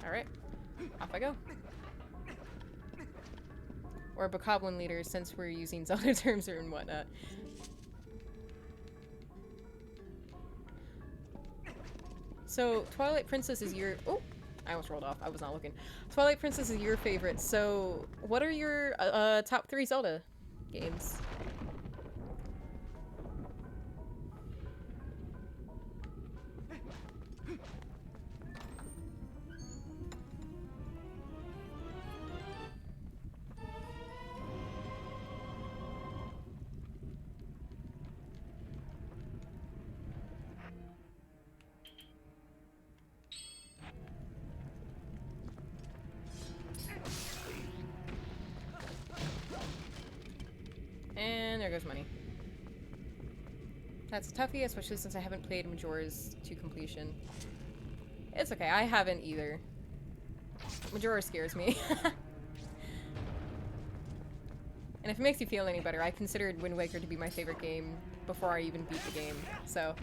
Alright. Off I go. Or Bokoblin leader, since we're using Zelda terms and whatnot. So, Twilight Princess is your... Oh! I almost rolled off. I was not looking. Twilight Princess is your favorite. So, what are your top 3 Zelda games? And there goes money. That's a toughie, especially since I haven't played Majora's to completion. It's okay, I haven't either. Majora scares me. And if it makes you feel any better, I considered Wind Waker to be my favorite game before I even beat the game, so...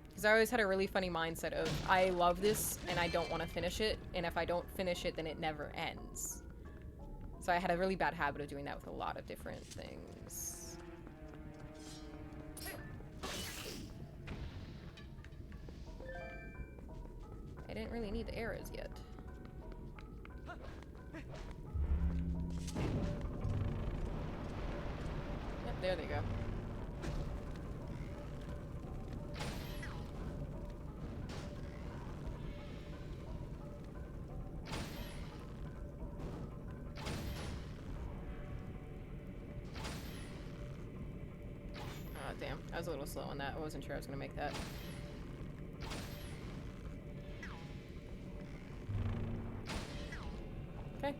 Because I always had a really funny mindset of, I love this, and I don't want to finish it, and if I don't finish it, then it never ends. So I had a really bad habit of doing that with a lot of different things. I didn't really need the arrows yet. Yep, there they go. Damn, I was a little slow on that. I wasn't sure I was gonna make that. Okay.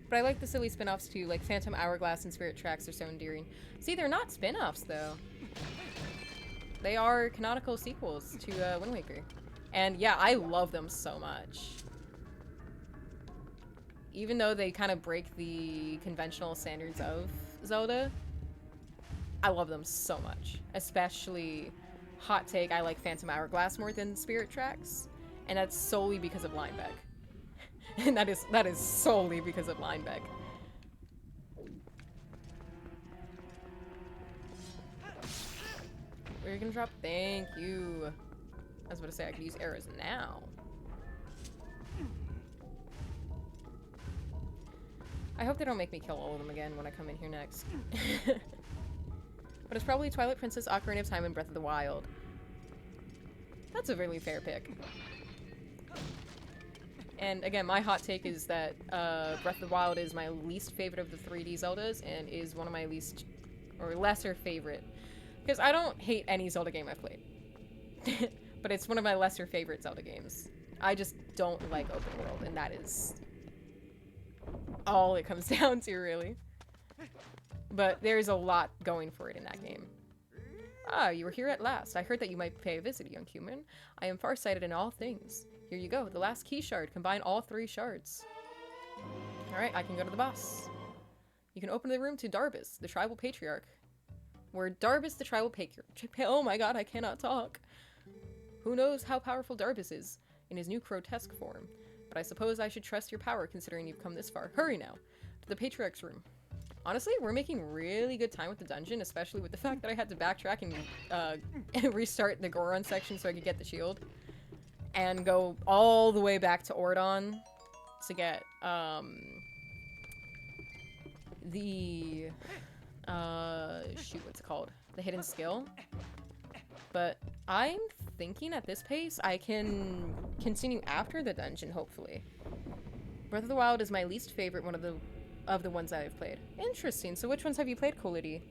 But I like the silly spin-offs too, like Phantom Hourglass and Spirit Tracks are so endearing. See, they're not spin-offs though. They are canonical sequels to Wind Waker. And yeah, I love them so much. Even though they kind of break the conventional standards of Zelda, I love them so much. Especially, hot take, I like Phantom Hourglass more than Spirit Tracks. And that's solely because of Linebeck. And that is solely because of Linebeck. Where are you gonna drop? Thank you. I was about to say I could use arrows now. I hope they don't make me kill all of them again when I come in here next. But but it's probably Twilight Princess, Ocarina of Time, and Breath of the Wild. That's a really fair pick. And again, my hot take is that Breath of the Wild is my least favorite of the 3D Zeldas and is one of my least or lesser favorite. Because I don't hate any Zelda game I've played. But it's one of my lesser favorite Zelda games. I just don't like open world, and that is all it comes down to, really. But there's a lot going for it in that game. Ah, you were here at last. I heard that you might pay a visit, young human. I am farsighted in all things. Here you go, the last key shard. Combine all 3 shards. Alright, I can go to the boss. You can open the room to Darbus, the tribal patriarch. Where Darbus, the tribal patriarch... Oh my god, I cannot talk. Who knows how powerful Darbus is in his new grotesque form. But I suppose I should trust your power considering you've come this far. Hurry now, to the patriarch's room. Honestly, we're making really good time with the dungeon, especially with the fact that I had to backtrack and restart the Goron section so I could get the shield. And go all the way back to Ordon to get, the, shoot, what's it called? The hidden skill. But I'm thinking at this pace, I can continue after the dungeon, hopefully. Breath of the Wild is my least favorite one of the ones that I've played. Interesting. So which ones have you played, Colity?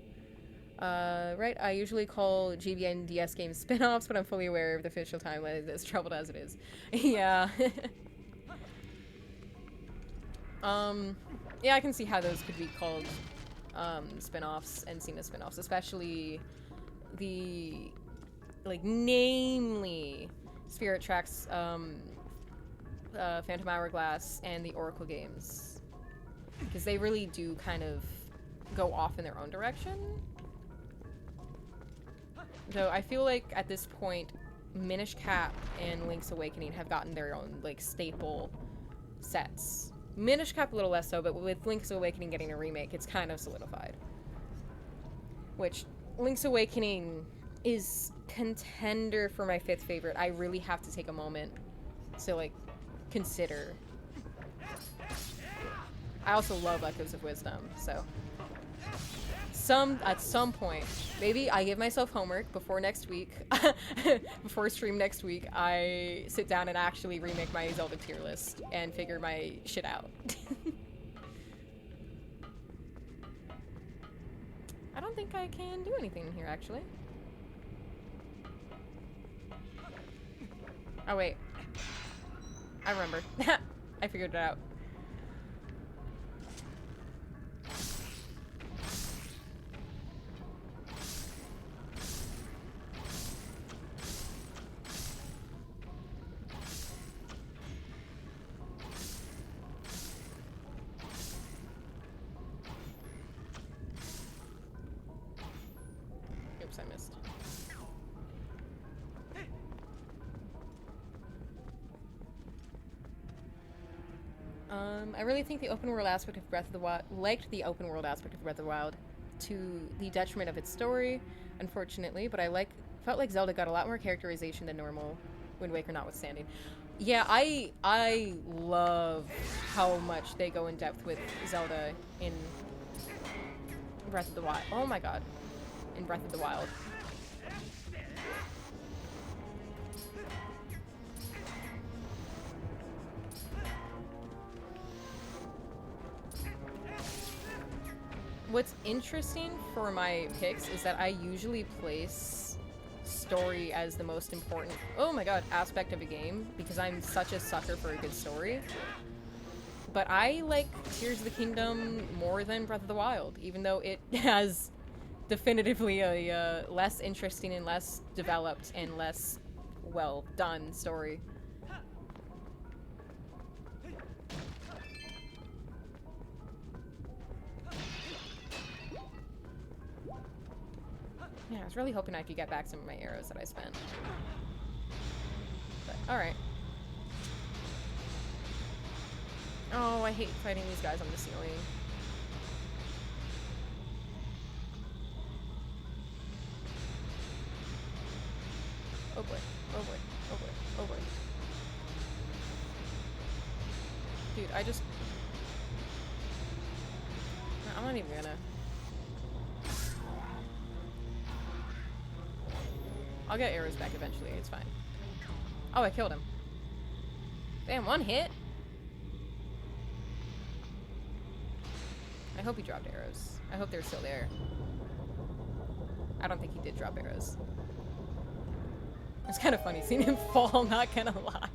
Right, I usually call GBA and DS games spin-offs, but I'm fully aware of the official timeline as troubled as it is. Yeah. Yeah, I can see how those could be called, spin-offs and seen as spin-offs, especially the, like, namely Spirit Tracks, Phantom Hourglass, and the Oracle games. Because they really do kind of go off in their own direction. Though I feel like at this point, Minish Cap and Link's Awakening have gotten their own, like, staple sets. Minish Cap a little less so, but with Link's Awakening getting a remake, it's kind of solidified. Which, Link's Awakening is contender for my 5th favorite. I really have to take a moment to, like, consider. I also love Echoes of Wisdom, so... At some point, maybe I give myself homework before next week, before stream next week, I sit down and actually remake my Zelda tier list and figure my shit out. I don't think I can do anything in here, actually. Oh, wait. I remember. I figured it out. Oops, I missed. I really think the open world aspect of Breath of the Wild, liked the open world aspect of Breath of the Wild to the detriment of its story, unfortunately, but felt like Zelda got a lot more characterization than normal, Wind Waker notwithstanding. Yeah, I love how much they go in depth with Zelda in Breath of the Wild. Oh my god. In Breath of the Wild. What's interesting for my picks is that I usually place story as the most important, oh my god, aspect of a game, because I'm such a sucker for a good story. But I like Tears of the Kingdom more than Breath of the Wild, even though it has definitively a less interesting and less developed and less well done story. Yeah, I was really hoping I could get back some of my arrows that I spent. But, alright. Oh, I hate fighting these guys on the ceiling. Oh boy, oh boy, oh boy, oh boy. Dude, I just... I'm not even gonna... I'll get arrows back eventually. It's fine. Oh, I killed him. Damn, one hit? I hope he dropped arrows. I hope they're still there. I don't think he did drop arrows. It's kind of funny seeing him fall, not gonna lie.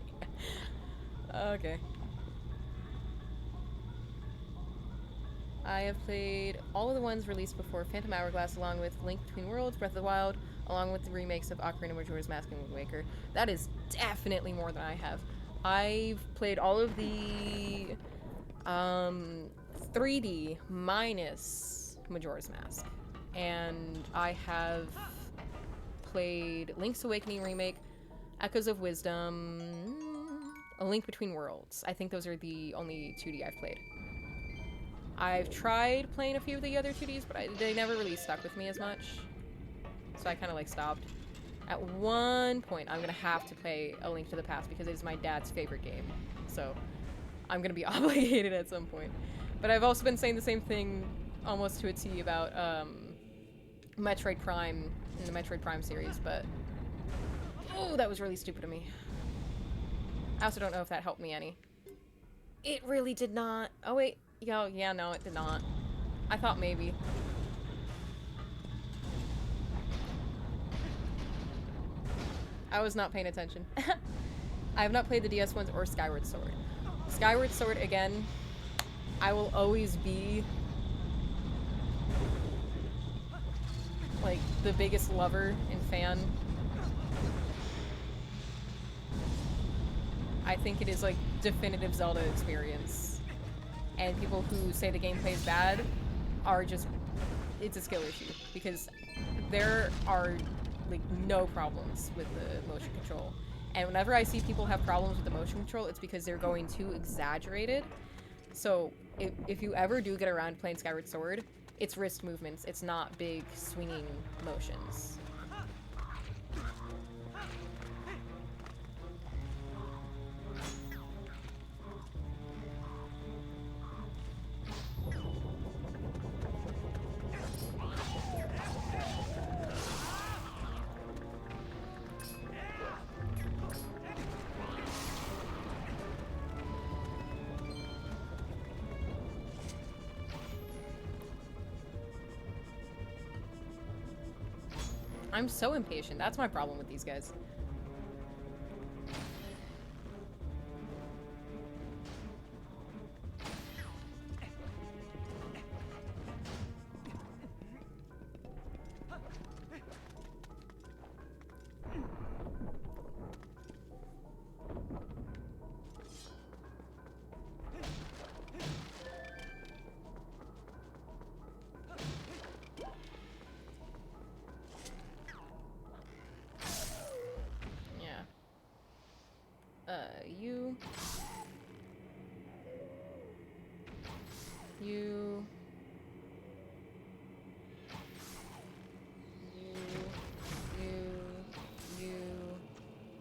Okay. I have played all of the ones released before Phantom Hourglass, along with Link Between Worlds, Breath of the Wild, along with the remakes of Ocarina of Majora's Mask and Wind Waker. That is definitely more than I have. I've played all of the 3D minus Majora's Mask. And I have played Link's Awakening Remake, Echoes of Wisdom, A Link Between Worlds. I think those are the only 2D I've played. I've tried playing a few of the other 2Ds, but they never really stuck with me as much. So I kind of like stopped. At one point, I'm going to have to play A Link to the Past because it is my dad's favorite game. So I'm going to be obligated at some point. But I've also been saying the same thing almost to a T about Metroid Prime in the Metroid Prime series, but oh, that was really stupid of me. I also don't know if that helped me any. It really did not. Oh wait, yeah, no, it did not. I thought maybe. I was not paying attention. I have not played the DS ones or Skyward Sword. Skyward Sword, again, I will always be like the biggest lover and fan. I think it is like definitive Zelda experience. And people who say the gameplay is bad are just, it's a skill issue because there are like no problems with the motion control. And whenever I see people have problems with the motion control, it's because they're going too exaggerated. So if you ever do get around to playing Skyward Sword, it's wrist movements, it's not big swinging motions. I'm so impatient. That's my problem with these guys.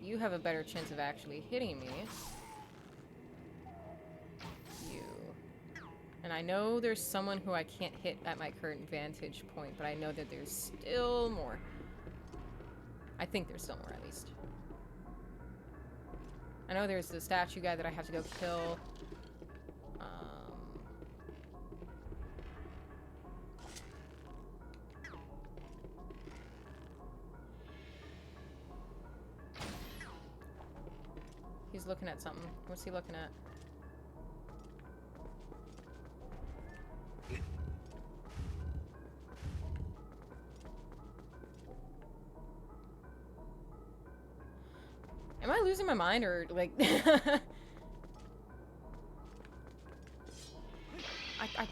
You have a better chance of actually hitting me. You. And I know there's someone who I can't hit at my current vantage point, but I know that there's still more. I think there's still more, at least. I know there's the statue guy that I have to go kill. He's looking at something. What's he looking at? Am I losing my mind or like I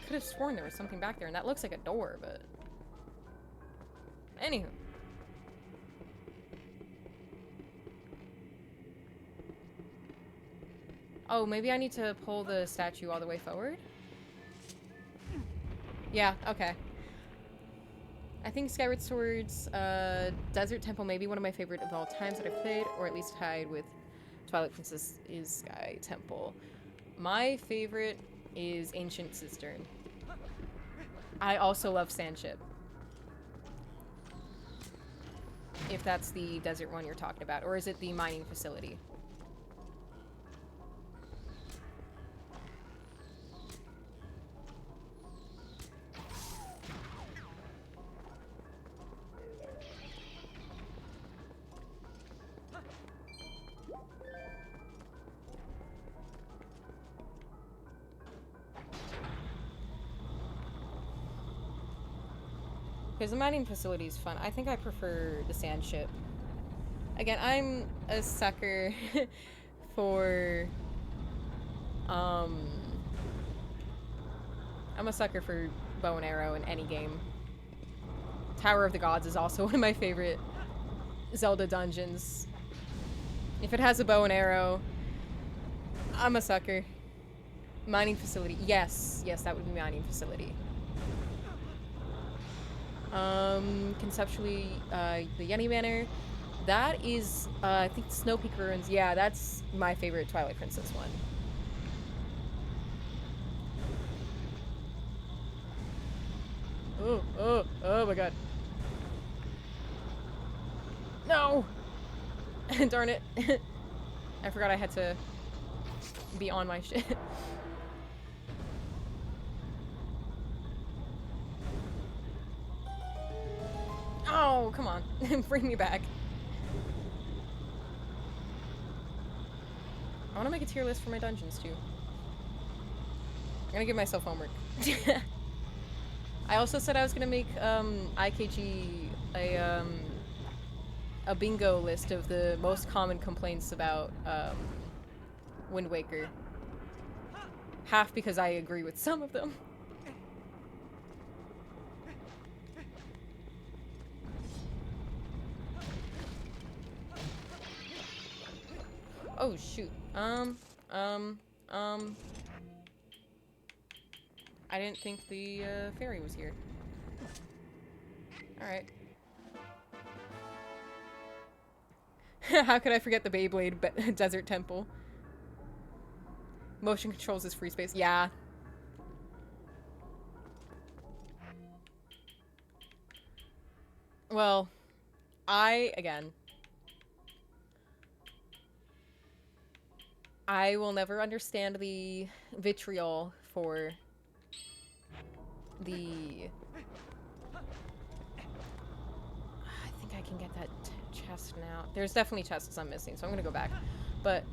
could have sworn there was something back there and that looks like a door, but anywho. Oh, maybe I need to pull the statue all the way forward? Yeah, okay. I think Skyward Sword's Desert Temple may be one of my favorite of all times that I've played, or at least tied with Twilight Princess is Sky Temple. My favorite is Ancient Cistern. I also love Sandship. If that's the desert one you're talking about, or is it the mining facility? Because the mining facility is fun. I think I prefer the sand ship. Again, I'm a sucker for, I'm a sucker for bow and arrow in any game. Tower of the Gods is also one of my favorite Zelda dungeons. If it has a bow and arrow, I'm a sucker. Mining facility. Yes, that would be mining facility. Conceptually, the Yeti Manor. That is, I think Snow Peak Ruins. Yeah, that's my favorite Twilight Princess one. Oh my god. No! Darn it. I forgot I had to be on my shit. Oh, come on. Bring me back. I want to make a tier list for my dungeons, too. I'm gonna give myself homework. I also said I was gonna make, IKG a bingo list of the most common complaints about, Wind Waker. Half because I agree with some of them. Oh, shoot. I didn't think the, fairy was here. Alright. How could I forget the Beyblade Desert Temple? Motion controls is free space. Yeah. Well, again, I will never understand the vitriol for the... I think I can get that chest now. There's definitely chests I'm missing, so I'm gonna go back. But,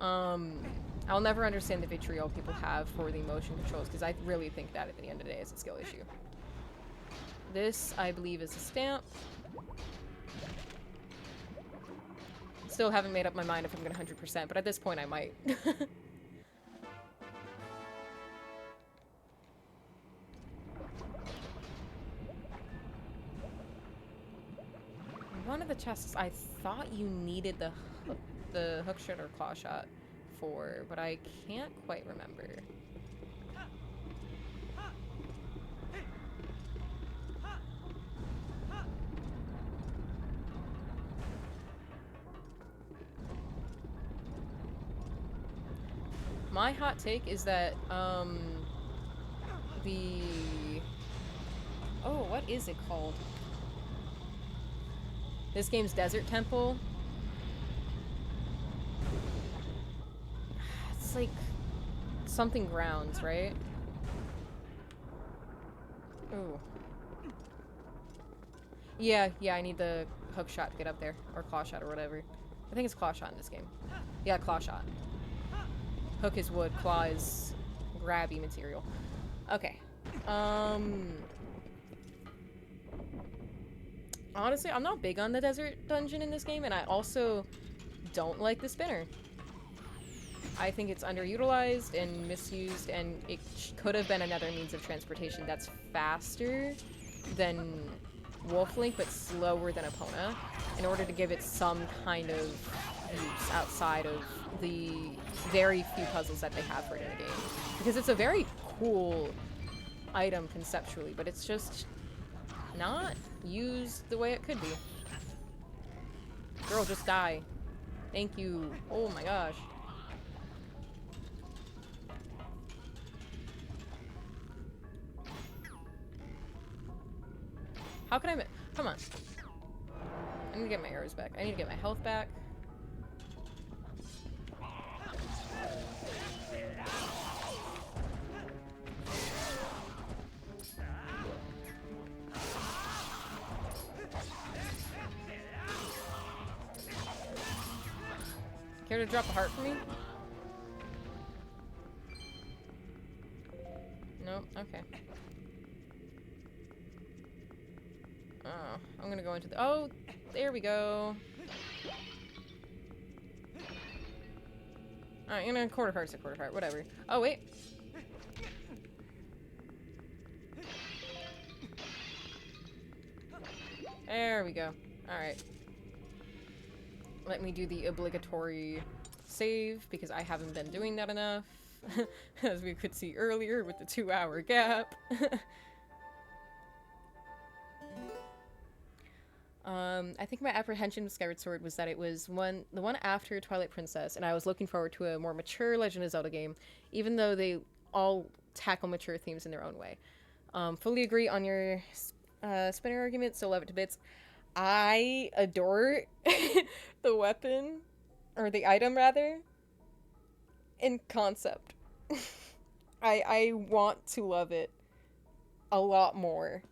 I'll never understand the vitriol people have for the motion controls, because I really think that at the end of the day is a skill issue. This, I believe, is a stamp. Still haven't made up my mind if I'm gonna 100%, but at this point I might. One of the chests I thought you needed the hook shot or claw shot for, but I can't quite remember. My hot take is that, oh, what is it called? This game's Desert Temple. It's like something grounds, right? Ooh. Yeah, I need the hook shot to get up there. Or claw shot or whatever. I think it's claw shot in this game. Yeah, claw shot. Hook is wood, claw is grabby material. Okay. Honestly, I'm not big on the desert dungeon in this game, and I also don't like the spinner. I think it's underutilized and misused, and it could have been another means of transportation that's faster than Wolf Link, but slower than Epona, in order to give it some kind of use outside of the very few puzzles that they have for it in a game. Because it's a very cool item conceptually, but it's just not used the way it could be. Girl, just die. Thank you. Oh my gosh. How can I come on. I need to get my arrows back. I need to get my health back. Care to drop a heart for me? Nope, okay. Oh, I'm gonna go into the- oh, there we go. Alright, you know, quarter heart's a quarter heart, whatever. Oh, wait. There we go. Alright. Let me do the obligatory save, because I haven't been doing that enough. As we could see earlier with the 2-hour gap. I think my apprehension with Skyward Sword was that it was the one after Twilight Princess, and I was looking forward to a more mature Legend of Zelda game, even though they all tackle mature themes in their own way. Fully agree on your spinner argument, so love it to bits. I adore the weapon, or the item rather, in concept. I want to love it a lot more.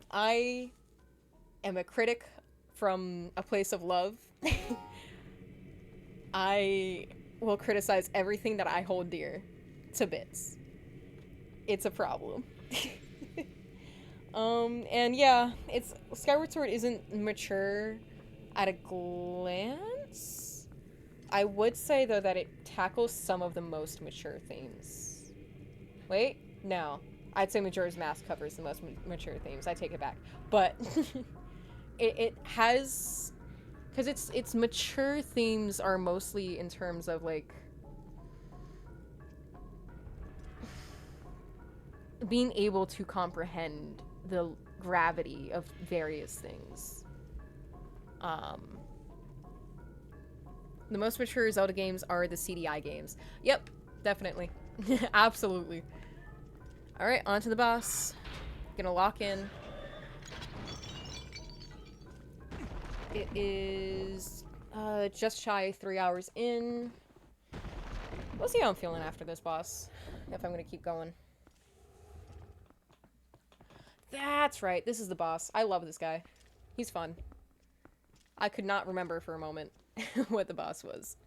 I am a critic from a place of love. I will criticize everything that I hold dear to bits. It's a problem. And yeah, Skyward Sword isn't mature at a glance. I would say, though, that it tackles some of the most mature themes. Wait, no. I'd say Majora's Mask covers the most mature themes. I take it back. But it has... Because its mature themes are mostly in terms of, like... being able to comprehend the gravity of various things. The most mature Zelda games are the CDI games. Yep, definitely. Absolutely. Alright, on to the boss. Gonna lock in. It is just shy of 3 hours in. We'll see how I'm feeling after this boss. If I'm gonna keep going. That's right, this is the boss. I love this guy. He's fun. I could not remember for a moment what the boss was.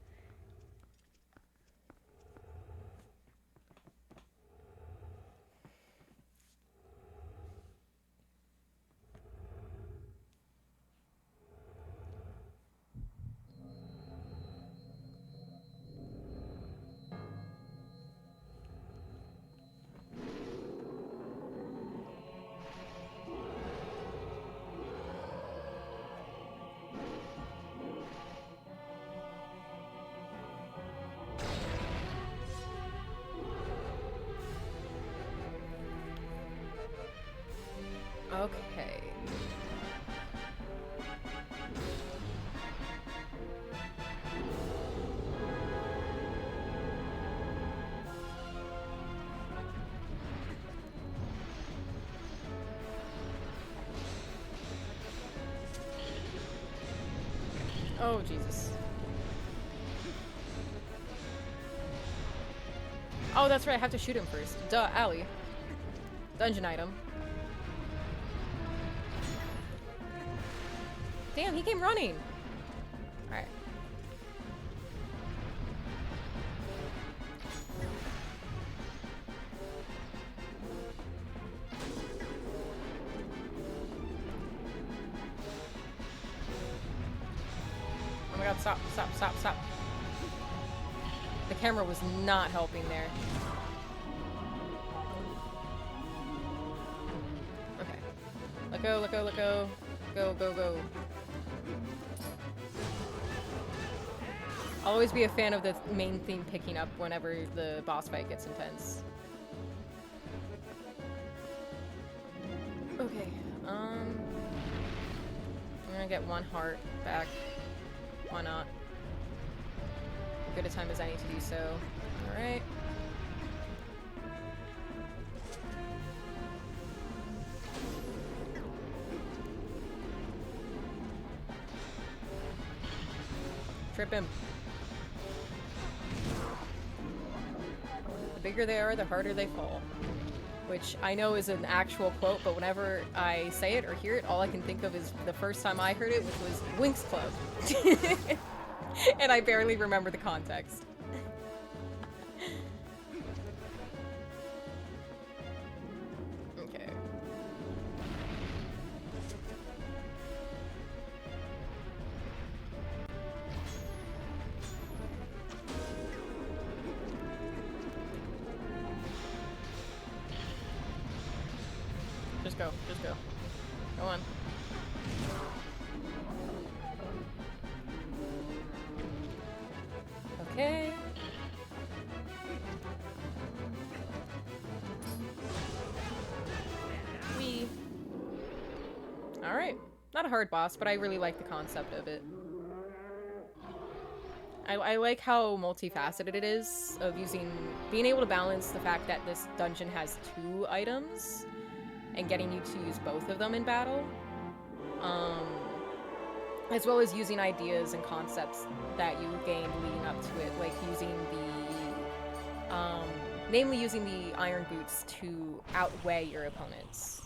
Okay. Oh, Jesus. Oh, that's right, I have to shoot him first. Duh, Allie. Dungeon item. Damn, he came running! Alright. Oh my god, stop, stop, stop, stop. The camera was not helping there. Okay. Let go, let go, let go. Go, go, go. I'll always be a fan of the main theme picking up whenever the boss fight gets intense. Okay, I'm gonna get one heart back. Why not? Good a time as any to do so. Alright. Trip him. The bigger they are, the harder they fall. Which I know is an actual quote, but whenever I say it or hear it, all I can think of is the first time I heard it, which was Winx Club. And I barely remember the context. Okay. Just go. Just go. Go on. Okay. Wee. Alright. Not a hard boss, but I really like the concept of it. I like how multifaceted it is, of being able to balance the fact that this dungeon has 2 items, and getting you to use both of them in battle. As well as using ideas and concepts that you gained leading up to it, like using namely using the iron boots to outweigh your opponents.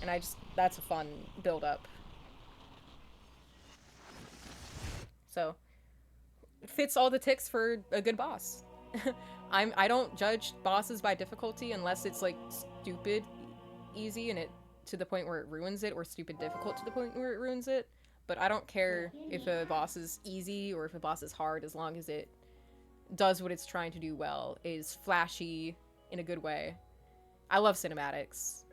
And that's a fun build-up. So, fits all the ticks for a good boss. I don't judge bosses by difficulty unless it's like stupid easy and it to the point where it ruins it, or stupid difficult to the point where it ruins it. But I don't care if a boss is easy or if a boss is hard, as long as it does what it's trying to do well, is flashy in a good way. I love cinematics.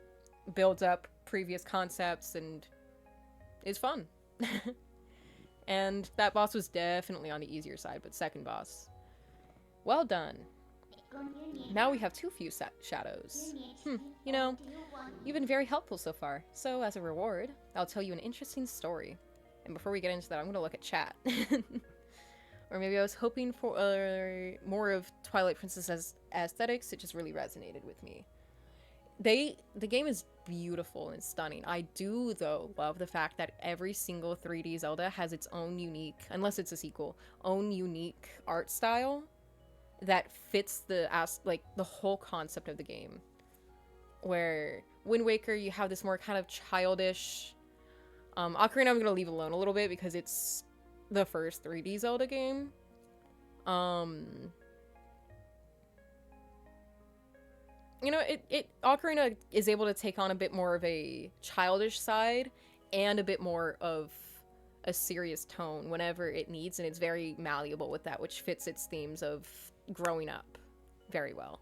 Builds up previous concepts and is fun. And that boss was definitely on the easier side, but second boss. Well done. Now we have too few shadows. You know, you've been very helpful so far. So as a reward, I'll tell you an interesting story. And before we get into that, I'm gonna look at chat. Or maybe I was hoping for more of Twilight Princess aesthetics. It just really resonated with me. The game is beautiful and stunning. I do, though, love the fact that every single 3D Zelda has its own unique, unless it's a sequel, own unique art style that fits the whole concept of the game. Where Wind Waker, you have this more kind of childish. Ocarina I'm gonna leave alone a little bit because it's the first 3D Zelda game. You know, Ocarina is able to take on a bit more of a childish side and a bit more of a serious tone whenever it needs, and it's very malleable with that, which fits its themes of growing up very well.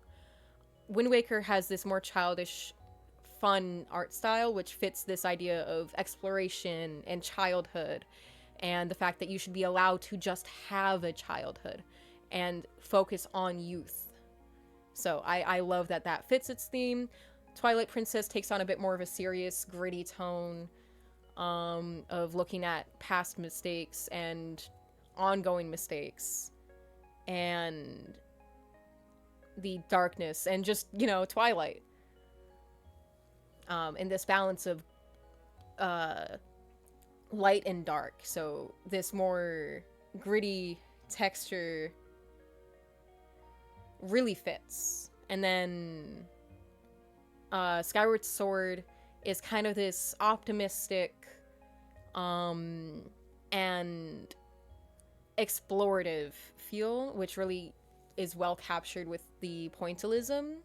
Wind Waker has this more childish, fun art style, which fits this idea of exploration and childhood, and the fact that you should be allowed to just have a childhood and focus on youth. So I love that that fits its theme. Twilight Princess takes on a bit more of a serious, gritty tone of looking at past mistakes and ongoing mistakes and the darkness and just, you know, Twilight. And this balance of light and dark. So this more gritty texture really fits. And then Skyward Sword is kind of this optimistic and explorative feel, which really is well captured with the pointillism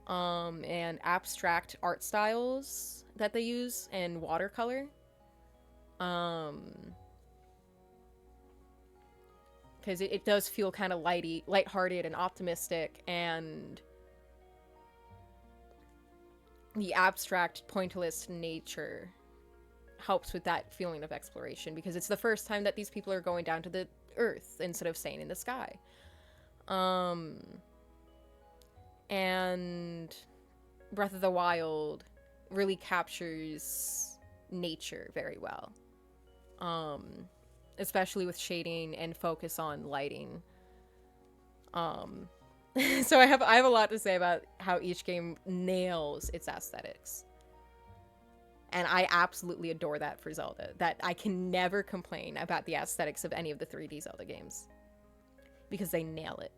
and abstract art styles that they use and watercolor. Because it does feel kind of lighthearted and optimistic, and the abstract pointillist nature helps with that feeling of exploration, because it's the first time that these people are going down to the earth instead of staying in the sky. And Breath of the Wild really captures nature very well. Especially with shading and focus on lighting. So I have a lot to say about how each game nails its aesthetics. And I absolutely adore that for Zelda. That I can never complain about the aesthetics of any of the 3D Zelda games. Because they nail it.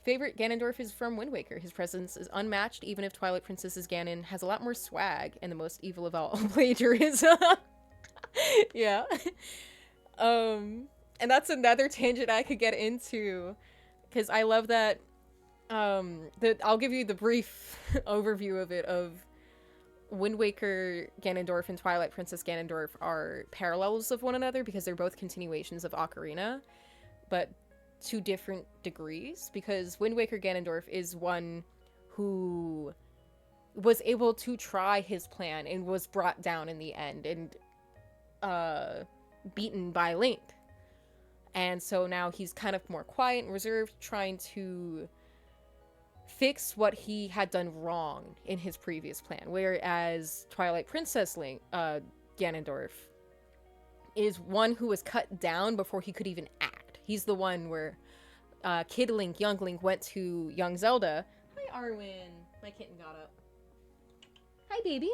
Favorite Ganondorf is from Wind Waker. His presence is unmatched, even if Twilight Princess's Ganon has a lot more swag and the most evil of all plagiarism. Yeah. And that's another tangent I could get into. Because I love that, I'll give you the brief overview of it, of Wind Waker Ganondorf and Twilight Princess Ganondorf are parallels of one another because they're both continuations of Ocarina, but to different degrees, because Wind Waker Ganondorf is one who was able to try his plan and was brought down in the end and beaten by Link. And so now he's kind of more quiet and reserved, trying to fix what he had done wrong in his previous plan. Whereas Twilight Princess Ganondorf is one who was cut down before he could even act. He's the one where Kid Link, Young Link, went to young Zelda. Hi, Arwen. My kitten got up. Hi, baby.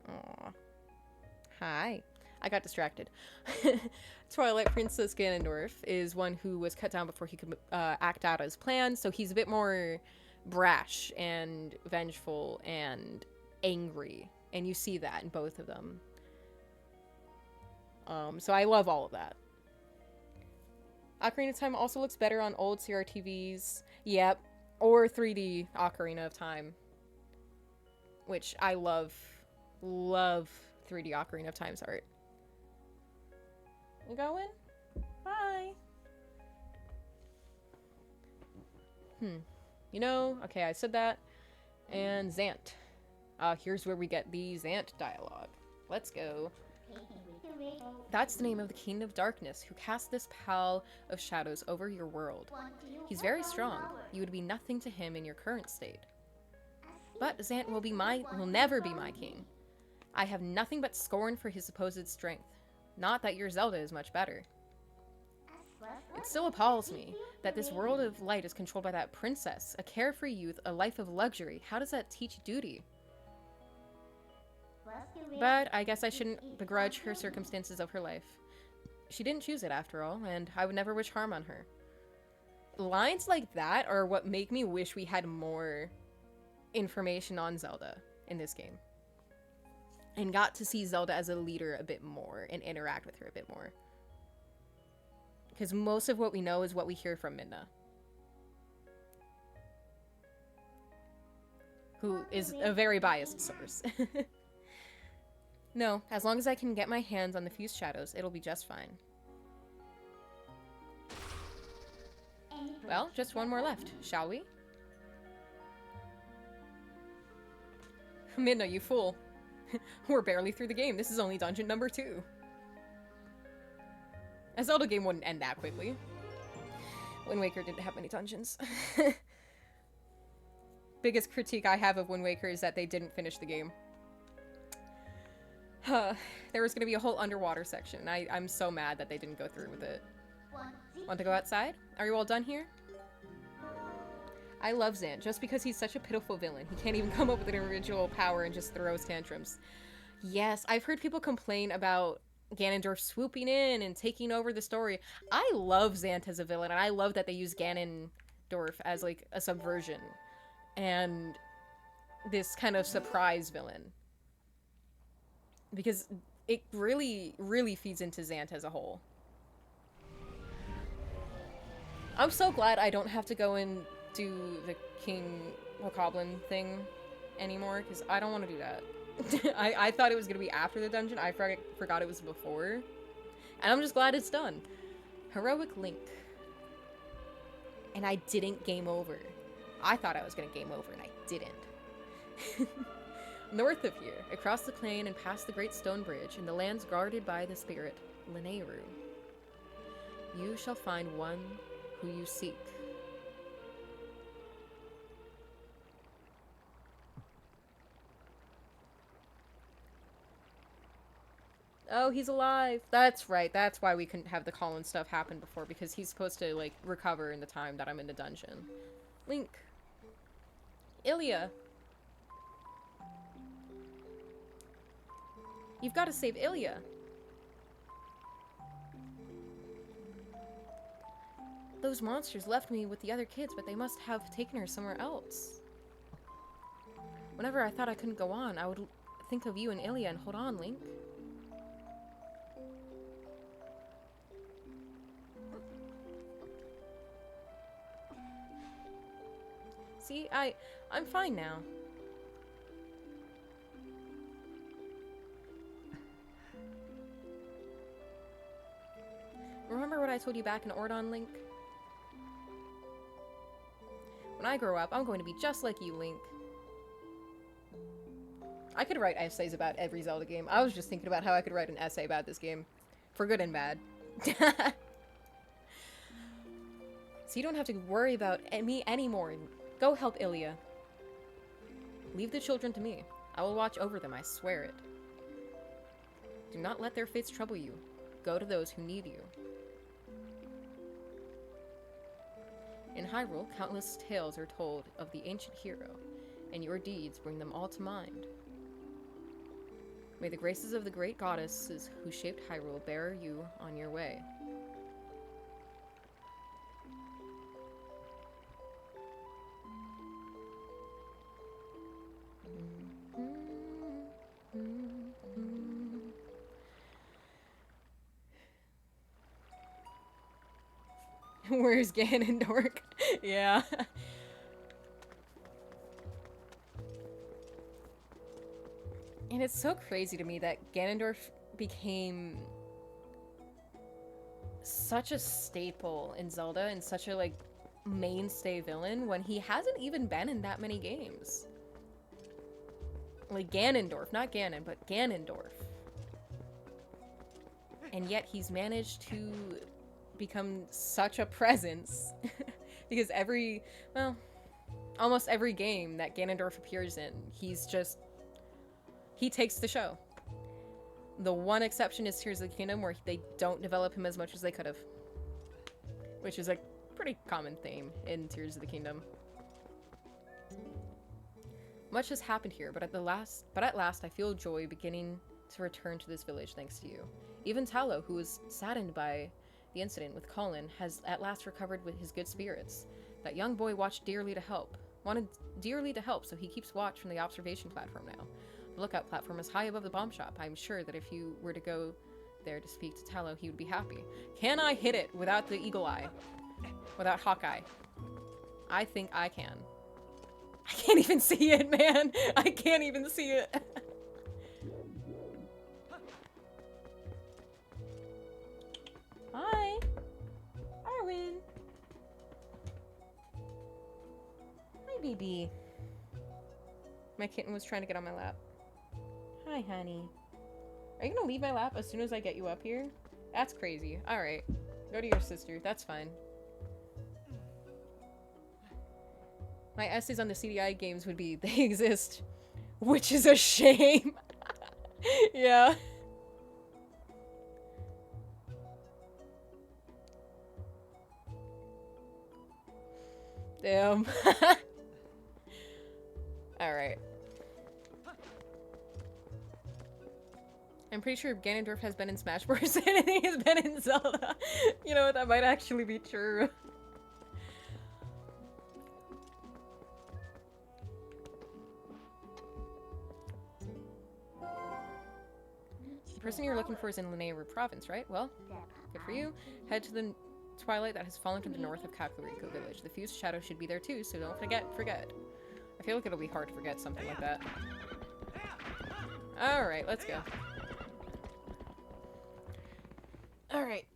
Aw. Hi. I got distracted. Twilight Princess Ganondorf is one who was cut down before he could act out his plan, so he's a bit more brash and vengeful and angry, and you see that in both of them. So I love all of that. Ocarina of Time also looks better on old CRTVs. Yep. Or 3D Ocarina of Time. Which I love. Love 3D Ocarina of Time's art. You going? Bye. You know, okay, I said that. And Zant. Here's where we get the Zant dialogue. Let's go. That's the name of the King of Darkness, who cast this pall of shadows over your world. He's very strong. You would be nothing to him in your current state. But Zant will never be my king. I have nothing but scorn for his supposed strength. Not that your Zelda is much better. It still appalls me that this world of light is controlled by that princess, a carefree youth, a life of luxury. How does that teach duty? But I guess I shouldn't begrudge her circumstances of her life. She didn't choose it after all, and I would never wish harm on her. Lines like that are what make me wish we had more information on Zelda in this game. And got to see Zelda as a leader a bit more and interact with her a bit more. Because most of what we know is what we hear from Midna. Who is a very biased source. No, as long as I can get my hands on the fused shadows, it'll be just fine. Well, just one more left, shall we? Midna, you fool. We're barely through the game. This is only dungeon number 2. A Zelda game wouldn't end that quickly. Wind Waker didn't have many dungeons. Biggest critique I have of Wind Waker is that they didn't finish the game. There was gonna be a whole underwater section. I'm so mad that they didn't go through with it. Want to go outside? Are you all done here? I love Zant, just because he's such a pitiful villain. He can't even come up with an original power and just throws tantrums. Yes, I've heard people complain about Ganondorf swooping in and taking over the story. I love Zant as a villain, and I love that they use Ganondorf as, like, a subversion. And this kind of surprise villain. Because it really, really feeds into Zant as a whole. I'm so glad I don't have to go and do the King Bokoblin thing anymore, because I don't want to do that. I thought it was going to be after the dungeon. I forgot it was before. And I'm just glad it's done. Heroic Link. And I didn't game over. I thought I was going to game over, and I didn't. North of here, across the plain and past the Great Stone Bridge, in the lands guarded by the spirit, Lineru, you shall find one who you seek. Oh, he's alive. That's right. That's why we couldn't have the Colin stuff happen before, because he's supposed to, like, recover in the time that I'm in the dungeon. Link. Ilya! You've got to save Ilya! Those monsters left me with the other kids, but they must have taken her somewhere else. Whenever I thought I couldn't go on, I would think of you and Ilya and hold on, Link. See, I'm fine now. Remember what I told you back in Ordon, Link? When I grow up, I'm going to be just like you, Link. I could write essays about every Zelda game. I was just thinking about how I could write an essay about this game. For good and bad. So you don't have to worry about me anymore. Go help Ilya. Leave the children to me. I will watch over them, I swear it. Do not let their fates trouble you. Go to those who need you. In Hyrule, countless tales are told of the ancient hero, and your deeds bring them all to mind. May the graces of the great goddesses who shaped Hyrule bear you on your way. Where's Ganondorf? Yeah. And it's so crazy to me that Ganondorf became such a staple in Zelda and such a, like, mainstay villain when he hasn't even been in that many games. Like, Ganondorf. Not Ganon, but Ganondorf. And yet he's managed to become such a presence. Because almost every game that Ganondorf appears in, he takes the show. The one exception is Tears of the Kingdom, where they don't develop him as much as they could have. Which is a pretty common theme in Tears of the Kingdom. Much has happened here, but at last I feel joy beginning to return to this village thanks to you. Even Talo, who was saddened by the incident with Colin, has at last recovered with his good spirits. That young boy wanted dearly to help, so he keeps watch from the observation platform now. The lookout platform is high above the bomb shop. I'm sure that if you were to go there to speak to Talo, he would be happy. Can I hit it without the eagle eye? Without Hawkeye? I think I can. I can't even see it, man! I can't even see it! Hi! Arwen! Hi, baby. My kitten was trying to get on my lap. Hi, honey. Are you gonna leave my lap as soon as I get you up here? That's crazy. Alright. Go to your sister. That's fine. My essays on the CDI games would be, they exist. Which is a shame. Yeah. Damn. Alright. I'm pretty sure Ganondorf has been in Smash Bros. And he has been in Zelda. You know what? That might actually be true. The person you're looking for is in Lanayru Province, right? Well, good for you. Head to the Twilight that has fallen to the north of Kakariko Village. The fused shadow should be there too, so don't forget. I feel like it'll be hard to forget something like that. Alright, let's go. Alright,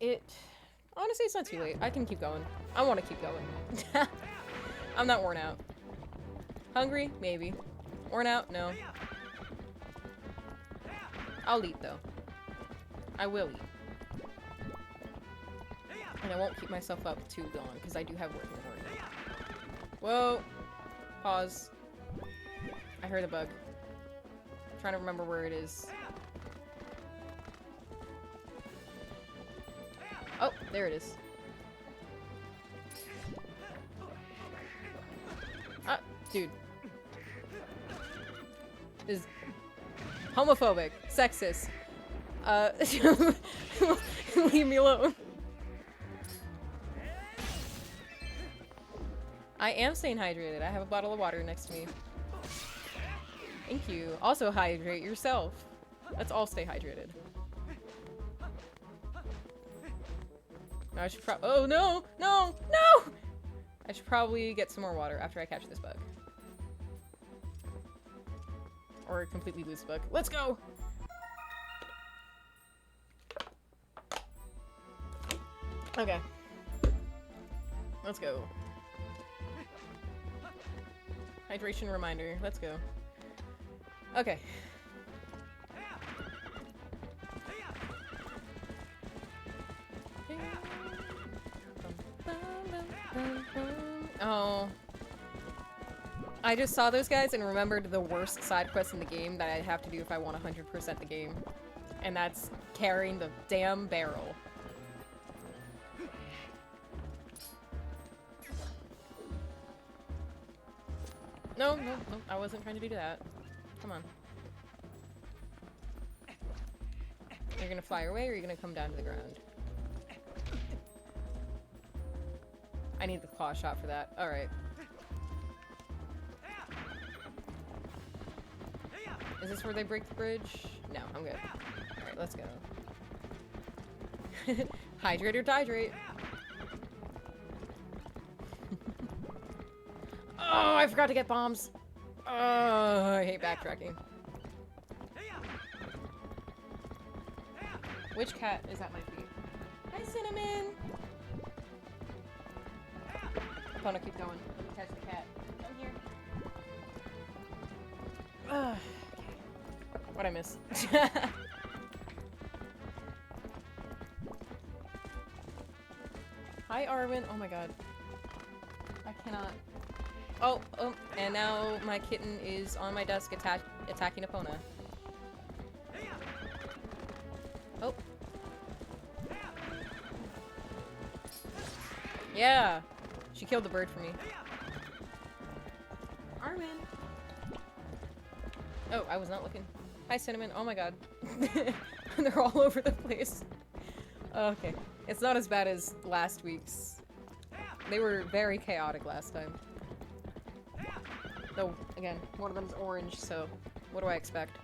honestly, it's not too late. I can keep going. I want to keep going. I'm not worn out. Hungry? Maybe. Worn out? No. I'll eat, though. I will eat. And I won't keep myself up too long, because I do have work in the morning. Whoa! Pause. I heard a bug. I'm trying to remember where it is. Oh, there it is. Ah, dude. is homophobic, sexist. Leave me alone. I am staying hydrated. I have a bottle of water next to me. Thank you. Also hydrate yourself. Let's all stay hydrated. I should oh no! No! No! I should probably get some more water after I catch this bug. Or completely lose the bug. Let's go! Okay. Let's go. Hydration reminder. Let's go. Okay. Oh. I just saw those guys and remembered the worst side quest in the game that I'd have to do if I want 100% the game. And that's carrying the damn barrel. No, I wasn't trying to do that. Come on. You're gonna fly away or you're gonna come down to the ground? I need the claw shot for that. Alright. Is this where they break the bridge? No, I'm good. Alright, let's go. Hydrate or dihydrate. Oh, I forgot to get bombs. Oh, I hate backtracking. Which cat is at my feet? Hi, Cinnamon! Epona, keep going. Let me catch the cat. Come here. Okay. What'd I miss? Hi, Arwen. Oh my god. I cannot. Oh, and now my kitten is on my desk attacking Epona. Oh. Yeah! She killed the bird for me. Arwen! Oh, I was not looking. Hi, Cinnamon. Oh my god. They're all over the place. Okay. It's not as bad as last week's. They were very chaotic last time. Though, again, one of them's orange, so what do I expect?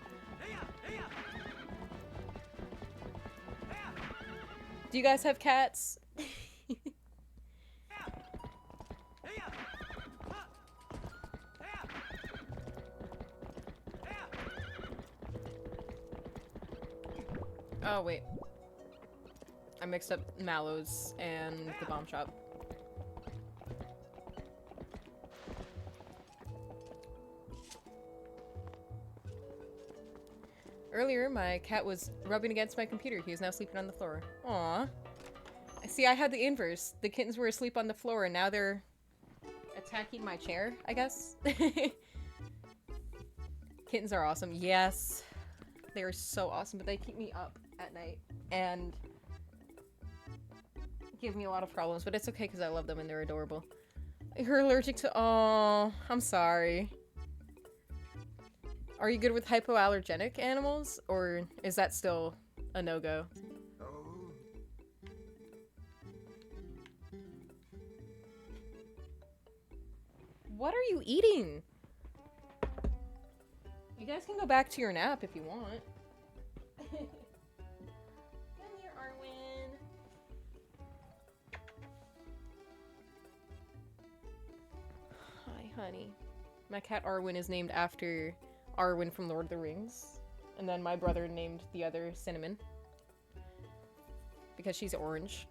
Do you guys have cats? Oh, wait. I mixed up Mallows and the bomb shop. Earlier, my cat was rubbing against my computer. He is now sleeping on the floor. Aww. See, I had the inverse. The kittens were asleep on the floor, and now they're attacking my chair, I guess? Kittens are awesome. Yes. They are so awesome, but they keep me up at night and give me a lot of problems, but it's okay because I love them and they're adorable. You're allergic to- oh, I'm sorry. Are you good with hypoallergenic animals, or is that still a no-go? What are you eating? You guys can go back to your nap if you want. Come here, Arwen. Hi, honey. My cat Arwen is named after Arwen from Lord of the Rings. And then my brother named the other Cinnamon. Because she's orange.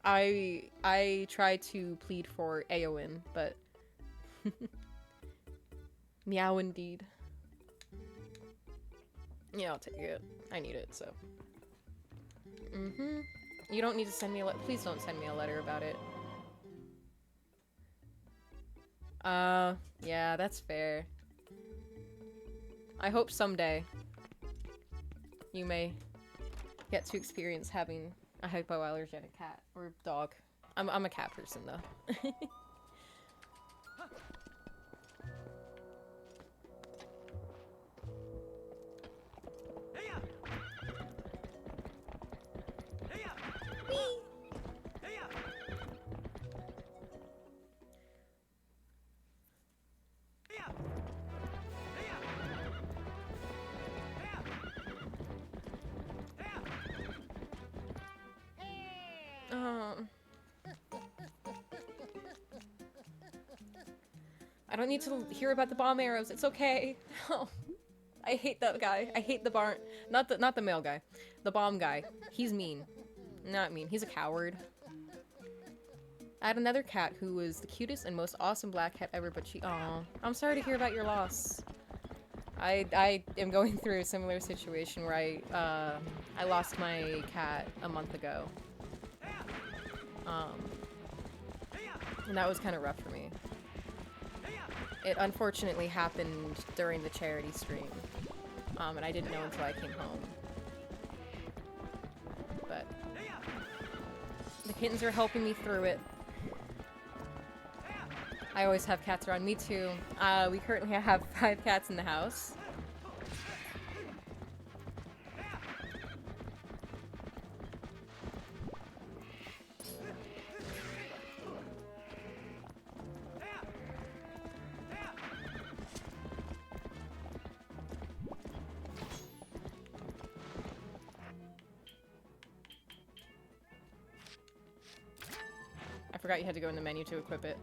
I tried to plead for Eowyn, but meow indeed. Yeah, I'll take it. I need it, so. You don't need to send me a letter. Please don't send me a letter about it. Yeah, that's fair. I hope someday you may get to experience having a hypoallergenic cat or dog. I'm a cat person though. I don't need to hear about the bomb arrows. It's okay. Oh, I hate that guy. I hate the barn. Not the male guy. The bomb guy. He's mean. Not mean. He's a coward. I had another cat who was the cutest and most awesome black cat ever, but she... Aw. I'm sorry to hear about your loss. I am going through a similar situation where I lost my cat a month ago. And that was kind of rough for me. It unfortunately happened during the charity stream. And I didn't know until I came home. But the kittens are helping me through it. I always have cats around me too. We currently have 5 cats in the house. I forgot you had to go in the menu to equip it.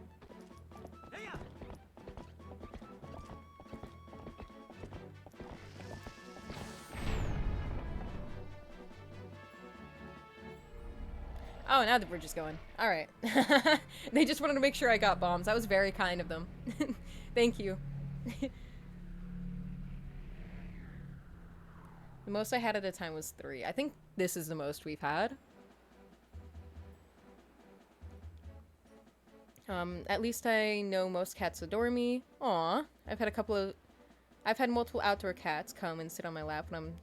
Oh, now the bridge is going. Alright. They just wanted to make sure I got bombs. That was very kind of them. Thank you. The most I had at a time was 3. I think this is the most we've had. At least I know most cats adore me. Aw. I've had multiple outdoor cats come and sit on my lap when I'm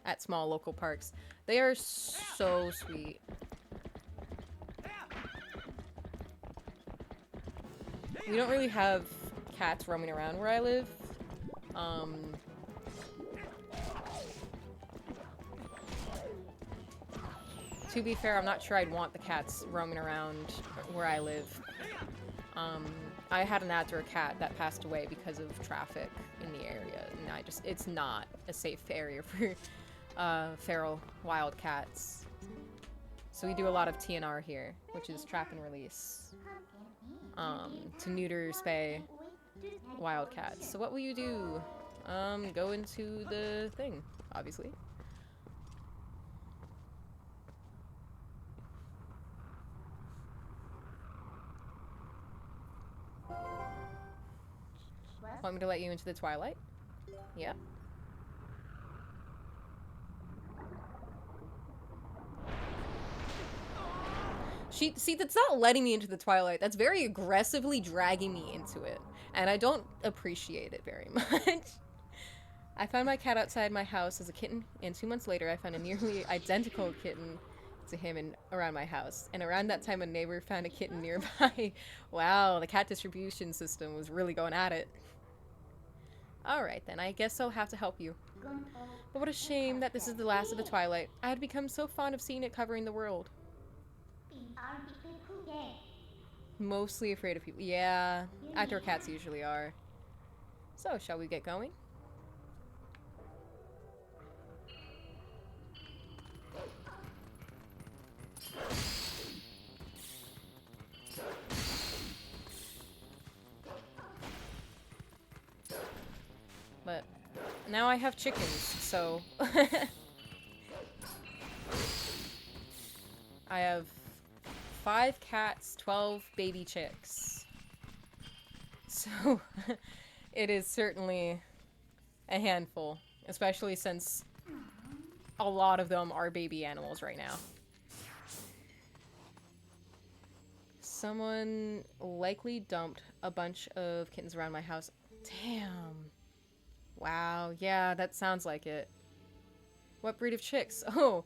at small local parks. They are so sweet. We don't really have cats roaming around where I live. To be fair, I'm not sure I'd want the cats roaming around where I live. I had an outdoor cat that passed away because of traffic in the area, and it's not a safe area for feral wild cats. So we do a lot of TNR here, which is trap and release. To neuter, spay wild cats. So what will you do? Go into the thing, obviously. Want me to let you into the Twilight? Yeah. See, that's not letting me into the Twilight. That's very aggressively dragging me into it. And I don't appreciate it very much. I found my cat outside my house as a kitten, and 2 months later I found a nearly identical kitten to him around my house. And around that time a neighbor found a kitten nearby. Wow, the cat distribution system was really going at it. Alright then, I guess I'll have to help you. But what a shame that this is the last of the Twilight. I had become so fond of seeing it covering the world. Mostly afraid of people. Yeah, outdoor cats usually are. So, shall we get going? But now I have chickens, so I have 5 cats, 12 baby chicks. So it is certainly a handful, especially since a lot of them are baby animals right now. Someone likely dumped a bunch of kittens around my house. Damn. Wow, yeah, that sounds like it. What breed of chicks? Oh,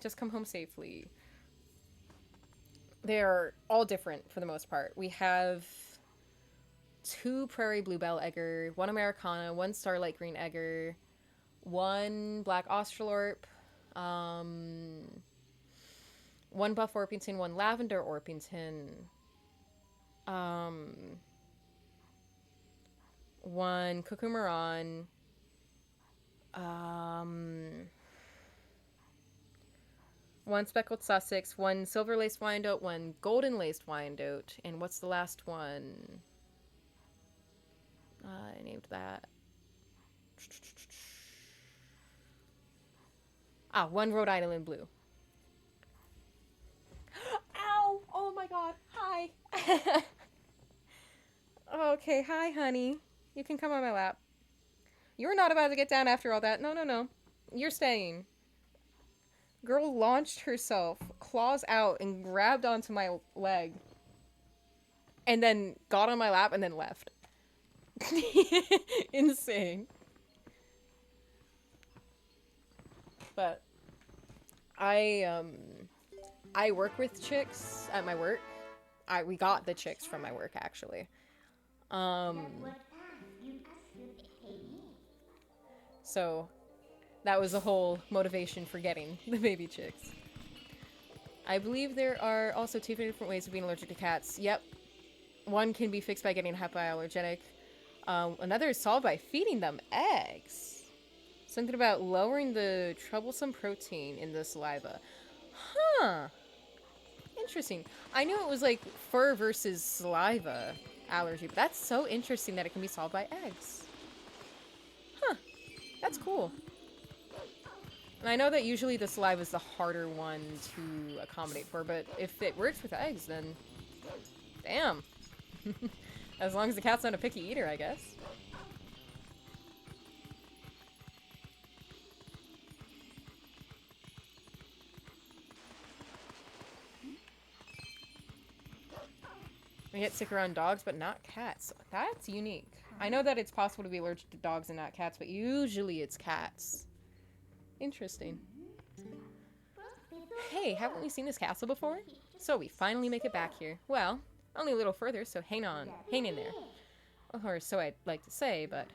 just come home safely. They're all different for the most part. We have 2 prairie bluebell egger, 1 Americana, 1 starlight green egger, 1 black australorp, 1 buff Orpington, 1 lavender Orpington, 1 Cuckoomeron, 1 speckled Sussex, 1 silver laced Wyandotte, 1 golden laced Wyandotte, and what's the last one? I named that. Ah, one Rhode Island blue. Ow! Oh my god. Hi. Okay, hi, honey. You can come on my lap. You're not about to get down after all that. No, no, no. You're staying. Girl launched herself, claws out, and grabbed onto my leg. And then got on my lap and then left. Insane. But I work with chicks at my work. We got the chicks from my work actually. So that was the whole motivation for getting the baby chicks. I believe there are also two different ways of being allergic to cats. Yep. One can be fixed by getting hypoallergenic. Another is solved by feeding them eggs. Something about lowering the troublesome protein in the saliva. Huh. Interesting. I knew it was like fur versus saliva allergy, but that's so interesting that it can be solved by eggs. Huh. That's cool. And I know that usually the saliva is the harder one to accommodate for, but if it works with eggs, then damn. As long as the cat's not a picky eater, I guess. I get sick around dogs, but not cats. That's unique. I know that it's possible to be allergic to dogs and not cats, but usually it's cats. Interesting. Hey, haven't we seen this castle before? So we finally make it back here. Well, only a little further, so hang in there. Or so I'd like to say, but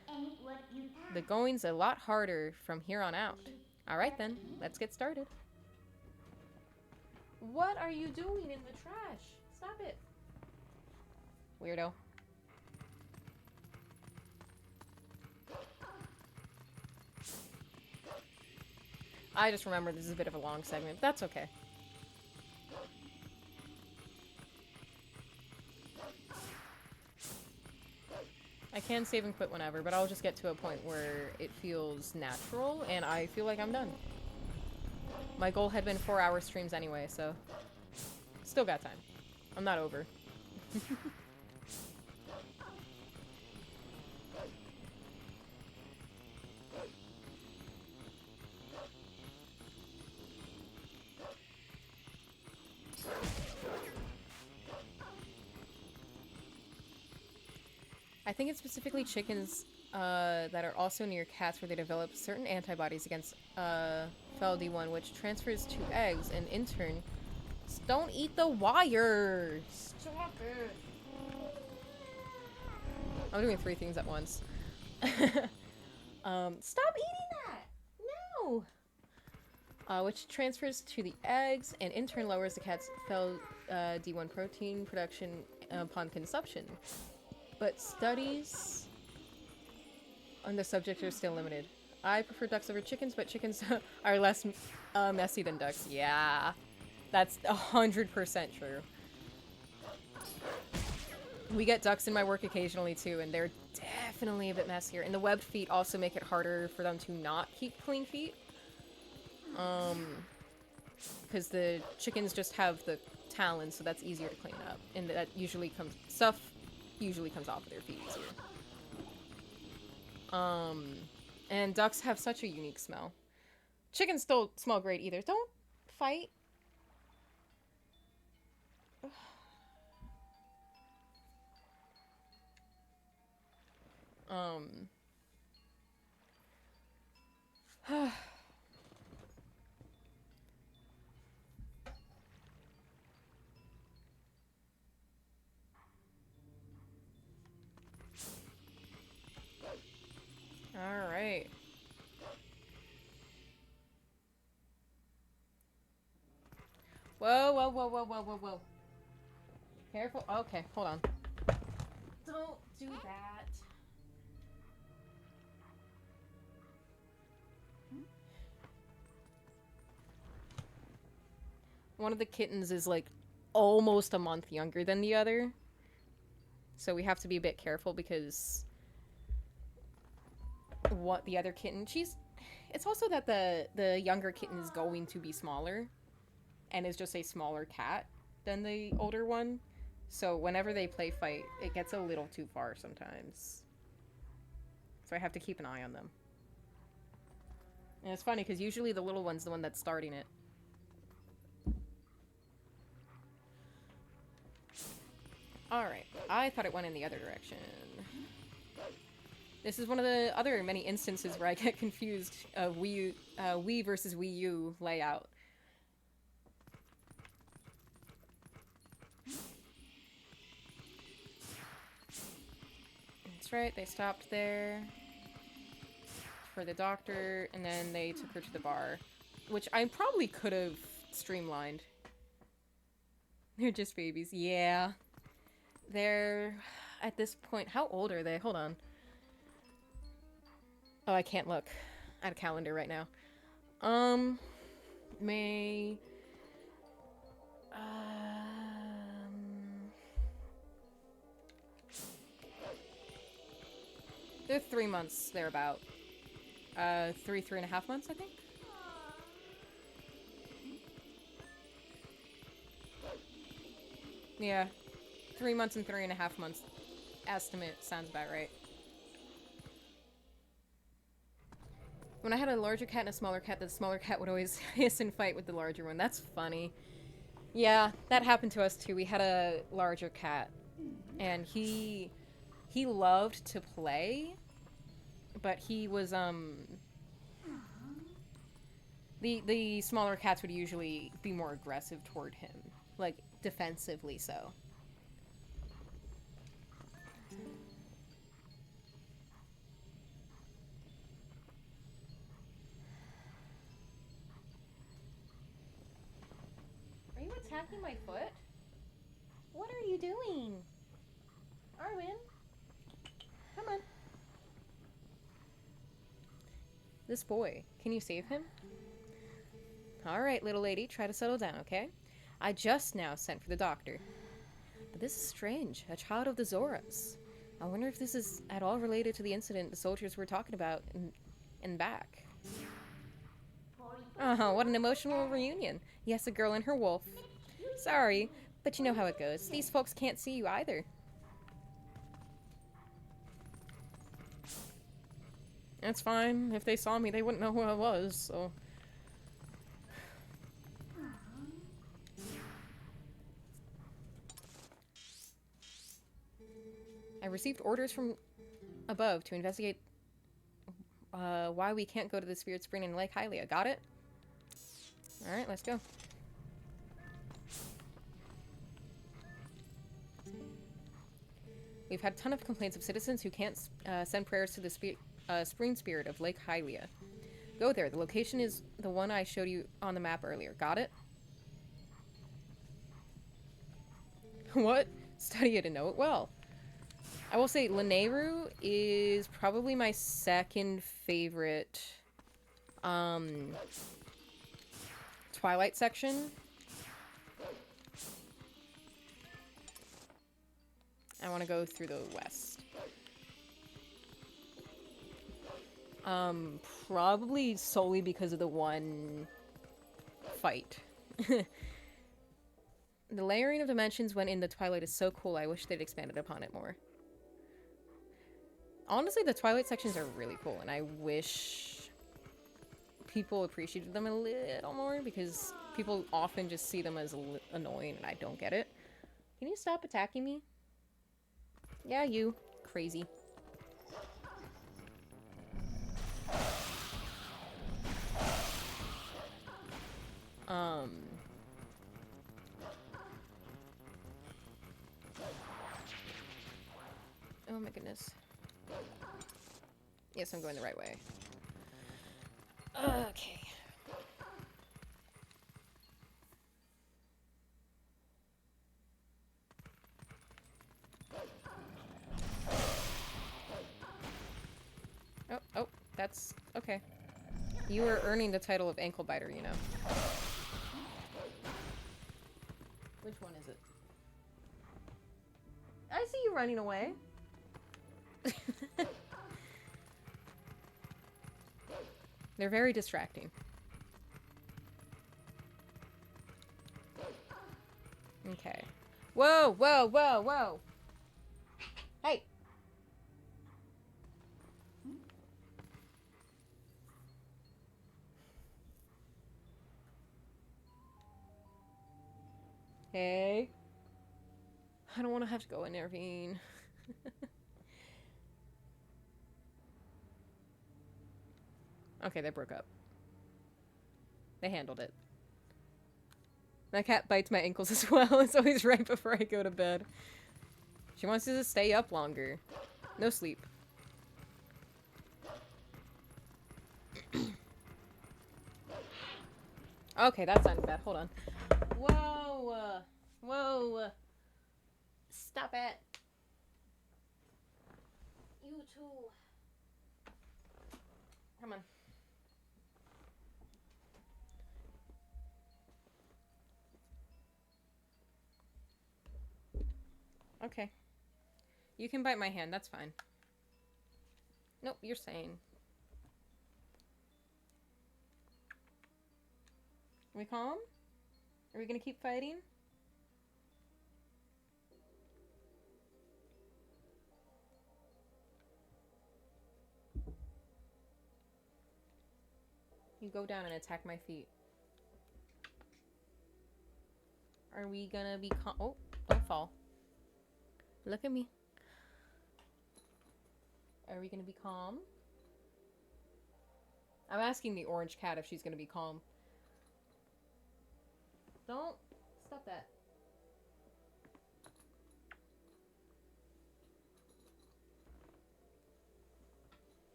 the going's a lot harder from here on out. Alright then, let's get started. What are you doing in the trash? Stop it. Weirdo. I just remember this is a bit of a long segment, but that's okay. I can save and quit whenever, but I'll just get to a point where it feels natural and I feel like I'm done. My goal had been 4-hour streams anyway, so still got time. I'm not over. I think it's specifically chickens that are also near cats where they develop certain antibodies against fel D1, which transfers to eggs, and in turn... Don't eat the wires! Stop it! I'm doing 3 things at once. Stop eating that! No! Which transfers to the eggs, and in turn lowers the cat's fel D1 protein production upon consumption. But studies on the subject are still limited. I prefer ducks over chickens, but chickens are less messy than ducks. Yeah, that's 100% true. We get ducks in my work occasionally too, and they're definitely a bit messier. And the webbed feet also make it harder for them to not keep clean feet. Because the chickens just have the talons, so that's easier to clean up. And that usually comes off of their feet easier. And ducks have such a unique smell. Chickens still smell great either. Don't fight. All right. Whoa, whoa, whoa, whoa, whoa, whoa, whoa. Careful. Okay, hold on. Don't do that. One of the kittens is like almost a month younger than the other. So we have to be a bit careful because what the other kitten, it's also that the younger kitten is going to be smaller and is just a smaller cat than the older one. So whenever they play fight, it gets a little too far sometimes. So I have to keep an eye on them. And it's funny because usually the little one's the one that's starting it. Alright, I thought it went in the other direction. This is one of the other many instances where I get confused of Wii versus Wii U layout. That's right, they stopped there for the doctor, and then they took her to the bar, which I probably could have streamlined. They're just babies. Yeah. They're, at this point, how old are they? Hold on. Oh, I can't look at a calendar right now. May... They're 3 months, thereabout. 3.5 months, I think? Yeah. 3 months and 3.5 months. Estimate sounds about right. When I had a larger cat and a smaller cat, the smaller cat would always hiss and fight with the larger one. That's funny. Yeah, that happened to us too. We had a larger cat, and he loved to play, but he was, the smaller cats would usually be more aggressive toward him. Like, defensively so. Are you attacking my foot? What are you doing? Arwen? Come on. This boy. Can you save him? Alright, little lady. Try to settle down, okay? I just now sent for the doctor. But this is strange. A child of the Zoras. I wonder if this is at all related to the incident the soldiers were talking about in back. Oh, what an emotional reunion. Yes, a girl and her wolf. Sorry, but you know how it goes. These folks can't see you either. That's fine. If they saw me, they wouldn't know who I was, so... I received orders from above to investigate why we can't go to the Spirit Spring in Lake Hylia. Got it? Alright, let's go. We've had a ton of complaints of citizens who can't send prayers to the spring spirit of Lake Hylia. Go there. The location is the one I showed you on the map earlier. Got it? What? Study it and know it well. I will say Lanayru is probably my second favorite Twilight section. I want to go through the west. Probably solely because of the one fight. The layering of dimensions when in the Twilight is so cool. I wish they'd expanded upon it more. Honestly, the Twilight sections are really cool, and I wish people appreciated them a little more, because people often just see them as annoying, and I don't get it. Can you stop attacking me? Yeah, you. Crazy. Oh my goodness. Yes, I'm going the right way. Okay. Oh, that's okay. You are earning the title of ankle biter, you know. Which one is it? I see you running away. They're very distracting. Okay. Whoa, whoa, whoa, whoa! Hey! Hey. I don't want to have to go intervene. Okay, they broke up. They handled it. My cat bites my ankles as well. It's always right before I go to bed. She wants to stay up longer. No sleep. Okay, that sounded bad. Hold on. Whoa! Whoa! Stop it! You too. Come on. Okay. You can bite my hand, that's fine. Nope, you're sane. Are we calm? Are we gonna keep fighting? You go down and attack my feet. Are we gonna be calm? Oh, don't fall. Look at me. Are we gonna be calm? I'm asking the orange cat if she's gonna be calm. Don't stop that.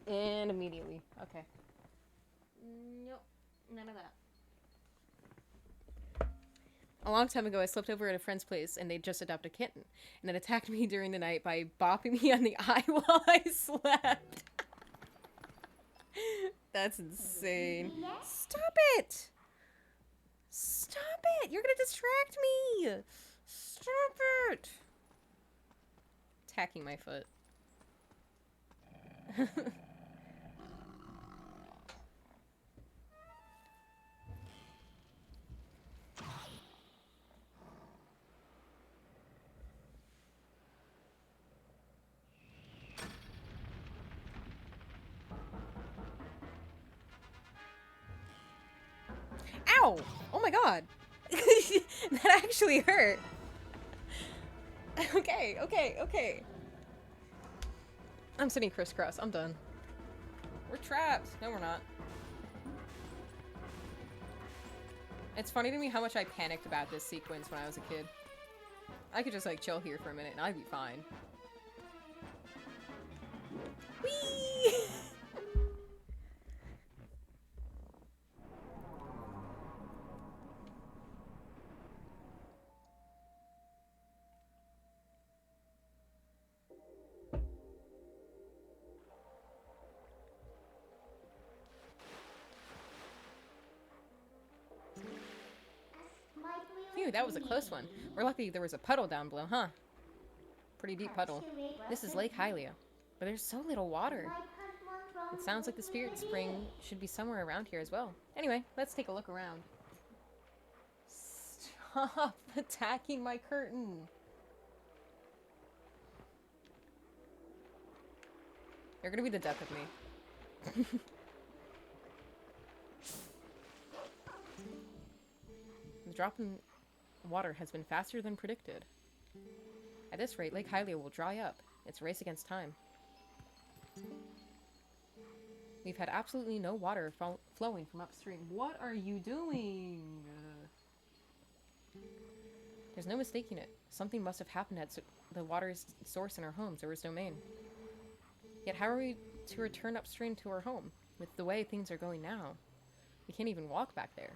And immediately. Okay. Nope. None of that. A long time ago, I slept over at a friend's place, and they'd just adopted a kitten, and it attacked me during the night by bopping me on the eye while I slept. That's insane. Stop it! Stop it! You're gonna distract me! Stop it! Attacking my foot. Ow! Oh my god! That actually hurt. Okay, okay, okay. I'm sitting crisscross. I'm done. We're trapped. No, we're not. It's funny to me how much I panicked about this sequence when I was a kid. I could just like chill here for a minute and I'd be fine. Whee! Phew, that was a close one. We're lucky there was a puddle down below, huh? Pretty deep puddle. This is Lake Hylia, but there's so little water. It sounds like the spirit spring should be somewhere around here as well. Anyway, let's take a look around. Stop attacking my curtain. You're gonna be the death of me. The drop in water has been faster than predicted. At this rate, Lake Hylia will dry up. It's a race against time. We've had absolutely no water flowing from upstream. What are you doing? There's no mistaking it. Something must have happened at the water's source in our homes. There was no main. Yet how are we to return upstream to our home? With the way things are going now, we can't even walk back there.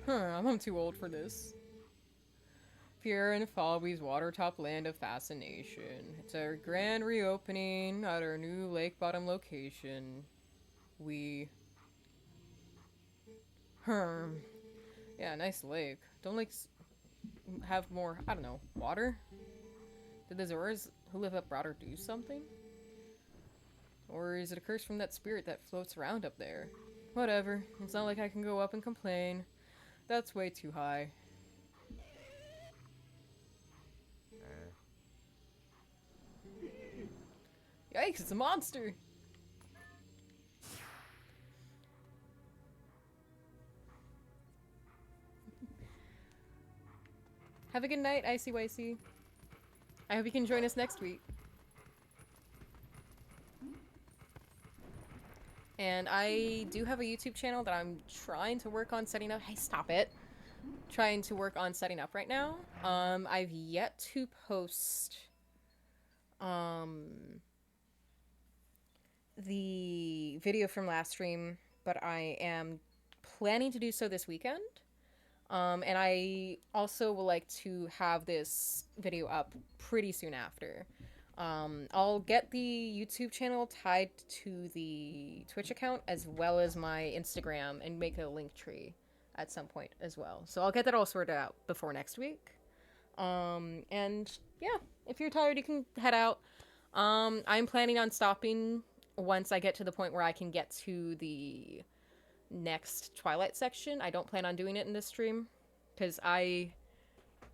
I'm too old for this. Pure and Falby's watertop land of fascination. It's our grand reopening at our new lake bottom location. Yeah, nice lake. Don't lakes have more, I don't know, water? Did the Zoras who live up Broader do something? Or is it a curse from that spirit that floats around up there? Whatever. It's not like I can go up and complain. That's way too high. Yikes, it's a monster! Have a good night, ICYC. I hope you can join us next week. And I do have a YouTube channel that I'm trying to work on setting up. Hey, stop it. Trying to work on setting up right now. I've yet to post the video from last stream, but I am planning to do so this weekend. And I also would like to have this video up pretty soon after. I'll get the YouTube channel tied to the Twitch account as well as my Instagram and make a link tree at some point as well. So I'll get that all sorted out before next week. And yeah, if you're tired, you can head out. I'm planning on stopping once I get to the point where I can get to the next Twilight section. I don't plan on doing it in this stream because I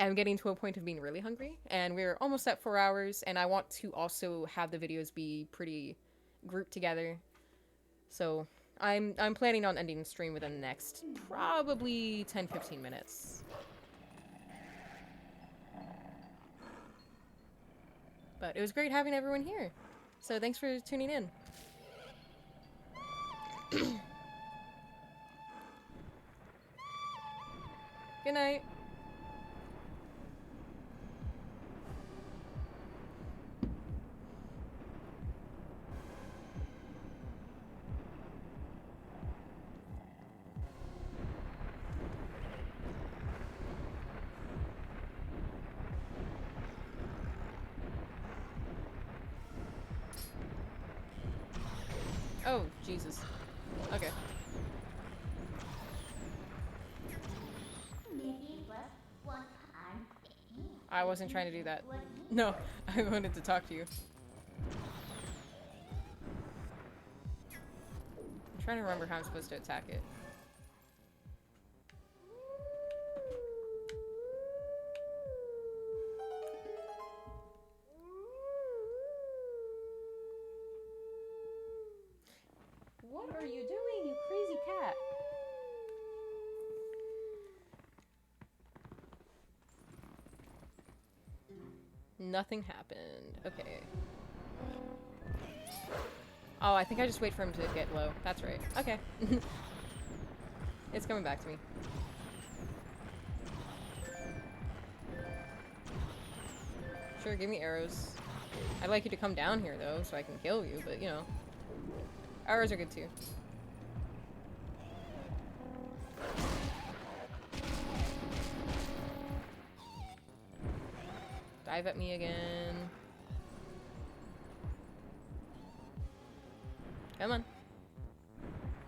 am getting to a point of being really hungry, and we're almost at 4 hours, and I want to also have the videos be pretty grouped together. So I'm planning on ending the stream within the next probably 10-15 minutes. But it was great having everyone here. So thanks for tuning in. Good night. Oh, Jesus. Okay. I wasn't trying to do that. No, I wanted to talk to you. I'm trying to remember how I'm supposed to attack it. What are you doing, you crazy cat? Nothing happened. Okay. Oh, I think I just wait for him to get low. That's right. Okay. It's coming back to me. Sure, give me arrows. I'd like you to come down here, though, so I can kill you, but, you know. Arrows are good, too. Dive at me again. Come on.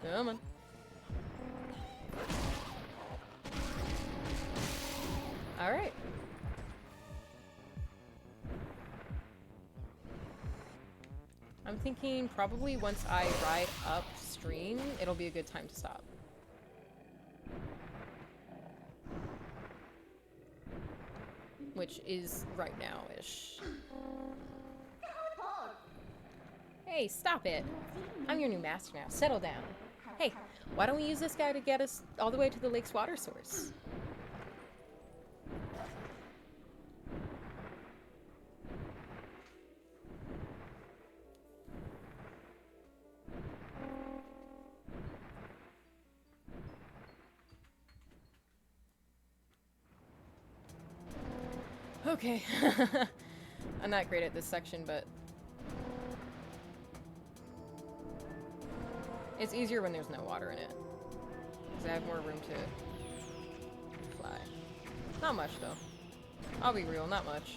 Come on. Alright. I'm thinking probably once I ride upstream, it'll be a good time to stop. Which is right now-ish. Hey, stop it. I'm your new master now. Settle down. Hey, why don't we use this guy to get us all the way to the lake's water source? Okay. I'm not great at this section, but it's easier when there's no water in it. Because I have more room to fly. Not much, though. I'll be real, not much.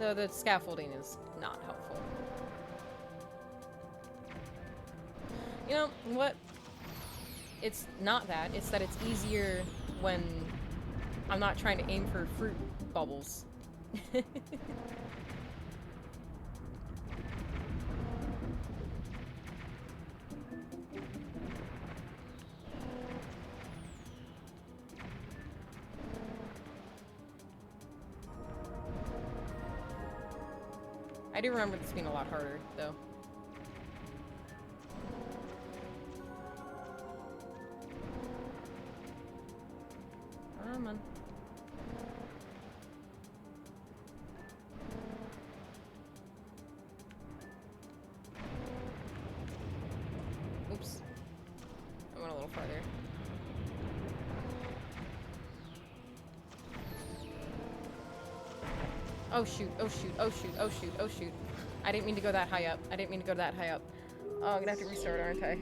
Though the scaffolding is not helpful. You know, what? It's not that. It's that it's easier when I'm not trying to aim for fruit bubbles. I do remember this being a lot harder, though. Come on. Oops. I went a little farther. Oh shoot, oh shoot, oh shoot, oh shoot, oh shoot. I didn't mean to go that high up. I didn't mean to go that high up. Oh, I'm gonna have to restart, aren't I?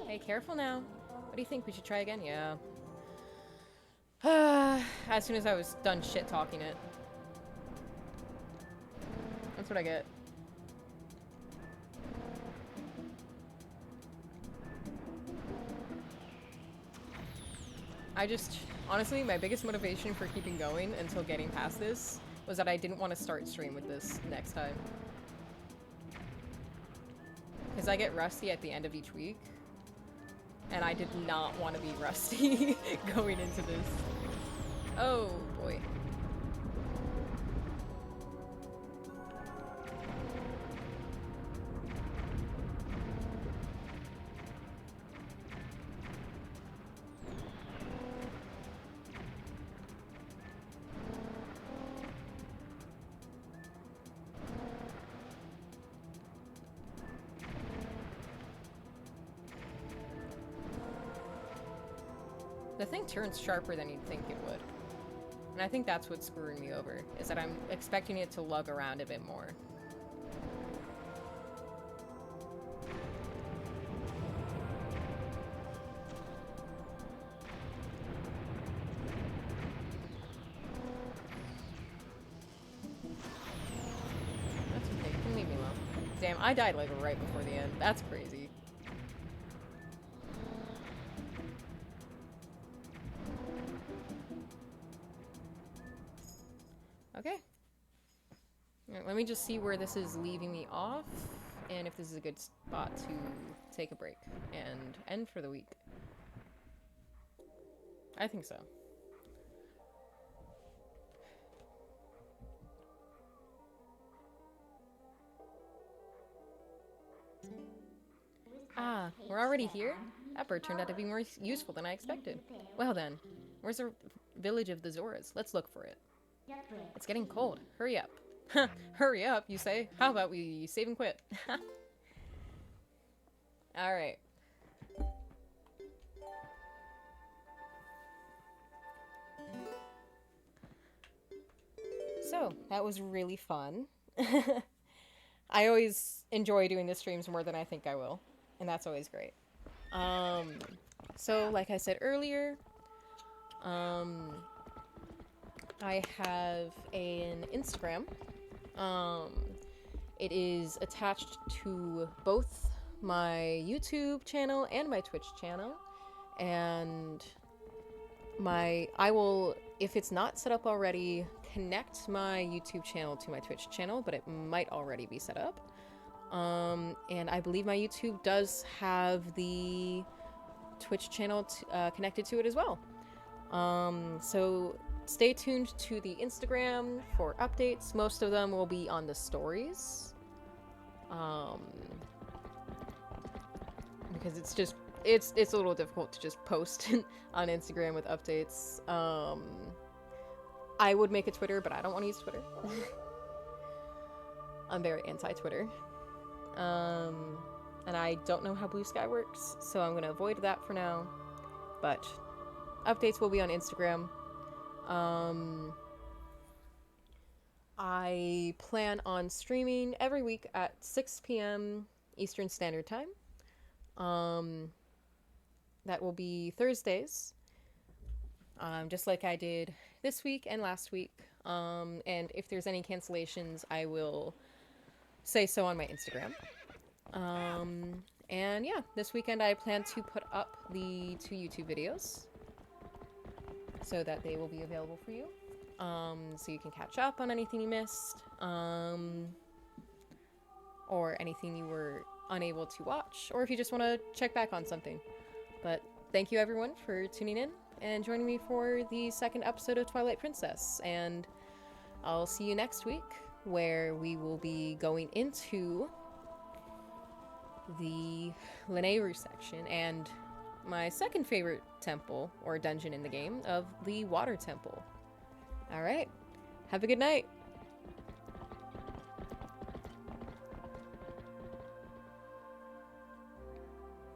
Hey, careful now. What do you think? We should try again? Yeah. As soon as I was done shit-talking it. That's what I get. Honestly, my biggest motivation for keeping going until getting past this was that I didn't want to start stream with this next time. Because I get rusty at the end of each week. And I did not want to be rusty going into this. Oh, boy. The thing turns sharper than you'd think it would. And I think that's what's screwing me over, is that I'm expecting it to lug around a bit more. That's okay, you can leave me alone. Damn, I died like right before the end. That's crazy. Okay. Alright, let me just see where this is leaving me off, and if this is a good spot to take a break and end for the week. I think so. Ah, we're already here? That bird turned out to be more useful than I expected. Well then, where's the village of the Zoras? Let's look for it. It's getting cold. Hurry up. Hurry up, you say? How about we save and quit? Alright. So, that was really fun. I always enjoy doing the streams more than I think I will. And that's always great. So, like I said earlier, I have an Instagram. It is attached to both my YouTube channel and my Twitch channel. And I will, if it's not set up already, connect my YouTube channel to my Twitch channel, but it might already be set up. And I believe my YouTube does have the Twitch channel connected to it as well. So stay tuned to the Instagram for updates. Most of them will be on the stories. Because it's a little difficult to just post on Instagram with updates. I would make a Twitter, but I don't want to use Twitter. I'm very anti-Twitter. And I don't know how Blue Sky works, so I'm going to avoid that for now. But updates will be on Instagram. I plan on streaming every week at 6 p.m. Eastern Standard Time. That will be Thursdays. Just like I did this week and last week. And if there's any cancellations, I will say so on my Instagram. And yeah, this weekend I plan to put up the 2 YouTube videos so that they will be available for you. So you can catch up on anything you missed, or anything you were unable to watch, or if you just want to check back on something. But thank you everyone for tuning in and joining me for the 2nd episode of Twilight Princess, and I'll see you next week, where we will be going into the Lanayru section and my 2nd favorite temple or dungeon in the game of the Water Temple. Alright, have a good night.